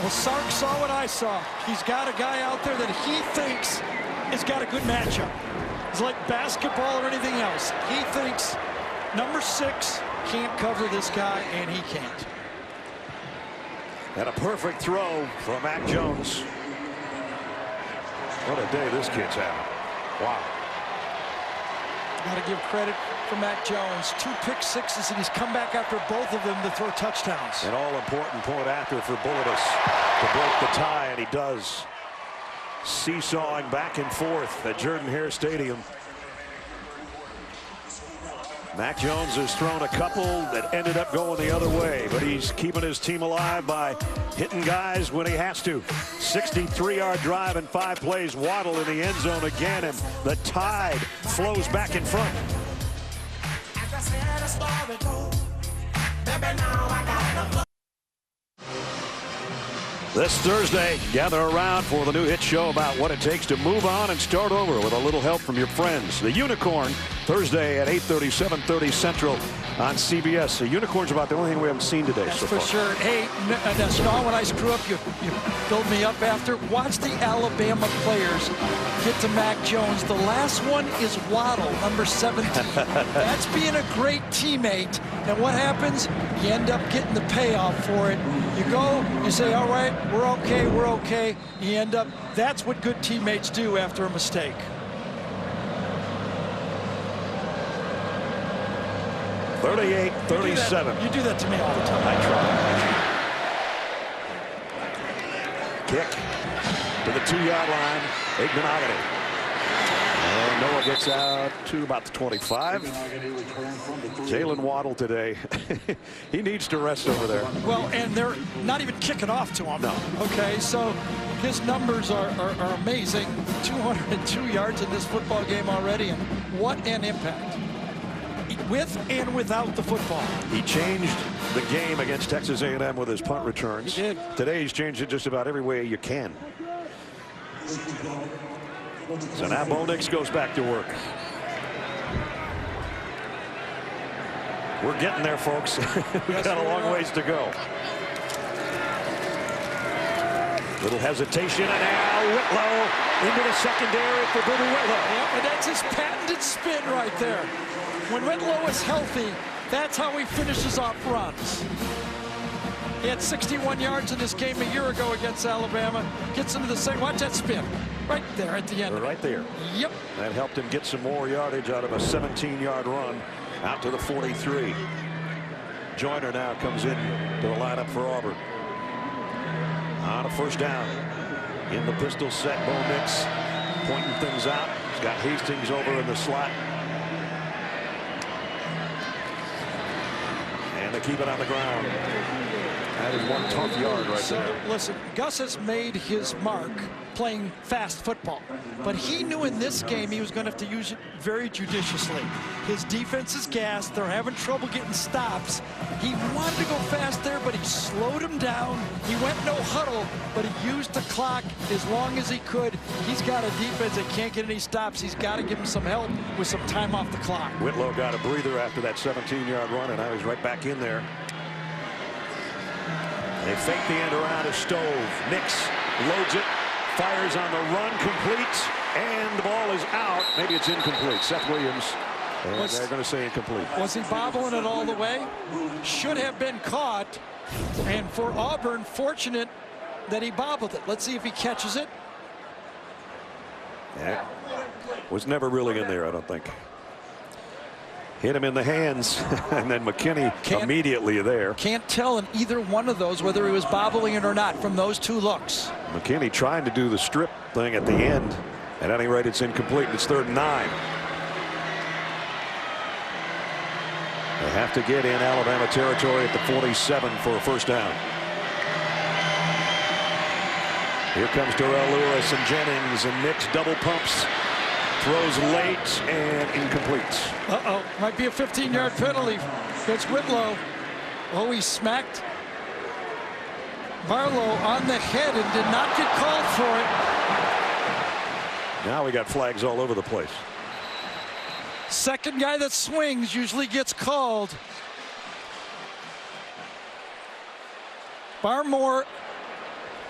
Well, Sark saw what I saw. He's got a guy out there that he thinks has got a good matchup. It's like basketball or anything else. He thinks number 6 can't cover this guy, and he can't. And a perfect throw from Mac Jones. What a day this kid's having. Wow. Got to give credit for Mac Jones. 2 pick sixes, and he's come back after both of them to throw touchdowns. An all-important point after for Bullivus to break the tie, and he does. Seesawing back and forth at Jordan-Hare Stadium. Mac Jones has thrown a couple that ended up going the other way, but he's keeping his team alive by hitting guys when he has to. 63-yard drive in 5 plays. Waddle in the end zone again, and the tide flows back in front. This Thursday, gather around for the new hit show about what it takes to move on and start over with a little help from your friends. The Unicorn, Thursday at 8:30, 7:30 Central on CBS. The Unicorn's about the only thing we haven't seen today so far. For sure. Hey, Sean, when I screw up, you build me up after. Watch the Alabama players get to Mac Jones. The last one is Waddle, number 17. That's being a great teammate. And what happens? You end up getting the payoff for it. You go, you say, all right, we're okay, we're okay. You end up, that's what good teammates do after a mistake. 38-37. You do that to me all the time. I try. Kick to the 2-yard line. Igbenogany. And Noah gets out to about the 25. Jalen Waddle today. He needs to rest over there. Well, and they're not even kicking off to him. No. Okay, so his numbers are amazing. 202 yards in this football game already, and what an impact. With and without the football. He changed the game against Texas A&M with his punt returns. He did. Today he's changed it just about every way you can. So now Bo Nix goes back to work. We're getting there, folks. We've got a long ways to go. Little hesitation, and now Whitlow into the secondary for Booby Whitlow. Yep, and that's his patented spin right there. When Whitlow is healthy, that's how he finishes off runs. He had 61 yards in this game a year ago against Alabama. Gets into the second. Watch that spin. Right there at the end. Right there. Yep. That helped him get some more yardage out of a 17-yard run out to the 43. Joyner now comes in to the lineup for Auburn. On a first down. In the pistol set, Bo Nix pointing things out. He's got Hastings over in the slot. And they keep it on the ground. That is one tough yard right there. Listen, Gus has made his mark playing fast football, but he knew in this game he was going to have to use it very judiciously. His defense is gassed. They're having trouble getting stops. He wanted to go fast there, but he slowed him down. He went no huddle, but he used the clock as long as he could. He's got a defense that can't get any stops. He's got to give him some help with some time off the clock. Whitlow got a breather after that 17-yard run, and now he's right back in there. They fake the end around a Stove. Nix loads it, fires on the run, complete, and the ball is out. Maybe it's incomplete. Seth Williams, and they're going to say incomplete. Was he bobbling it all the way? Should have been caught. And for Auburn, fortunate that he bobbled it. Let's see if he catches it. Yeah. Was never really in there, I don't think. Hit him in the hands, and then McKinney immediately there. Can't tell in either one of those whether he was bobbling it or not from those two looks. McKinney trying to do the strip thing at the end. At any rate, it's incomplete. It's 3rd and 9. They have to get in Alabama territory at the 47 for a first down. Here comes Darrell Lewis and Jennings, and Nix double pumps. Throws late and incomplete. Uh-oh, might be a 15-yard penalty. It's Whitlow. Oh, he smacked Barlow on the head and did not get called for it. Now we got flags all over the place. Second guy that swings usually gets called. Barmore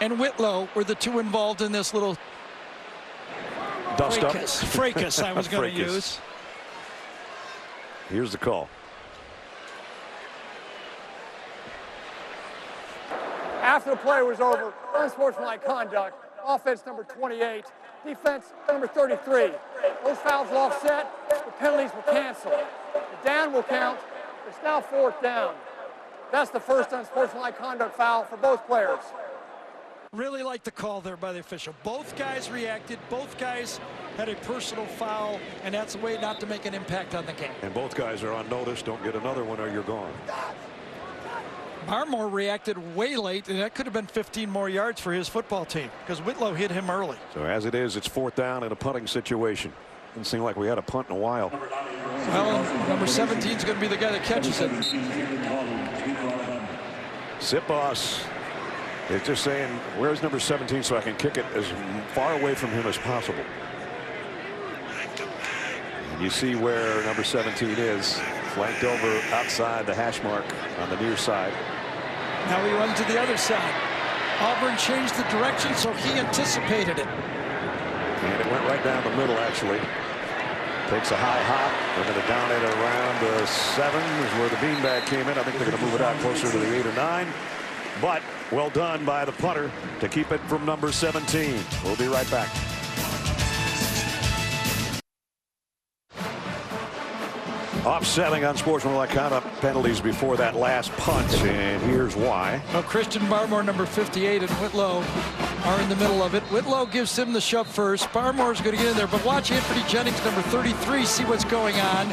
and Whitlow were the two involved in this little dust up. Fracas I was going to use. Here's the call. After the play was over, unsportsmanlike conduct, offense number 28, defense number 33. Those fouls will offset, the penalties will cancel. The down will count. It's now 4th down. That's the first unsportsmanlike conduct foul for both players. Really like the call there by the official. Both guys reacted. Both guys had a personal foul, and that's a way not to make an impact on the game. And both guys are on notice. Don't get another one or you're gone. Barmore reacted way late, and that could have been 15 more yards for his football team because Whitlow hit him early. So as it is, it's 4th down in a punting situation. Doesn't seem like we had a punt in a while. Well, number 17 is going to be the guy that catches it. Sipos is just saying, where's number 17 so I can kick it as far away from him as possible. And you see where number 17 is, flanked over outside the hash mark on the near side. Now he runs to the other side. Auburn changed the direction, so he anticipated it. And it went right down the middle, actually. Takes a high hop. They're going to down it around the 7 is where the beanbag came in. I think they're going to move it out closer to the 8 or 9. But well done by the punter to keep it from number 17. We'll be right back. offsetting unsportsmanlike conduct penalties before that last punt, and here's why. Well, Christian Barmore, number 58, and Whitlow are in the middle of it. Whitlow gives him the shove first. Barmore's going to get in there, but watch Anthony Jennings, number 33, see what's going on,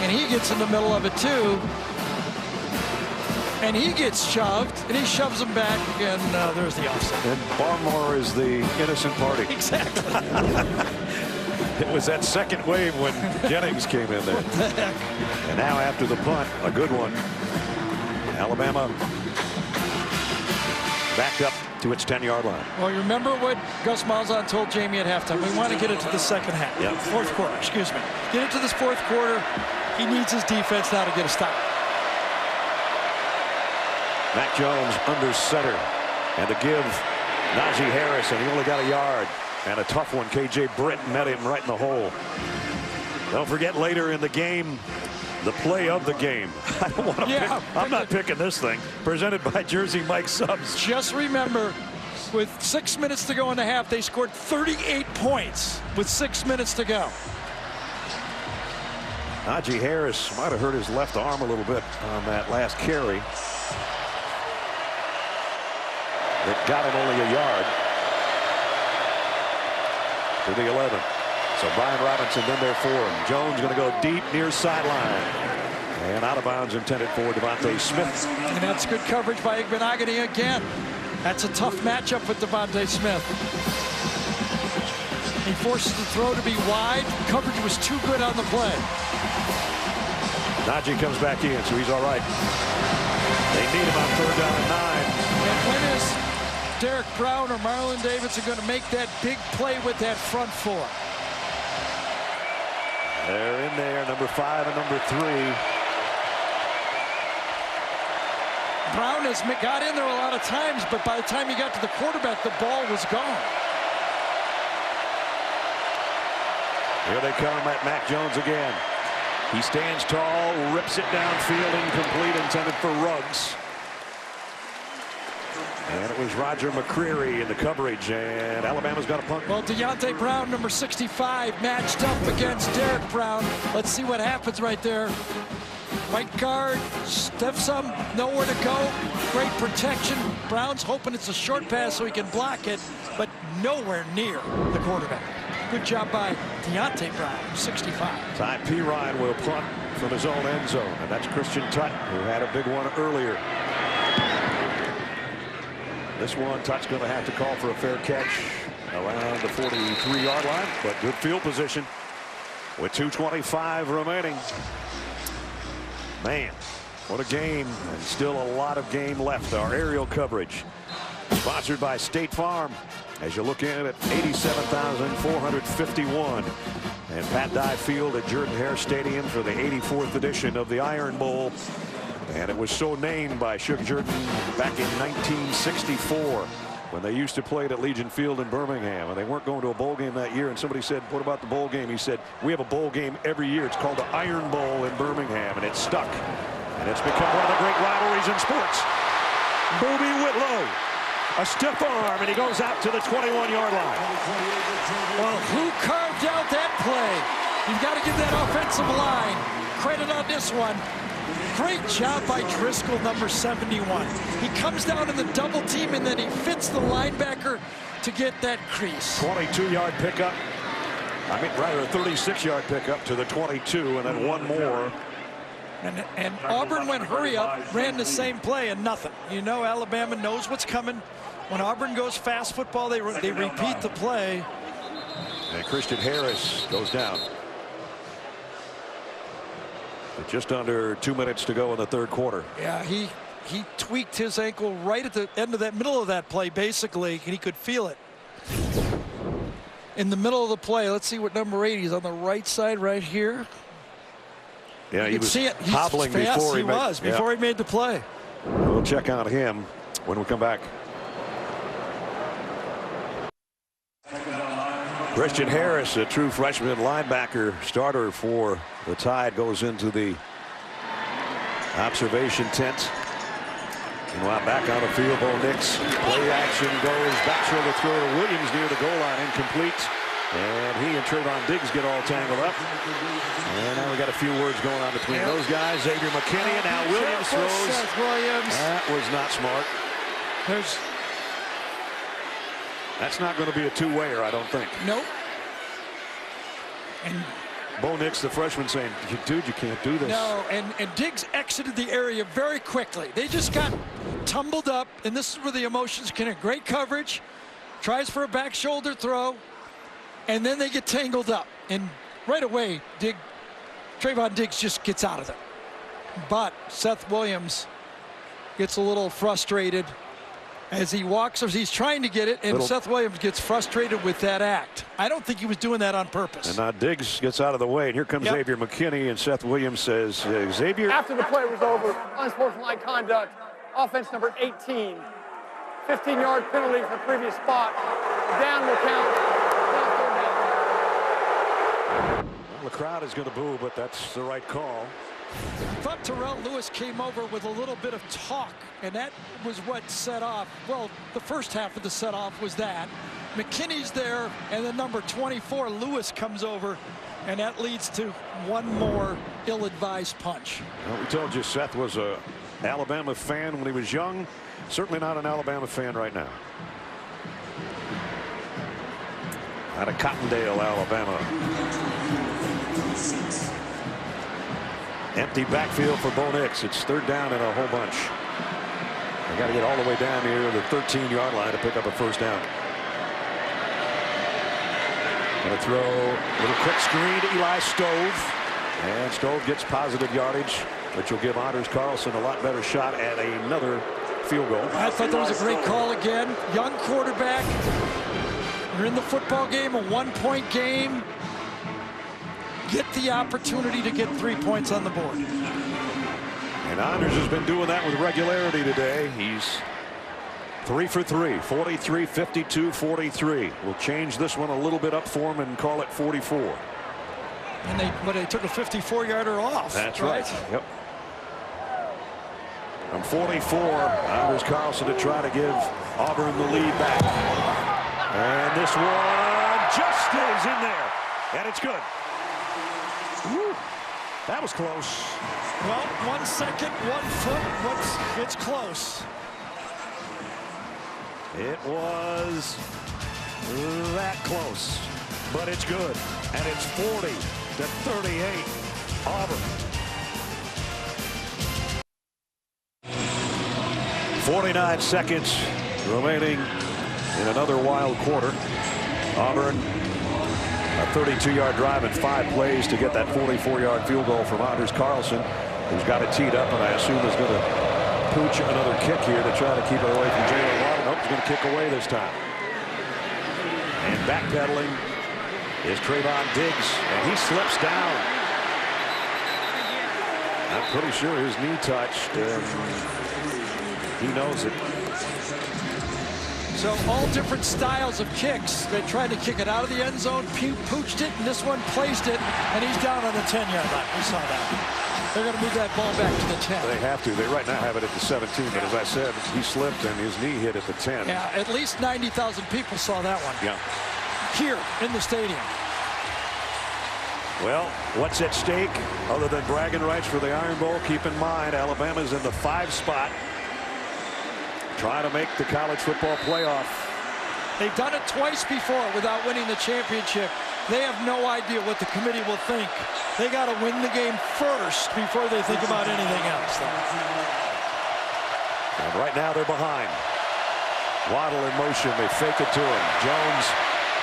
and he gets in the middle of it too. And he gets shoved, and he shoves him back, and there's the offset. And Barmore is the innocent party. Exactly. It was that second wave when Jennings came in there. What the heck? And now after the punt, a good one. Alabama backed up to its 10-yard line. Well, you remember what Gus Malzahn told Jamie at halftime? We want to get it to the second half. Yep. Fourth quarter, excuse me. Get it to this fourth quarter. He needs his defense now to get a stop. Mac Jones under center, and to give Najee Harris, and he only got a yard. And a tough one. KJ Britt met him right in the hole. Don't forget later in the game, the play of the game. I don't want to pick. I'm not picking this thing. Presented by Jersey Mike Subs. Just remember, with 6 minutes to go in the half, they scored 38 points with 6 minutes to go. Najee Harris might have hurt his left arm a little bit on that last carry. It got him only a yard to the 11. So Brian Robinson in there for him. Jones going to go deep near sideline. And out of bounds intended for Devontae Smith. And that's good coverage by Igbenogany again. That's a tough matchup with Devontae Smith. He forces the throw to be wide. Coverage was too good on the play. Najee comes back in, so he's all right. They need him on 3rd down and 9. And when is Derek Brown or Marlon Davidson going to make that big play with that front four? They're in there, number 5 and number 3. Brown has got in there a lot of times, but by the time he got to the quarterback, the ball was gone. Here they come at Mac Jones again. He stands tall, rips it downfield, incomplete, intended for Ruggs. And it was Roger McCreary in the coverage, and Alabama's got a punt. Well, Deontay Brown, number 65, matched up against Derek Brown. Let's see what happens right there. White guard, stiffs him, nowhere to go. Great protection. Brown's hoping it's a short pass so he can block it, but nowhere near the quarterback. Good job by Deontay Brown, 65. Ty Pirine will punt from his own end zone, and that's Christian Tutt, who had a big one earlier. This one, Tutt's going to have to call for a fair catch around the 43-yard line, but good field position with 2:25 remaining. Man, what a game, and still a lot of game left. Our aerial coverage, sponsored by State Farm, as you look in at 87,451. And Pat Dye Field at Jordan Hare Stadium for the 84th edition of the Iron Bowl. And it was so named by Shook Jordan back in 1964 when they used to play it at Legion Field in Birmingham. And they weren't going to a bowl game that year. And somebody said, what about the bowl game? He said, we have a bowl game every year. It's called the Iron Bowl in Birmingham. And it's stuck. And it's become one of the great rivalries in sports. Booby Whitlow. A stiff arm, and he goes out to the 21-yard line. Well, who carved out that play? You've got to give that offensive line credit on this one. Great job by Driscoll, number 71. He comes down in the double team, and then he fits the linebacker to get that crease. 22-yard pickup. I mean, rather a 36-yard pickup to the 22, and then one more. And Auburn went hurry up, ran the same play, and nothing. You know, Alabama knows what's coming. When Auburn goes fast football, they repeat the play. And Christian Harris goes down. With just under 2 minutes to go in the 3rd quarter. Yeah, he tweaked his ankle right at the end of that middle of that play, basically, and he could feel it. In the middle of the play, let's see what number 80 is on the right side right here. Yeah, he was see it. hobbling before he made the play. We'll check on him when we come back. Christian Harris, a true freshman linebacker starter for the Tide, goes into the observation tent. Meanwhile, back on the field, Bo Nix. Play action goes back shoulder throw to Williams near the goal line, incomplete. And he and Trayvon Diggs get all tangled up. And now we got got a few words going on between those guys. Xavier McKinney, and now Williams throws. Seth Williams. That was not smart. That's not going to be a two-wayer, I don't think. Nope. And Bo Nix, the freshman, saying, dude, you can't do this. No, and Diggs exited the area very quickly. They just got tumbled up, and this is where the emotions can have great coverage, tries for a back shoulder throw, and then they get tangled up. And right away, Trayvon Diggs just gets out of it. But Seth Williams gets a little frustrated as he walks, as he's trying to get it, and Seth Williams gets frustrated with that act. I don't think he was doing that on purpose. And now Diggs gets out of the way, and here comes Xavier McKinney, and Seth Williams says, Xavier. After the play was over, unsportsmanlike conduct, offense number 18, 15-yard penalty for previous spot. Down will count. Well, the crowd is going to boo, but that's the right call. I thought Terrell Lewis came over with a little bit of talk, and that was what set off. Well, the first half of the set off was that. McKinney's there, and then number 24, Lewis, comes over, and that leads to one more ill-advised punch. Well, we told you Seth was an Alabama fan when he was young. Certainly not an Alabama fan right now. Out of Cottondale, Alabama. Empty backfield for Bo Nix. It's third down and a whole bunch. They got to get all the way down here to the 13-yard line to pick up a first down. Going to throw a little quick screen to Eli Stove. And Stove gets positive yardage, which will give Anders Carlson a lot better shot at another field goal. I thought that was a great call again. Young quarterback. You're in the football game, a one-point game. Get the opportunity to get 3 points on the board. And Anders has been doing that with regularity today. He's 3 for 3, 43, 52, 43. We'll change this one a little bit up for him and call it 44. And they took a 54-yarder off. That's right. Yep. From 44, Anders Carlson to try to give Auburn the lead back. And this one just stays in there. And it's good. Woo. That was close. Well, 1 second, 1 foot. It's close. It was that close, but it's good. And it's 40-38. Auburn. 49 seconds remaining in another wild quarter. Auburn, a 32-yard drive in 5 plays to get that 44-yard field goal from Anders Carlson, who's got it teed up, and I assume is going to pooch another kick here to try to keep it away from Jalen Waddle. Nope, he's going to kick away this time. And backpedaling is Trayvon Diggs, and he slips down. I'm pretty sure his knee touched, and he knows it. So all different styles of kicks. They tried to kick it out of the end zone, pooched it, and this one placed it, and he's down on the 10-yard line. We saw that. They're going to move that ball back to the 10. They have to. They right now have it at the 17, but as I said, he slipped and his knee hit at the 10. Yeah, at least 90,000 people saw that one. Yeah. Here in the stadium. Well, what's at stake other than bragging rights for the Iron Bowl? Keep in mind, Alabama's in the 5 spot. Trying to make the college football playoff. They've done it twice before without winning the championship. They have no idea what the committee will think. They got to win the game first before they think about anything else. And right now they're behind. Waddle in motion. They fake it to him. Jones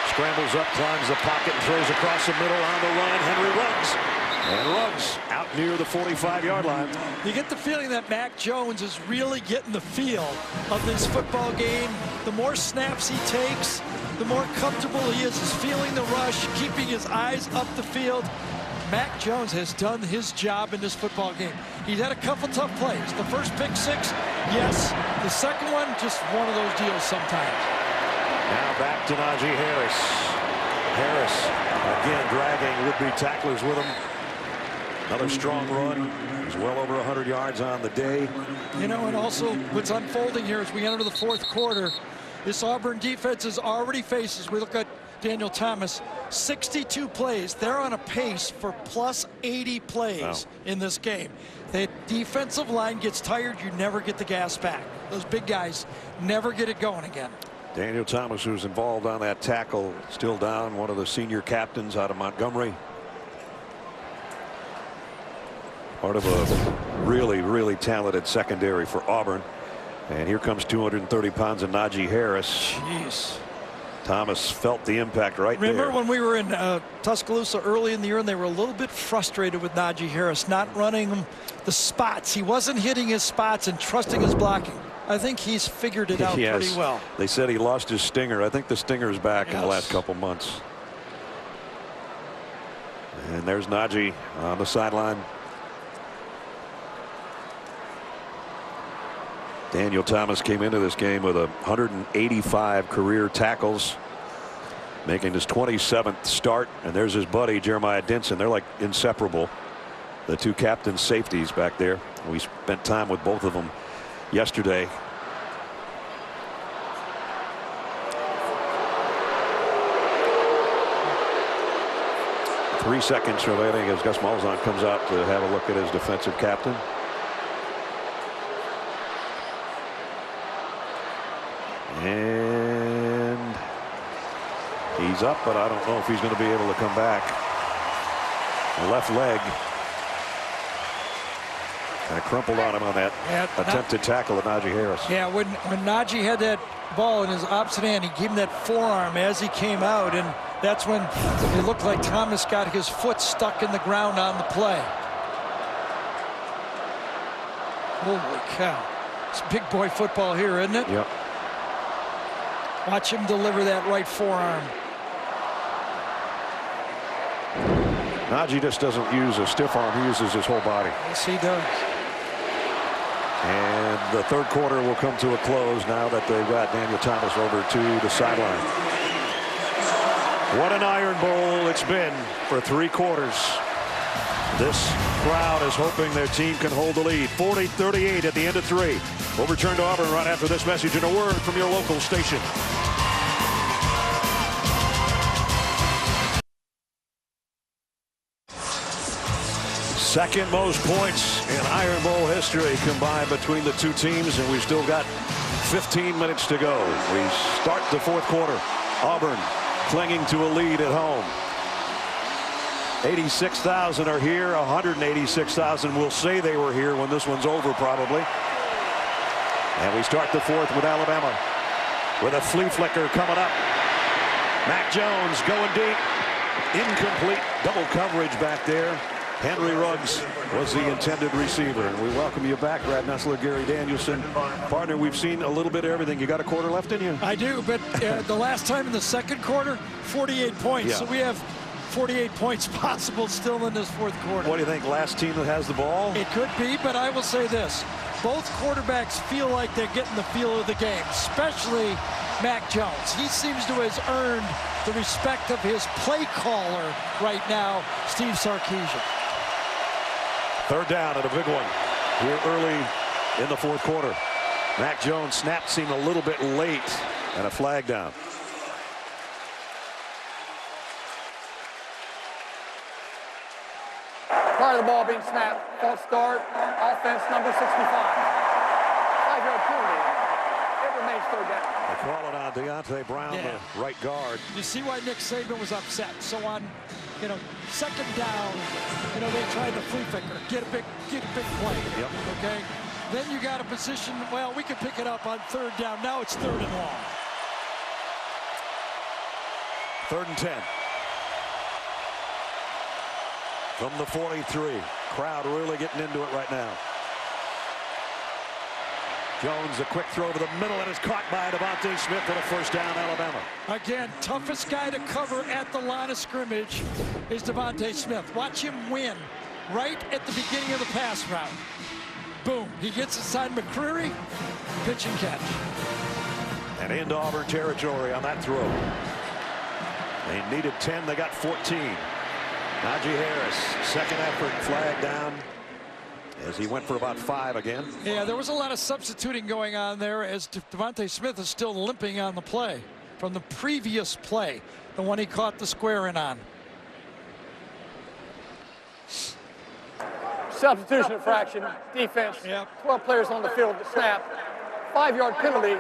scrambles up, climbs the pocket, and throws across the middle on the run. Henry runs. And Ruggs out near the 45-yard line. You get the feeling that Mac Jones is really getting the feel of this football game. The more snaps he takes, the more comfortable he is feeling the rush, keeping his eyes up the field. Mac Jones has done his job in this football game. He's had a couple tough plays. The first pick 6, yes. The second one, just one of those deals sometimes. Now back to Najee Harris. Harris again dragging would-be tacklers with him. Another strong run. He's well over 100 yards on the day. You know, and also what's unfolding here as we enter the 4th quarter, this Auburn defense is already faced, as we look at Daniel Thomas, 62 plays. They're on a pace for plus 80 plays in this game. The defensive line gets tired, you never get the gas back. Those big guys never get it going again. Daniel Thomas, who's involved on that tackle, still down, one of the senior captains out of Montgomery. Part of a really, really talented secondary for Auburn. And here comes 230 pounds of Najee Harris. Jeez. Thomas felt the impact right there. Remember when we were in Tuscaloosa early in the year and they were a little bit frustrated with Najee Harris not running the spots. He wasn't hitting his spots and trusting his blocking. I think he's figured it out pretty well. They said he lost his stinger. I think the stinger is back in the last couple months. And there's Najee on the sideline. Daniel Thomas came into this game with 185 career tackles, making his 27th start. And there's his buddy Jeremiah Dinson. They're like inseparable, the two captain safeties back there. We spent time with both of them yesterday. Three seconds remaining as Gus Malzahn comes out to have a look at his defensive captain. And he's up, but I don't know if he's going to be able to come back. The left leg kind of crumpled on him on that attempted tackle of Najee Harris. Yeah, when Najee had that ball in his opposite hand, he gave him that forearm as he came out, and that's when it looked like Thomas got his foot stuck in the ground on the play. Holy cow. It's big boy football here, isn't it? Yep. Watch him deliver that right forearm. Najee just doesn't use a stiff arm. He uses his whole body. Yes, he does. And the third quarter will come to a close now that they've got Daniel Thomas over to the sideline. What an Iron Bowl it's been for 3 quarters. This crowd is hoping their team can hold the lead. 40-38 at the end of 3. We'll return to Auburn right after this message and a word from your local station. Second most points in Iron Bowl history combined between the two teams, and we've still got 15 minutes to go. We start the fourth quarter. Auburn clinging to a lead at home. 86,000 are here. 186,000 will say they were here when this one's over, probably. And we start the fourth with Alabama with a flea flicker coming up. Mac Jones going deep. Incomplete. Double coverage back there. Henry Ruggs was the intended receiver. And we welcome you back, Brad Nessler, Gary Danielson. Partner, we've seen a little bit of everything. You got a quarter left in you? I do, but the last time in the second quarter, 48 points. Yeah. So we have 48 points possible still in this fourth quarter. What do you think? Last team that has the ball? It could be, but I will say this. Both quarterbacks feel like they're getting the feel of the game, especially Mac Jones. He seems to have earned the respect of his play caller right now, Steve Sarkisian. Third down and a big one here early in the fourth quarter. Mac Jones snap seemed a little bit late and a flag down. Prior to the ball being snapped, false start, offense number 65. 5-yard penalty. It remains third down. They're calling on Deontay Brown, the right guard. You see why Nick Saban was upset. So on, second down, they tried to flea flicker, get a big play. Yep. Okay. Then you got a position. Well, we can pick it up on third down. Now it's 3rd and long. 3rd and 10. From the 43. Crowd really getting into it right now. Jones, a quick throw over the middle, and is caught by Devontae Smith for the first down, Alabama. Again, toughest guy to cover at the line of scrimmage is Devontae Smith. Watch him win right at the beginning of the pass route. Boom. He gets inside McCreary, pitch and catch. And into Auburn territory on that throw. They needed 10, they got 14. Najee Harris, second effort, flag down as he went for about 5 again. Yeah, there was a lot of substituting going on there as Devontae Smith is still limping on the play. from the previous play, the one he caught the square in on. Substitution infraction, defense. 12 players on the field at the snap. 5-yard penalty,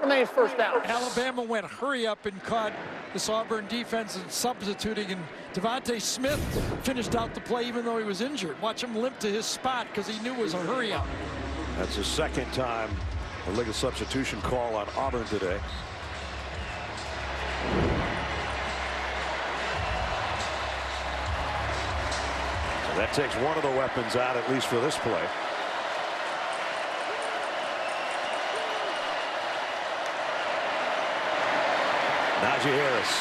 remains first down. Alabama went hurry up and caught this Auburn defense and substituting, and Devontae Smith finished out the play even though he was injured. Watch him limp to his spot because he knew it was a hurry up. That's the second time a legal substitution call on Auburn today. So that takes one of the weapons out, at least for this play. Najee Harris.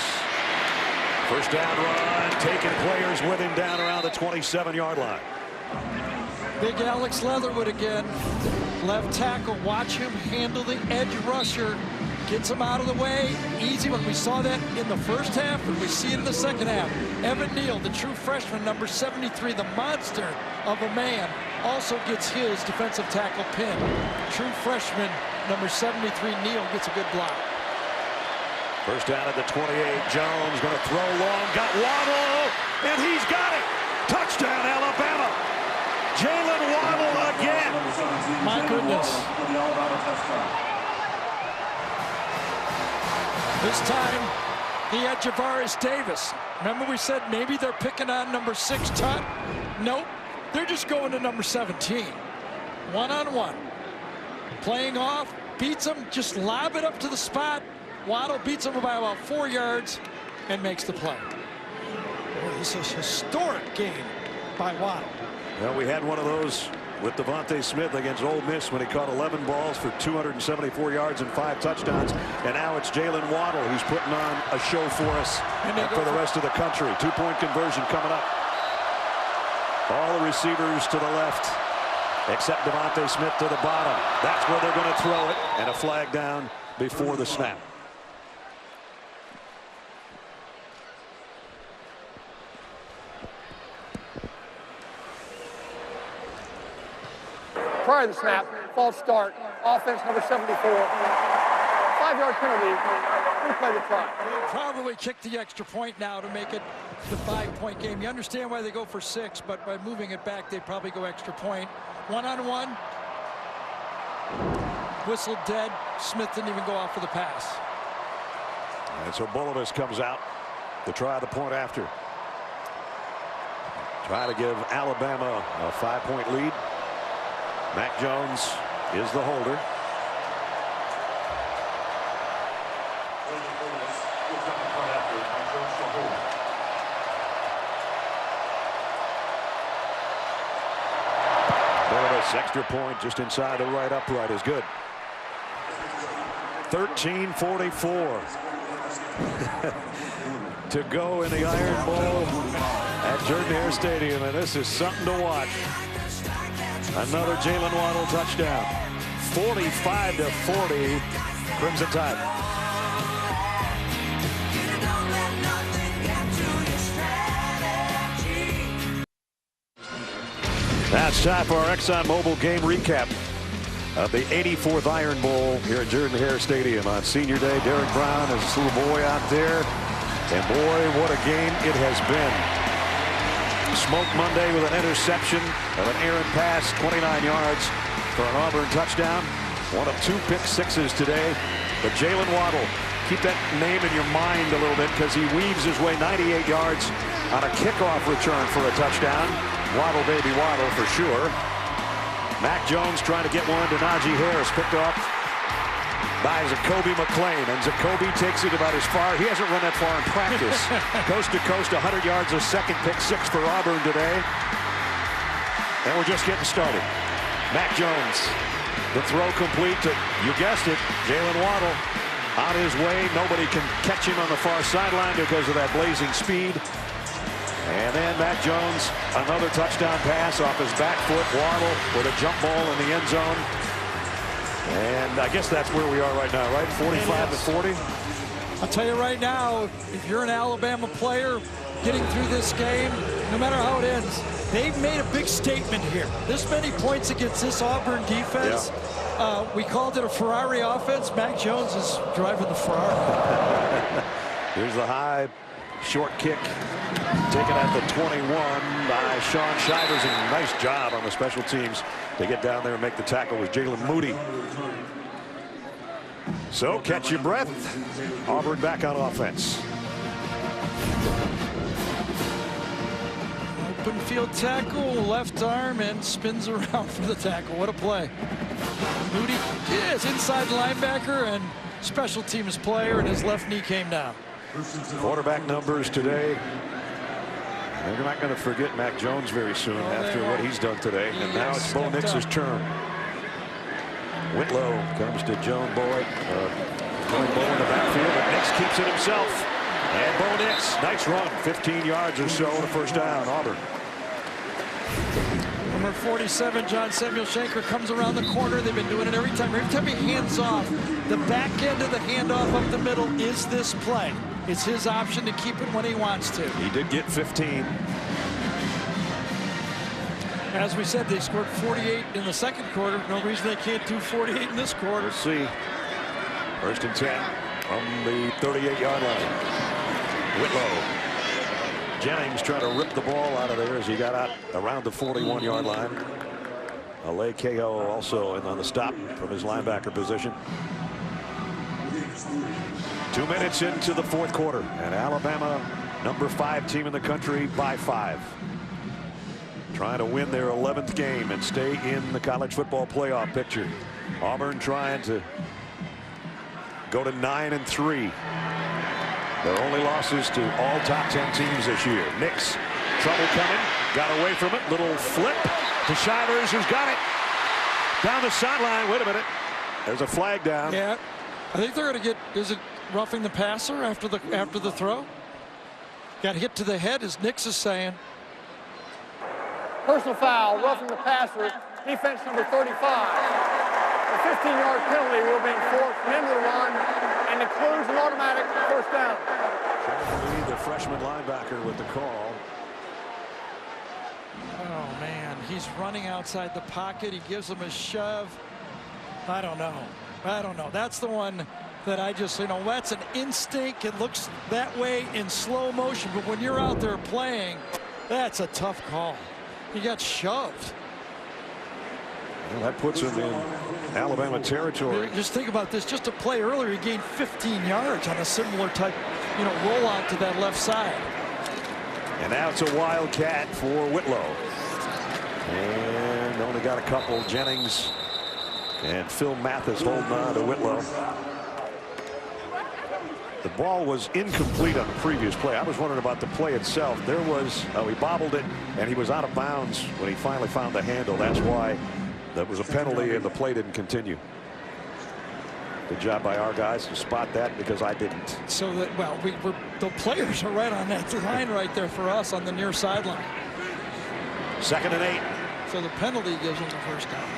First down run, taking players with him down around the 27-yard line. Big Alex Leatherwood again. Left tackle. Watch him handle the edge rusher. Gets him out of the way. Easy one. We saw that in the first half, and we see it in the second half. Evan Neal, the true freshman, number 73, the monster of a man, also gets his defensive tackle pin. True freshman, number 73, Neal, gets a good block. First down at the 28. Jones going to throw long. Got Waddle, and he's got it. Touchdown, Alabama. Jalen Waddle again. My goodness. This time, he had Javaris Davis. Remember we said maybe they're picking on number 6, Tut? Nope. They're just going to number 17. One-on-one. Playing off, beats him, just lob it up to the spot. Waddle beats him by about 4 yards and makes the play. Boy, this is a historic game by Waddle. Well, we had one of those with Devontae Smith against Ole Miss when he caught 11 balls for 274 yards and 5 touchdowns. And now it's Jalen Waddle who's putting on a show for us and for the rest of the country. 2-point conversion coming up. All the receivers to the left except Devontae Smith to the bottom. That's where they're going to throw it, and a flag down before the snap. Prior to the snap, false start, offense number 74. 5-yard penalty, replay the try. They'll probably kick the extra point now to make it the 5-point game. You understand why they go for 6, but by moving it back, they probably go extra point. One-on-one. Whistle dead. Smith didn't even go off for the pass. And so Bulovas comes out to try the point after. Try to give Alabama a 5-point lead. Mac Jones is the holder. Bulovas, extra point just inside the right upright is good. 13:44 to go in the Iron Bowl at Jordan-Hare Stadium, and this is something to watch. Another Jalen Waddle touchdown. 45-40, Crimson Tide. Now it's time for our ExxonMobil game recap of the 84th Iron Bowl here at Jordan-Hare Stadium on Senior Day. Derek Brown is this little boy out there, and boy, what a game it has been. Smoke Monday with an interception of an errant pass, 29 yards for an Auburn touchdown. One of 2 pick sixes today. But Jalen Waddle, keep that name in your mind a little bit because he weaves his way 98 yards on a kickoff return for a touchdown. Waddle, baby Waddle for sure. Mac Jones trying to get one to Najee Harris, picked off by Zacoby McClain, and Zacoby takes it about as far. He hasn't run that far in practice. Coast to coast, 100 yards, a second pick 6 for Auburn today. And we're just getting started. Mac Jones, the throw complete to, you guessed it, Jalen Waddle on his way. Nobody can catch him on the far sideline because of that blazing speed. And then Mac Jones, another touchdown pass off his back foot. Waddle with a jump ball in the end zone. And I guess that's where we are right now, right? 45-40. I'll tell you right now, if you're an Alabama player, getting through this game, no matter how it ends, they've made a big statement here. This many points against this Auburn defense. Yeah. We called it a Ferrari offense. Mac Jones is driving the Ferrari. Here's the high short kick taken at the 21 by Sean Shivers, and nice job on the special teams to get down there and make the tackle with Jalen Moody. So catch your breath. Auburn back on offense. Open field tackle, left arm, and spins around for the tackle. What a play. Moody is inside linebacker and special teams player, and his left knee came down. Quarterback numbers today. They're not going to forget Mac Jones very soon after what he's done today. And now it's Bo Nix's turn. Whitlow comes to Joan Boyd. Joan Boyd in the backfield, but Nix keeps it himself. And Bo Nix, nice run, 15 yards or so, and a first down, Auburn. Number 47, John Samuel Shanker, comes around the corner. They've been doing it every time. Every time he hands off, the back end of the handoff up the middle is this play. It's his option to keep it when he wants to. He did get 15. As we said, they scored 48 in the second quarter. No reason they can't do 48 in this quarter. Let's see. First and 10 from the 38-yard line. Whitlow. Jennings trying to rip the ball out of there as he got out around the 41-yard line. Ale Kehoe also in on the stop from his linebacker position. 2 minutes into the fourth quarter, and Alabama, number 5 team in the country by 5. Trying to win their 11th game and stay in the college football playoff picture. Auburn trying to go to 9-3. Their only losses to all top 10 teams this year. Nix, trouble coming, got away from it. Little flip to Shivers, who's got it down the sideline. Wait a minute, there's a flag down. Yeah, I think they're going to get. Is it roughing the passer after the throw? Got hit to the head, as Nix is saying. Personal foul, roughing the passer, defense number 35. A 15-yard penalty will be enforced from end of the run and includes an automatic first down. The freshman linebacker with the call. Oh man, he's running outside the pocket. He gives him a shove. I don't know. That's the one that I just, that's an instinct. It looks that way in slow motion, but when you're out there playing, that's a tough call. He got shoved. Well, that puts him in Alabama territory. Just think about this. Just a play earlier, he gained 15 yards on a similar type, rollout to that left side. And now it's a wildcat for Whitlow. And only got a couple. Jennings and Phil Mathis holding on to Whitlow. The ball was incomplete on the previous play. I was wondering about the play itself. There was, he bobbled it, and he was out of bounds when he finally found the handle. That's why there was a penalty, and the play didn't continue. Good job by our guys to spot that, because I didn't. So that, the players are right on that line right there for us on the near sideline. 2nd and 8. So the penalty gives them the first down.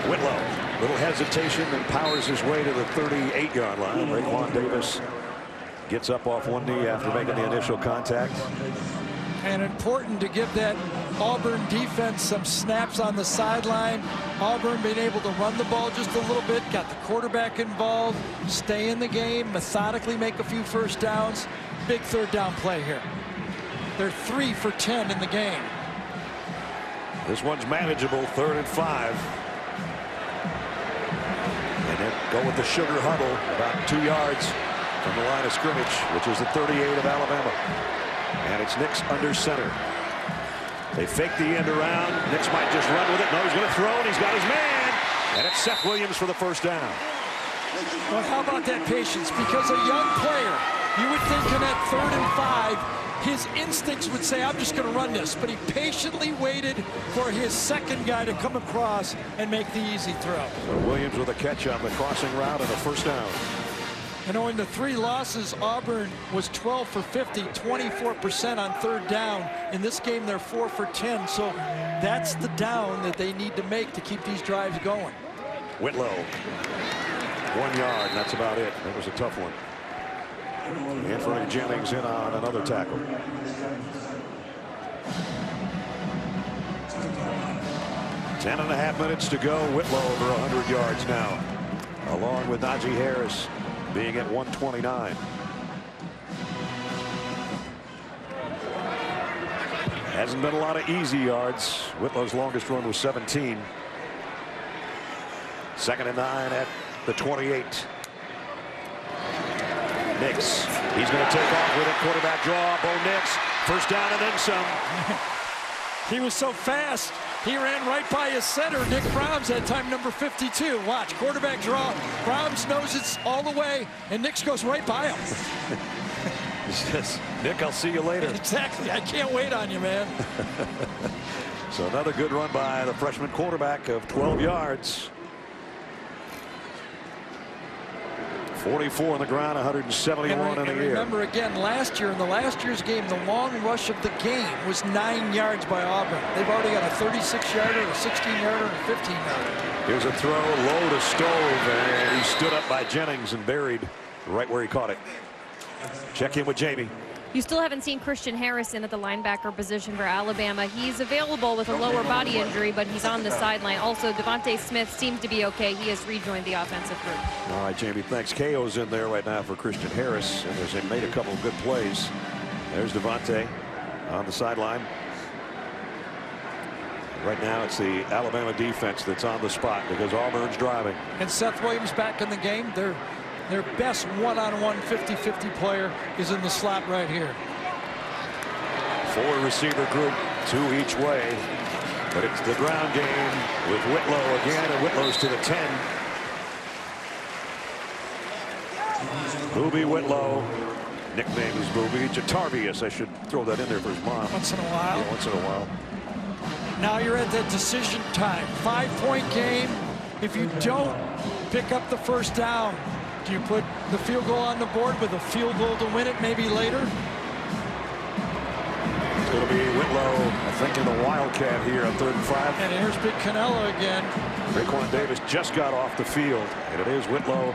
Whitlow, little hesitation, and powers his way to the 38-yard line. Raekwon Davis gets up off one knee after making the initial contact. And important to give that Auburn defense some snaps on the sideline. Auburn being able to run the ball just a little bit, got the quarterback involved, stay in the game, methodically make a few first downs. Big third down play here. They're 3 for 10 in the game. This one's manageable, 3rd and 5. And then go with the sugar huddle about 2 yards from the line of scrimmage, which is the 38 of Alabama. And it's Nix under center. They fake the end around. Nix might just run with it. No, he's going to throw, and he's got his man. And it's Seth Williams for the first down. Well, how about that patience? Because a young player, you would think in that 3rd and 5, his instincts would say, I'm just going to run this. But he patiently waited for his second guy to come across and make the easy throw. So Williams with a catch on the crossing route and a first down. In the 3 losses, Auburn was 12 for 50, 24% on 3rd down. In this game, they're 4 for 10. So that's the down that they need to make to keep these drives going. Whitlow, 1 yard, and that's about it. That was a tough one. Anthony Jennings in on another tackle. 10.5 minutes to go. Whitlow over 100 yards now, along with Najee Harris being at 129. Hasn't been a lot of easy yards. Whitlow's longest run was 17. 2nd and 9 at the 28. Nix, he's going to take off with a quarterback draw. Bo Nix, first down and then some. He was so fast. He ran right by his center, Nick Brahms, at time number 52. Watch, quarterback draw. Brahms knows it's all the way, and Nix goes right by him. He says, Nick, I'll see you later. Exactly. I can't wait on you, man. So another good run by the freshman quarterback of 12 yards. 44 on the ground, 171 in the air. Remember again, last year, in the last year's game, the long rush of the game was 9 yards by Auburn. They've already got a 36-yarder, a 16-yarder, and a 15-yarder. Here's a throw low to Stove, and he stood up by Jennings and buried right where he caught it. Check in with Jamie. You still haven't seen Christian Harrison at the linebacker position for Alabama. He's available with a lower body injury, but he's on the sideline. Also, Devontae Smith seems to be okay. He has rejoined the offensive group. All right, Jamie, thanks. KO's in there right now for Christian Harris, and they made a couple of good plays. There's Devontae on the sideline. Right now, it's the Alabama defense that's on the spot because Auburn's driving. And Seth Williams back in the game. Their best one-on-one 50-50 player is in the slot right here. 4 receiver group, 2 each way. But it's the ground game with Whitlow again, and Whitlow's to the 10. Booby Whitlow, nickname is Booby. Jatarvius, I should throw that in there for his mom. Once in a while. Yeah, once in a while. Now you're at that decision time. 5-point game. If you don't pick up the first down, do you put the field goal on the board with a field goal to win it maybe later? It's going to be Whitlow, I think, in the Wildcat here on 3rd and 5. And here's Big Canella again. Raekwon Davis just got off the field, and it is Whitlow.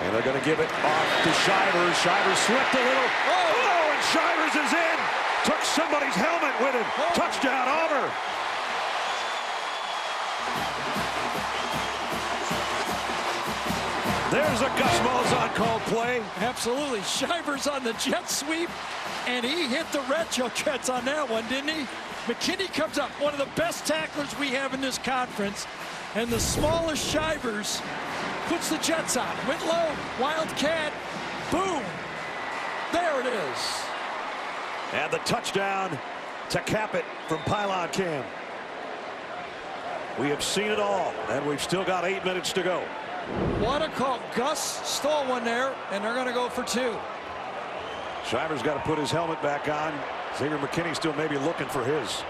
And they're going to give it off to Shivers. Shivers slipped a little. Oh, and Shivers is in. Took somebody's helmet with him. Touchdown, Auburn. There's a Gus Malzahn called play. Absolutely. Shivers on the jet sweep, and he hit the retro jets on that one, didn't he? McKinney comes up, one of the best tacklers we have in this conference, and the smallest Shivers puts the jets on. Whitlow, Wildcat, boom. There it is. And the touchdown to cap it from Pylon Cam. We have seen it all, and we've still got 8 minutes to go. What a call. Gus stole one there, and they're going to go for 2. Shivers got to put his helmet back on. Xavier McKinney still maybe looking for his.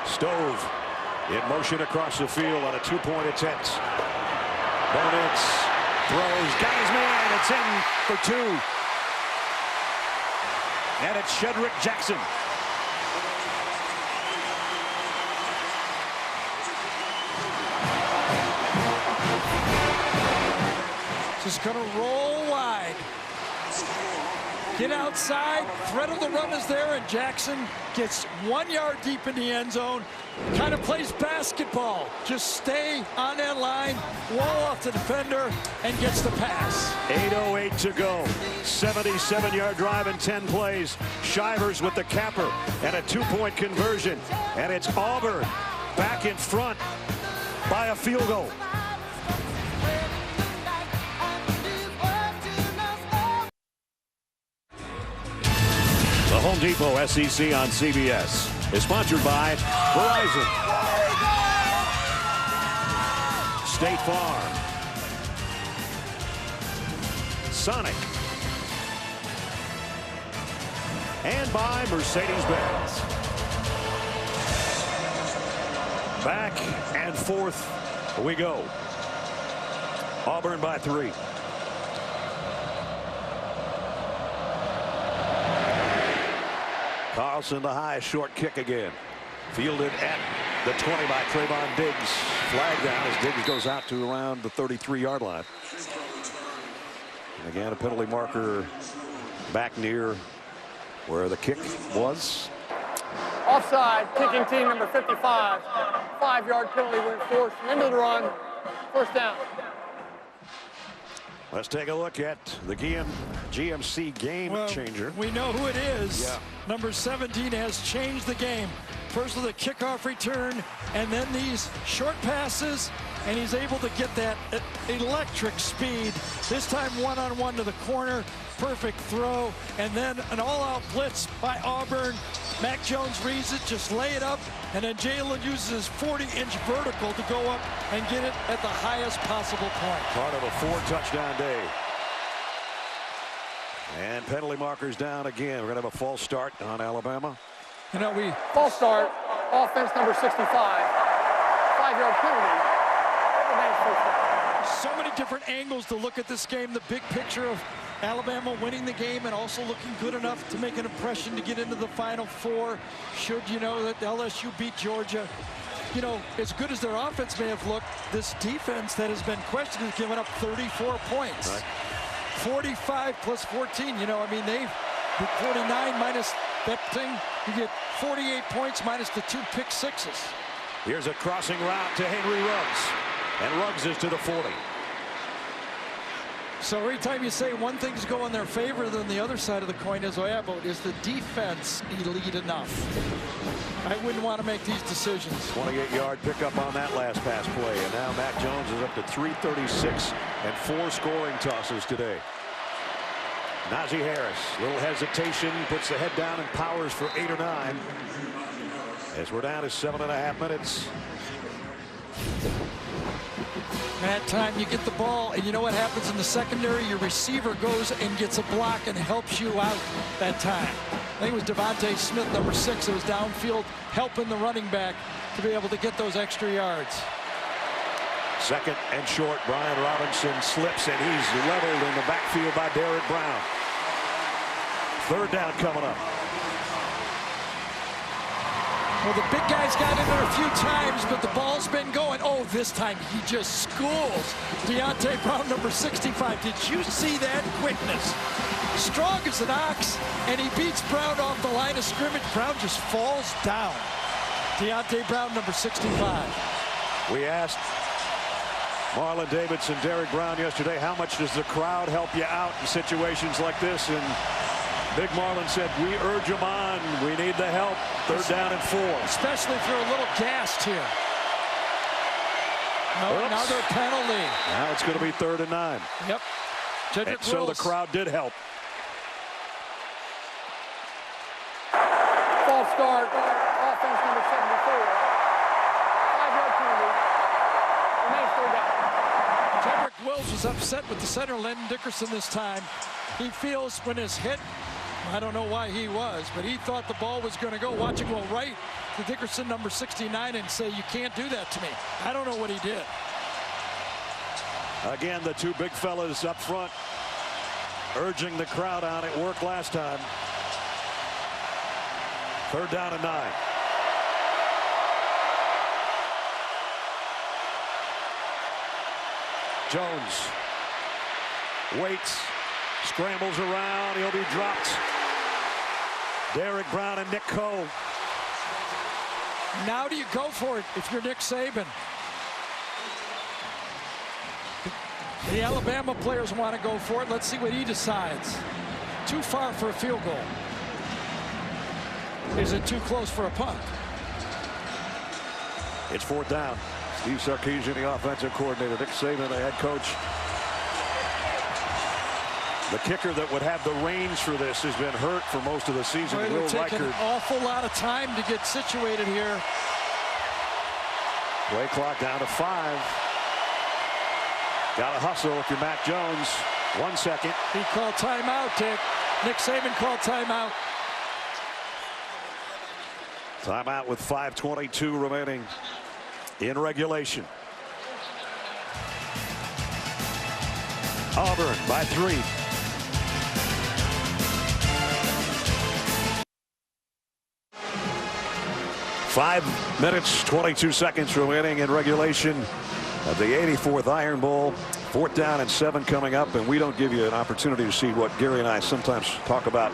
Stove in motion across the field on a 2-point attempt. Bonitz throws, got his man, it's in for 2. And it's Shedrick Jackson. Just going to roll wide. Get outside. Threat of the run is there, and Jackson gets 1 yard deep in the end zone. Kind of plays basketball. Just stay on that line, wall off the defender, and gets the pass. 8:08 to go. 77-yard drive in 10 plays. Shivers with the capper and a 2-point conversion. And it's Auburn back in front by a field goal. The Home Depot SEC on CBS is sponsored by Verizon, State Farm, Sonic, and by Mercedes-Benz. Back and forth we go. Auburn by 3. Carlson, the high short kick again. Fielded at The 20 by Trayvon Diggs. Flag down as Diggs goes out to around the 33-yard line. And again, a penalty marker back near where the kick was. Offside, kicking team number 55. 5-yard penalty when forced into the run. First down. Let's take a look at the GMC game changer. We know who it is. Yeah. Number 17 has changed the game. First with a kickoff return, and then these short passes, and he's able to get that electric speed. This time one-on-one to the corner, perfect throw, and then an all-out blitz by Auburn. Mac Jones reads it, just lay it up, and then Jalen uses his 40-inch vertical to go up and get it at the highest possible point. Part of a 4-touchdown day. And penalty markers down again. We're going to have a false start on Alabama. You know, false start, offense number 65. 5-yard penalty. So many different angles to look at this game. The big picture of Alabama winning the game and also looking good enough to make an impression to get into the Final Four. Should you know that LSU beat Georgia. You know, as good as their offense may have looked, this defense that has been questioned has given up 34 points. Right. 45 plus 14. You know, I mean, they've 49 minus that thing. You get 48 points minus the 2 pick sixes. Here's a crossing route to Henry Ruggs. And Ruggs is to the 40. So every time you say one thing's go in their favor, then the other side of the coin is, oh yeah, but is the defense elite enough? I wouldn't want to make these decisions. 28-yard pickup on that last pass play. And now Mac Jones is up to 336 and 4 scoring tosses today. Najee Harris, little hesitation, puts the head down and powers for 8 or 9. As we're down to 7.5 minutes. That time you get the ball, and you know what happens in the secondary? Your receiver goes and gets a block and helps you out that time. I think it was Devontae Smith, number 6, that was downfield helping the running back to be able to get those extra yards. Second and short, Brian Robinson slips, and he's leveled in the backfield by Derrick Brown. Third down coming up. Well, the big guy's got in there a few times, but the ball's been going. Oh, this time he just schools Deontay Brown, number 65. Did you see that quickness? Strong as an ox, and he beats Brown off the line of scrimmage. Brown just falls down. Deontay Brown, number 65. We asked Marlon Davidson, Derrick Brown yesterday, how much does the crowd help you out in situations like this? And Big Marlon said, we urge him on. We need the help. Third down and 4. Especially if you're a little gassed here. No, another penalty. Now it's going to be 3rd and 9. Yep. And so the crowd did help. False start, offense number 74. 5-yard penalty. Remains 3rd down. Jedrick Wills was upset with the center, Len Dickerson, this time. He feels when his hit, I don't know why he was, but he thought the ball was going to go. Watch him go right to Dickerson, number 69, and say, you can't do that to me. I don't know what he did. Again, the 2 big fellas up front urging the crowd on. It worked last time. 3rd down and 9. Jones waits, scrambles around, he'll be dropped. Derrick Brown and Nick Cole. Now do you go for it if you're Nick Saban? The Alabama players want to go for it. Let's see what he decides. Too far for a field goal. Is it too close for a punt? It's 4th down. Steve Sarkisian, the offensive coordinator. Nick Saban, the head coach. The kicker that would have the range for this has been hurt for most of the season. Well, it'll take an awful lot of time to get situated here. Play clock down to 5. Got to hustle if you're Mac Jones. 1 second. He called timeout, Dick. Nick Saban called timeout. Timeout with 5:22 remaining in regulation. Auburn by 3. 5 minutes, 22 seconds remaining in regulation of the 84th Iron Bowl. 4th down and 7 coming up, and we don't give you an opportunity to see what Gary and I sometimes talk about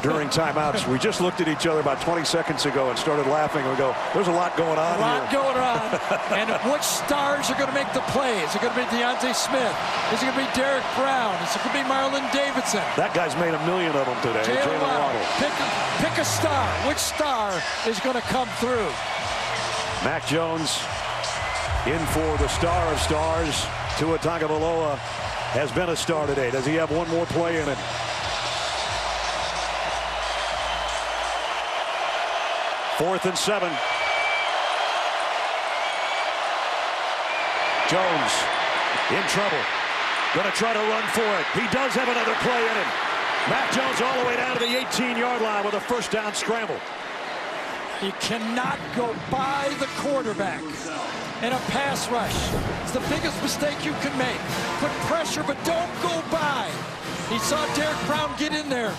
during timeouts. We just looked at each other about 20 seconds ago and started laughing. We go, there's a lot going on here. A lot going on. And which stars are going to make the play? Is it going to be Deontay Smith? Is it going to be Derek Brown? Is it going to be Marlon Davidson? That guy's made a million of them today. Jaylen Waddle. Pick a star. Which star is going to come through? Mac Jones in for the star of stars. Tua Tagovailoa has been a star today. Does he have one more play in it? Fourth and 7. Jones in trouble. Going to try to run for it. He does have another play in him. Mac Jones all the way down to the 18-yard line with a first down scramble. You cannot go by the quarterback in a pass rush. It's the biggest mistake you can make. Put pressure, but don't go by. He saw Derek Brown get in there.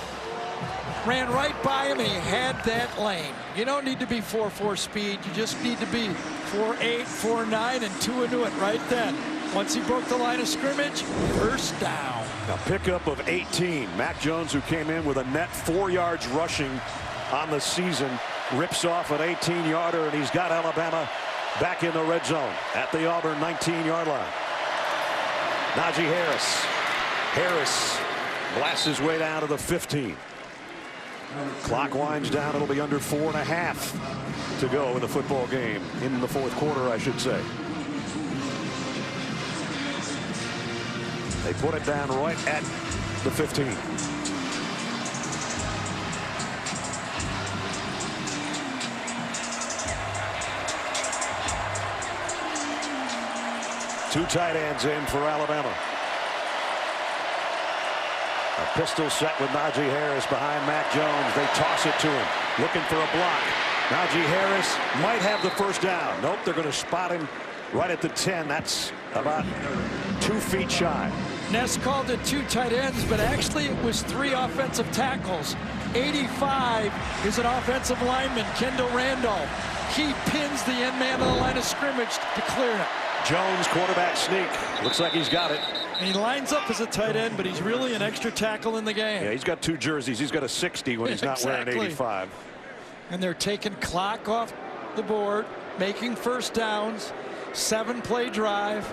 Ran right by him, and he had that lane. You don't need to be 4.4 speed. You just need to be 4.8, 4.9, and Tua knew it right then. Once he broke the line of scrimmage, first down. A pickup of 18. Mac Jones, who came in with a net 4 yards rushing on the season, rips off an 18-yarder, and he's got Alabama back in the red zone at the Auburn 19-yard line. Najee Harris. Harris blasts his way down to the 15. Clock winds down. It'll be under 4.5 to go in the football game, in the 4th quarter, I should say. They put it down right at the 15. Two tight ends in for Alabama. A pistol set with Najee Harris behind Mac Jones. They toss it to him, looking for a block. Najee Harris might have the first down. Nope, they're going to spot him right at the 10. That's about 2 feet shy. Ness called it 2 tight ends, but actually it was 3 offensive tackles. 85 is an offensive lineman, Kendall Randolph. He pins the end man on the line of scrimmage to clear it. Jones, quarterback sneak. Looks like he's got it. And he lines up as a tight end, but he's really an extra tackle in the game. Yeah, he's got 2 jerseys. He's got a 60 when he's not wearing 85. And they're taking clock off the board, making first downs. 7-play drive.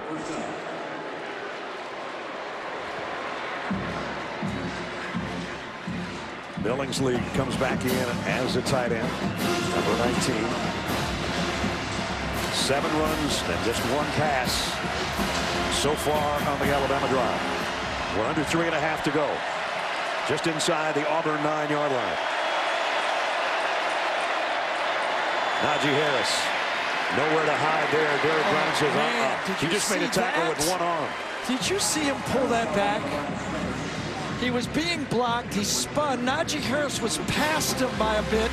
Billingsley comes back in as a tight end, number 19. 7 runs and just 1 pass so far on the Alabama drive. We're under 3.5 to go. Just inside the Auburn 9-yard line. Najee Harris, nowhere to hide there. Derek Brown says, he just made a tackle with 1 arm. Did you see him pull that back? He was being blocked. He spun. Najee Harris was past him by a bit,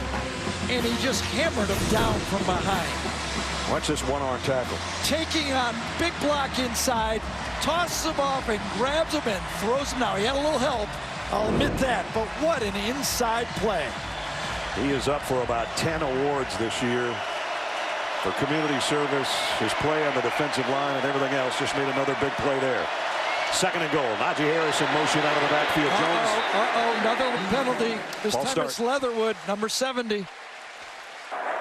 and he just hammered him down from behind. Watch this 1-arm tackle. Taking on big block inside, tosses him off and grabs him and throws him down. He had a little help, I'll admit that, but what an inside play. He is up for about 10 awards this year for community service. His play on the defensive line and everything else, just made another big play there. 2nd and goal. Najee Harris in motion out of the backfield. Jones. Another penalty. This False time start. it's Leatherwood, number 70.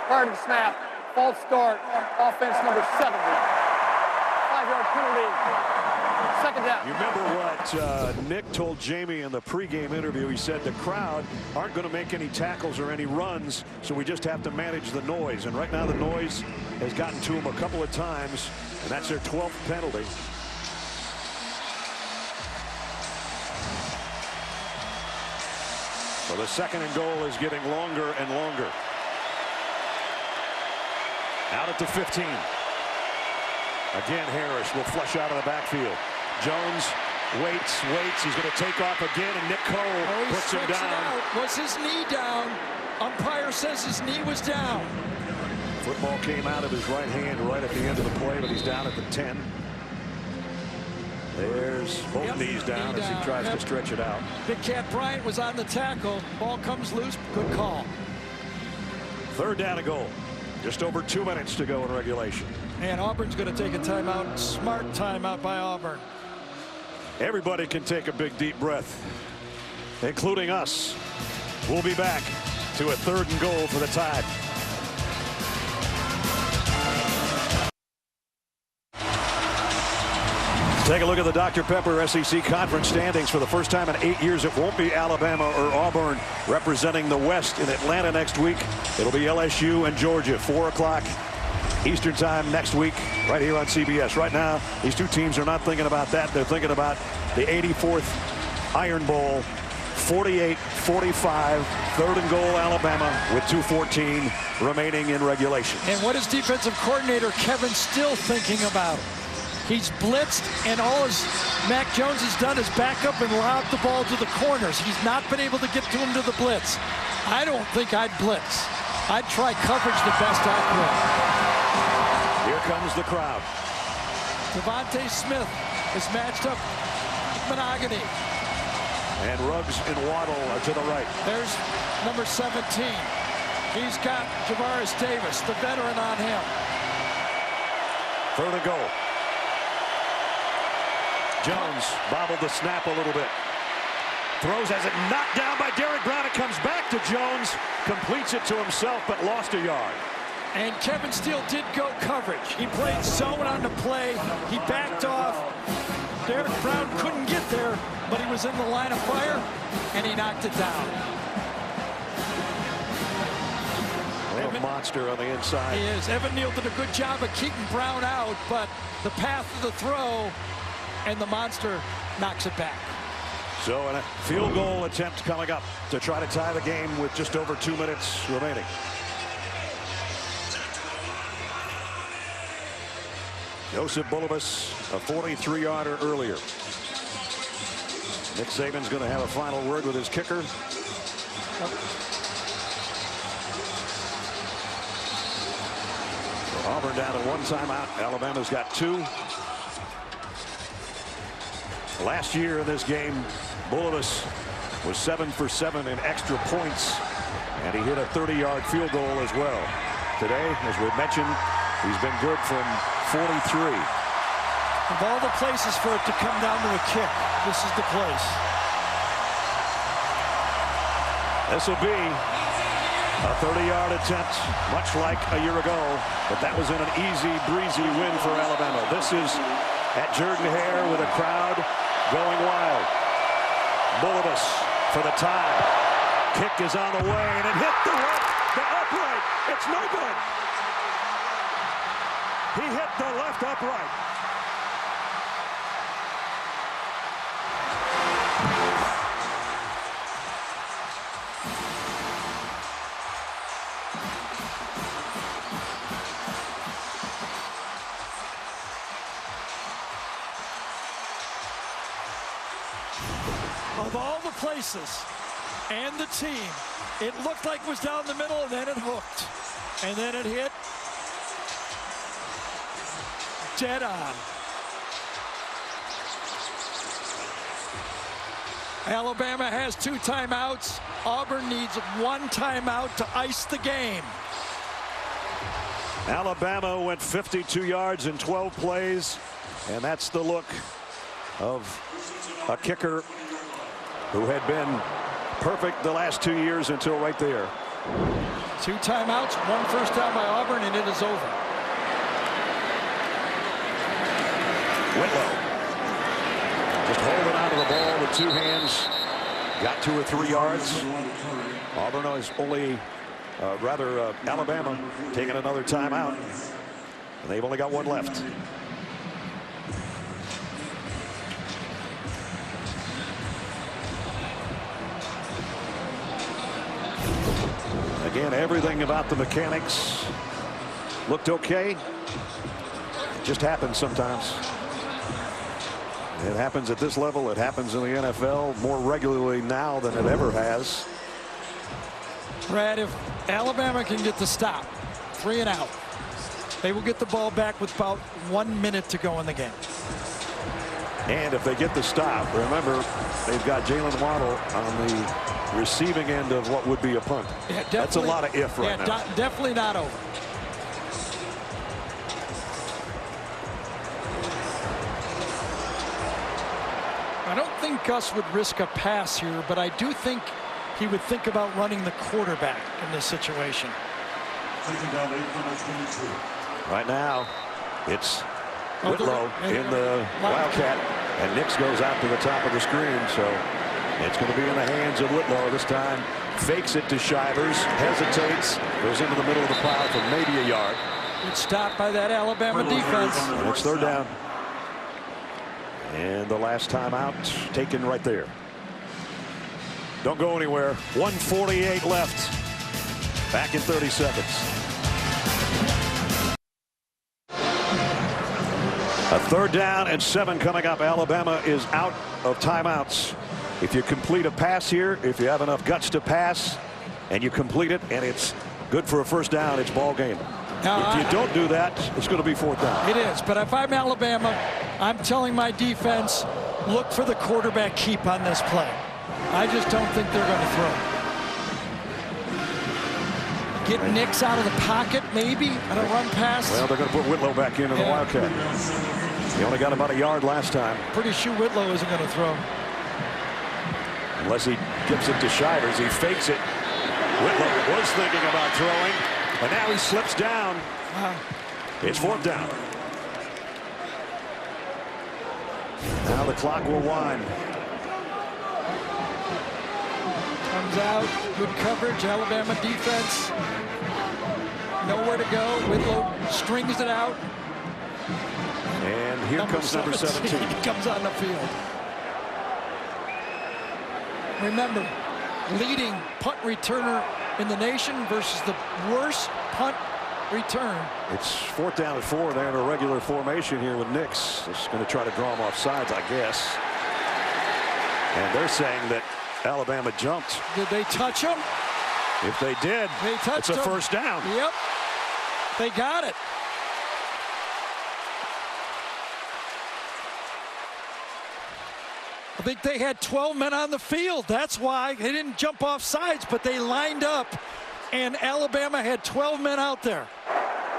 Prior to the snap, false start, offense number 70. 5-yard penalty. 2nd down. You remember what Nick told Jamie in the pregame interview? He said the crowd aren't going to make any tackles or any runs, so we just have to manage the noise. And right now the noise has gotten to him a couple of times, and that's their 12th penalty. So the 2nd and goal is getting longer and longer. Out at the 15. Again, Harris will flush out of the backfield. Jones waits. He's going to take off again, and Nick Cole puts him down. Was his knee down? Umpire says his knee was down. Football came out of his right hand right at the end of the play, but he's down at the 10. There's both knees down as he tries to stretch it out. Big Cat Bryant was on the tackle. Ball comes loose. Good call. 3rd down and goal. Just over 2 minutes to go in regulation. And Auburn's going to take a timeout. Smart timeout by Auburn. Everybody can take a big deep breath, including us. We'll be back to a 3rd and goal for the Tide. Take a look at the Dr. Pepper SEC Conference standings. For the first time in 8 years, it won't be Alabama or Auburn representing the West in Atlanta next week. It'll be LSU and Georgia, 4 o'clock Eastern time next week, right here on CBS. Right now, these two teams are not thinking about that. They're thinking about the 84th Iron Bowl, 48-45, 3rd and goal Alabama with 2:14 remaining in regulation. And what is defensive coordinator Kevin Steele thinking about? He's blitzed, and all Mac Jones has done is back up and lob the ball to the corners. He's not been able to get to him to the blitz. I don't think I'd blitz. I'd try coverage the best I could. Here comes the crowd. Devontae Smith is matched up with Monogany. And Ruggs and Waddle are to the right. There's number 17. He's got Javaris Davis, the veteran, on him. 3rd and goal. Jones bobbled the snap a little bit. Throws, has it knocked down by Derrick Brown. It comes back to Jones. Completes it to himself, but lost a yard. And Kevin Steele did go coverage. He played zone on the play. He backed off. Derrick Brown couldn't get there, but he was in the line of fire, and he knocked it down. What a monster on the inside. He is. Evan Neal did a good job of keeping Brown out, but the path of the throw, and the monster knocks it back. So a field goal attempt coming up to try to tie the game with just over 2 minutes remaining. Joseph Bulovas, a 43-yarder earlier. Nick Saban's going to have a final word with his kicker. So Auburn down to 1 timeout. Alabama's got 2. Last year in this game, Bulovas was 7 for 7 in extra points, and he hit a 30-yard field goal as well. Today, as we mentioned, he's been good from 43. Of all the places for it to come down to a kick, this is the place. This will be a 30-yard attempt, much like a year ago, but that was in an easy, breezy win for Alabama. This is at Jordan-Hare with a crowd going wild. Bulovas for the tie. Kick is on the way, and it hit the upright. It's no good. He hit the left upright. Of all the places and the team, it looked like it was down the middle, and then it hooked. And then it hit dead on. Alabama has 2 timeouts. Auburn needs 1 timeout to ice the game. Alabama went 52 yards in 12 plays, and that's the look of a kicker who had been perfect the last 2 years until right there. 2 timeouts, 1 first down by Auburn, and it is over. Whitlow just holding onto the ball with 2 hands. Got 2 or 3 yards. Auburn is only, Alabama taking another timeout. And they've only got 1 left. Again, everything about the mechanics looked okay. It just happens sometimes. It happens at this level. It happens in the NFL more regularly now than it ever has. Brad, if Alabama can get the stop, 3 and out, they will get the ball back with about 1 minute to go in the game. And if they get the stop, remember, they've got Jalen Waddle on the receiving end of what would be a punt. Yeah, that's a lot of if right now. Definitely not over. Gus would risk a pass here, but I do think he would think about running the quarterback in this situation. Right now, it's Whitlow in the Wildcat, and Nix goes out to the top of the screen, so it's going to be in the hands of Whitlow this time. Fakes it to Shivers, hesitates, goes into the middle of the pile for maybe a yard. Good stop by that Alabama defense. And it's third down. And the last timeout taken right there. Don't go anywhere. 1:48 left. Back in 30 seconds. A third down and 7 coming up. Alabama is out of timeouts. If you complete a pass here, if you have enough guts to pass and you complete it and it's good for a first down, it's ball game. Now, if you don't do that, it's going to be fourth down. It is, but if I'm Alabama, I'm telling my defense, look for the quarterback keep on this play. I just don't think they're going to throw. Get Nix out of the pocket, maybe, on a run pass. Well, they're going to put Whitlow back in the Wildcat. He only got about a yard last time. Pretty sure Whitlow isn't going to throw. Unless he gives it to Shivers. He fakes it. Whitlow was thinking about throwing, and now he slips down. Wow. It's fourth down. Now the clock will wind. Comes out, good coverage, Alabama defense. Nowhere to go. Whitlow strings it out. And here comes number 17. He comes on the field. Remember, leading punt returner in the nation versus the worst punt return. It's fourth down at 4. They're in a regular formation here with Nix. Just going to try to draw him off sides, I guess. And they're saying that Alabama jumped. Did they touch him? If they did, it's a first down. Yep. They got it. I think they had 12 men on the field. That's why they didn't jump off sides, but they lined up, and Alabama had 12 men out there.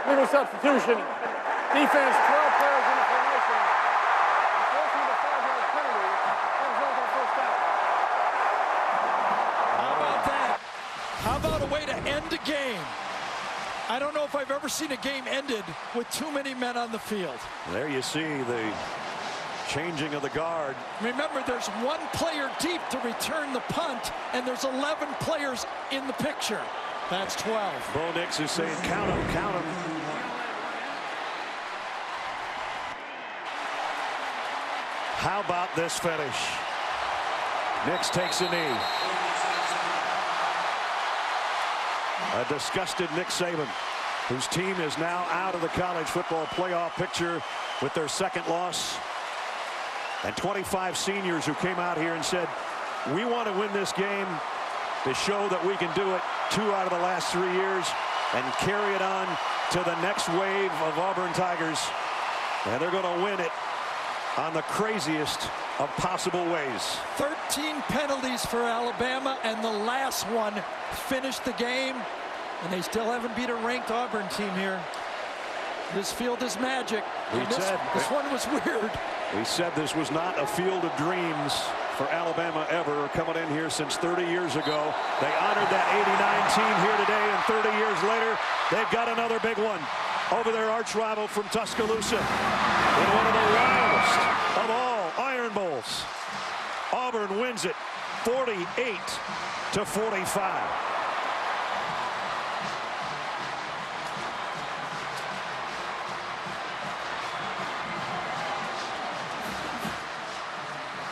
Legal substitution. Defense, 12 players in the formation. Forcing the 5-yard penalty. That results in first down. How about that? How about a way to end a game? I don't know if I've ever seen a game ended with too many men on the field. There you see the changing of the guard. Remember, there's 1 player deep to return the punt, and there's 11 players in the picture. That's 12. Bo Nix is saying, count them, count them. How about this finish? Nix takes a knee. A disgusted Nick Saban, whose team is now out of the college football playoff picture with their second loss. And 25 seniors who came out here and said, we want to win this game to show that we can do it 2 out of the last 3 years and carry it on to the next wave of Auburn Tigers. And they're going to win it on the craziest of possible ways. 13 penalties for Alabama, and the last one finished the game, and they still haven't beat a ranked Auburn team here. This field is magic. This one was weird. We said this was not a field of dreams for Alabama ever, coming in here since 30 years ago. They honored that 89 team here today, and 30 years later, they've got another big one over their arch rival from Tuscaloosa in one of the wildest of all Iron Bowls. Auburn wins it 48-45.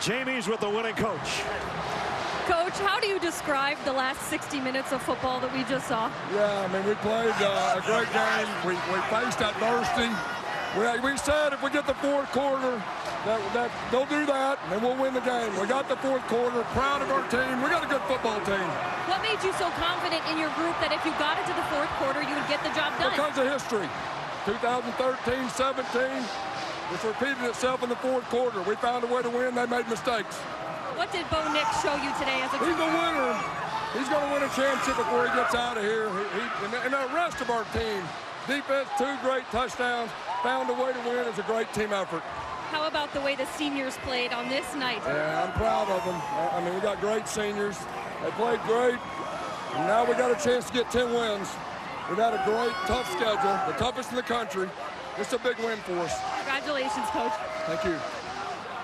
Jamie's with the winning coach. Coach, how do you describe the last 60 minutes of football that we just saw? Yeah, I mean, we played a great game. We faced adversity. We said if we get the fourth quarter, that they'll do that, and we'll win the game. We got the fourth quarter. Proud of our team. We got a good football team. What made you so confident in your group that if you got into the fourth quarter, you would get the job done? Because of history. 2013, 17. It's repeated itself in the fourth quarter. We found a way to win. They made mistakes. What did Bo Nix show you today as a He's a winner. He's going to win a championship before he gets out of here. And the rest of our team, defense, 2 great touchdowns, found a way to win. It's a great team effort. How about the way the seniors played on this night? Yeah, I'm proud of them. I mean, we got great seniors. They played great. And now we got a chance to get 10 wins. We've had a great, tough schedule, the toughest in the country. It's a big win for us. Congratulations, Coach. Thank you.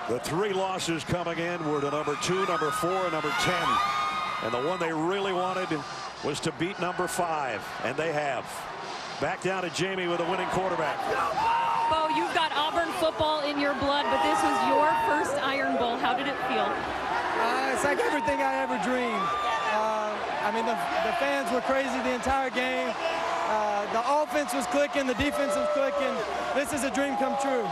The 3 losses coming in were to number 2, number 4, and number 10. And the one they really wanted was to beat number 5, and they have. Back down to Jamie with a winning quarterback. Bo, you've got Auburn football in your blood, but this was your first Iron Bowl. How did it feel? It's like everything I ever dreamed. I mean, the fans were crazy the entire game. The offense was clicking, the defense was clicking. This is a dream come true.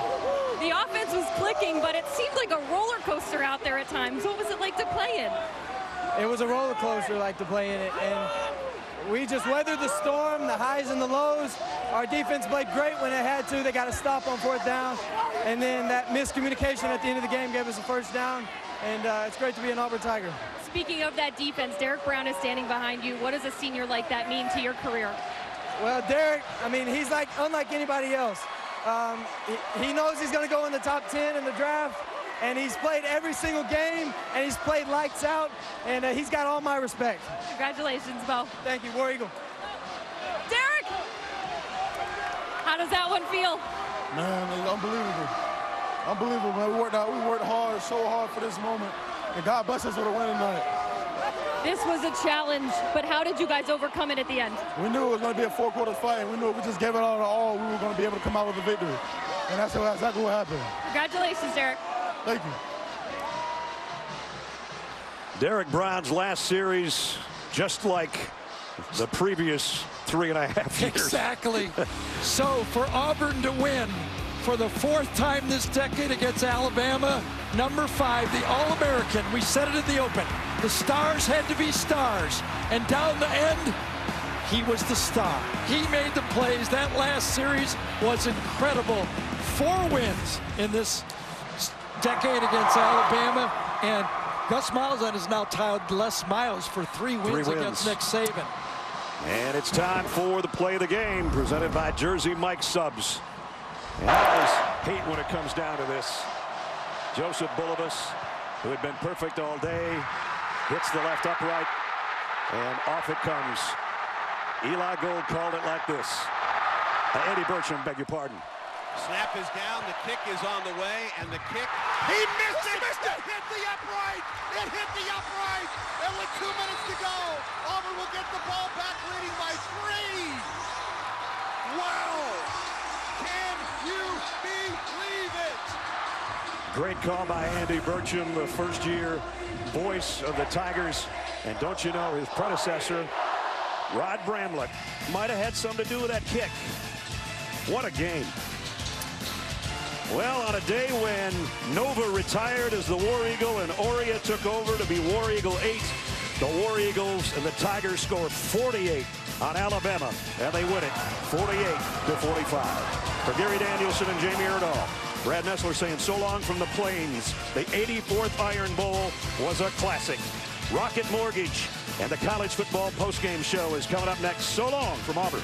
The offense was clicking, but it seemed like a roller coaster out there at times. What was it like to play in? It was a roller coaster like to play in it, and we just weathered the storm, the highs and the lows. Our defense played great when it had to. They got a stop on 4th down, and then that miscommunication at the end of the game gave us a 1st down, and it's great to be an Auburn Tiger. Speaking of that defense, Derek Brown is standing behind you. What does a senior like that mean to your career? Well, Derek, I mean, he's like unlike anybody else. He knows he's going to go in the top 10 in the draft, and he's played every single game, and he's played lights out, and he's got all my respect. Congratulations, Bo. Thank you, War Eagle. Derek, how does that one feel? Man, it's unbelievable. Unbelievable, man. We worked hard, so hard for this moment, and God bless us with a win tonight. This was a challenge, but how did you guys overcome it at the end? We knew it was going to be a 4-quarter fight. We knew if we just gave it all, we were going to be able to come out with a victory. And that's exactly what happened. Congratulations, Derek. Thank you. Derek Brown's last series, just like the previous 3.5 years. Exactly. So for Auburn to win for the 4th time this decade against Alabama, number 5, the All-American, we said it in the open. The stars had to be stars, and down the end, he was the star. He made the plays. That last series was incredible. 4 wins in this decade against Alabama, and Gus Malzahn has now tied Les Miles for 3 wins against Nick Saban. And it's time for the play of the game, presented by Jersey Mike Subs. And I always hate when it comes down to this. Joseph Bulovas, who had been perfect all day, hits the left upright, and off it comes. Eli Gold called it like this. Eddie Burcham, beg your pardon. Snap is down, the kick is on the way, and the kick, he missed it! It hit the upright! It hit the upright! And with 2 minutes to go, Auburn will get the ball back, leading by 3! Wow! Can you believe it? Great call by Andy Burcham, the first-year voice of the Tigers. And don't you know, his predecessor, Rod Bramlett, might have had something to do with that kick. What a game. Well, on a day when Nova retired as the War Eagle and Oria took over to be War Eagle 8, the War Eagles and the Tigers score 48 on Alabama, and they win it 48-45. For Gary Danielson and Jamie Erdahl, Brad Nessler saying so long from the Plains. The 84th Iron Bowl was a classic. Rocket Mortgage and the college football postgame show is coming up next. So long from Auburn.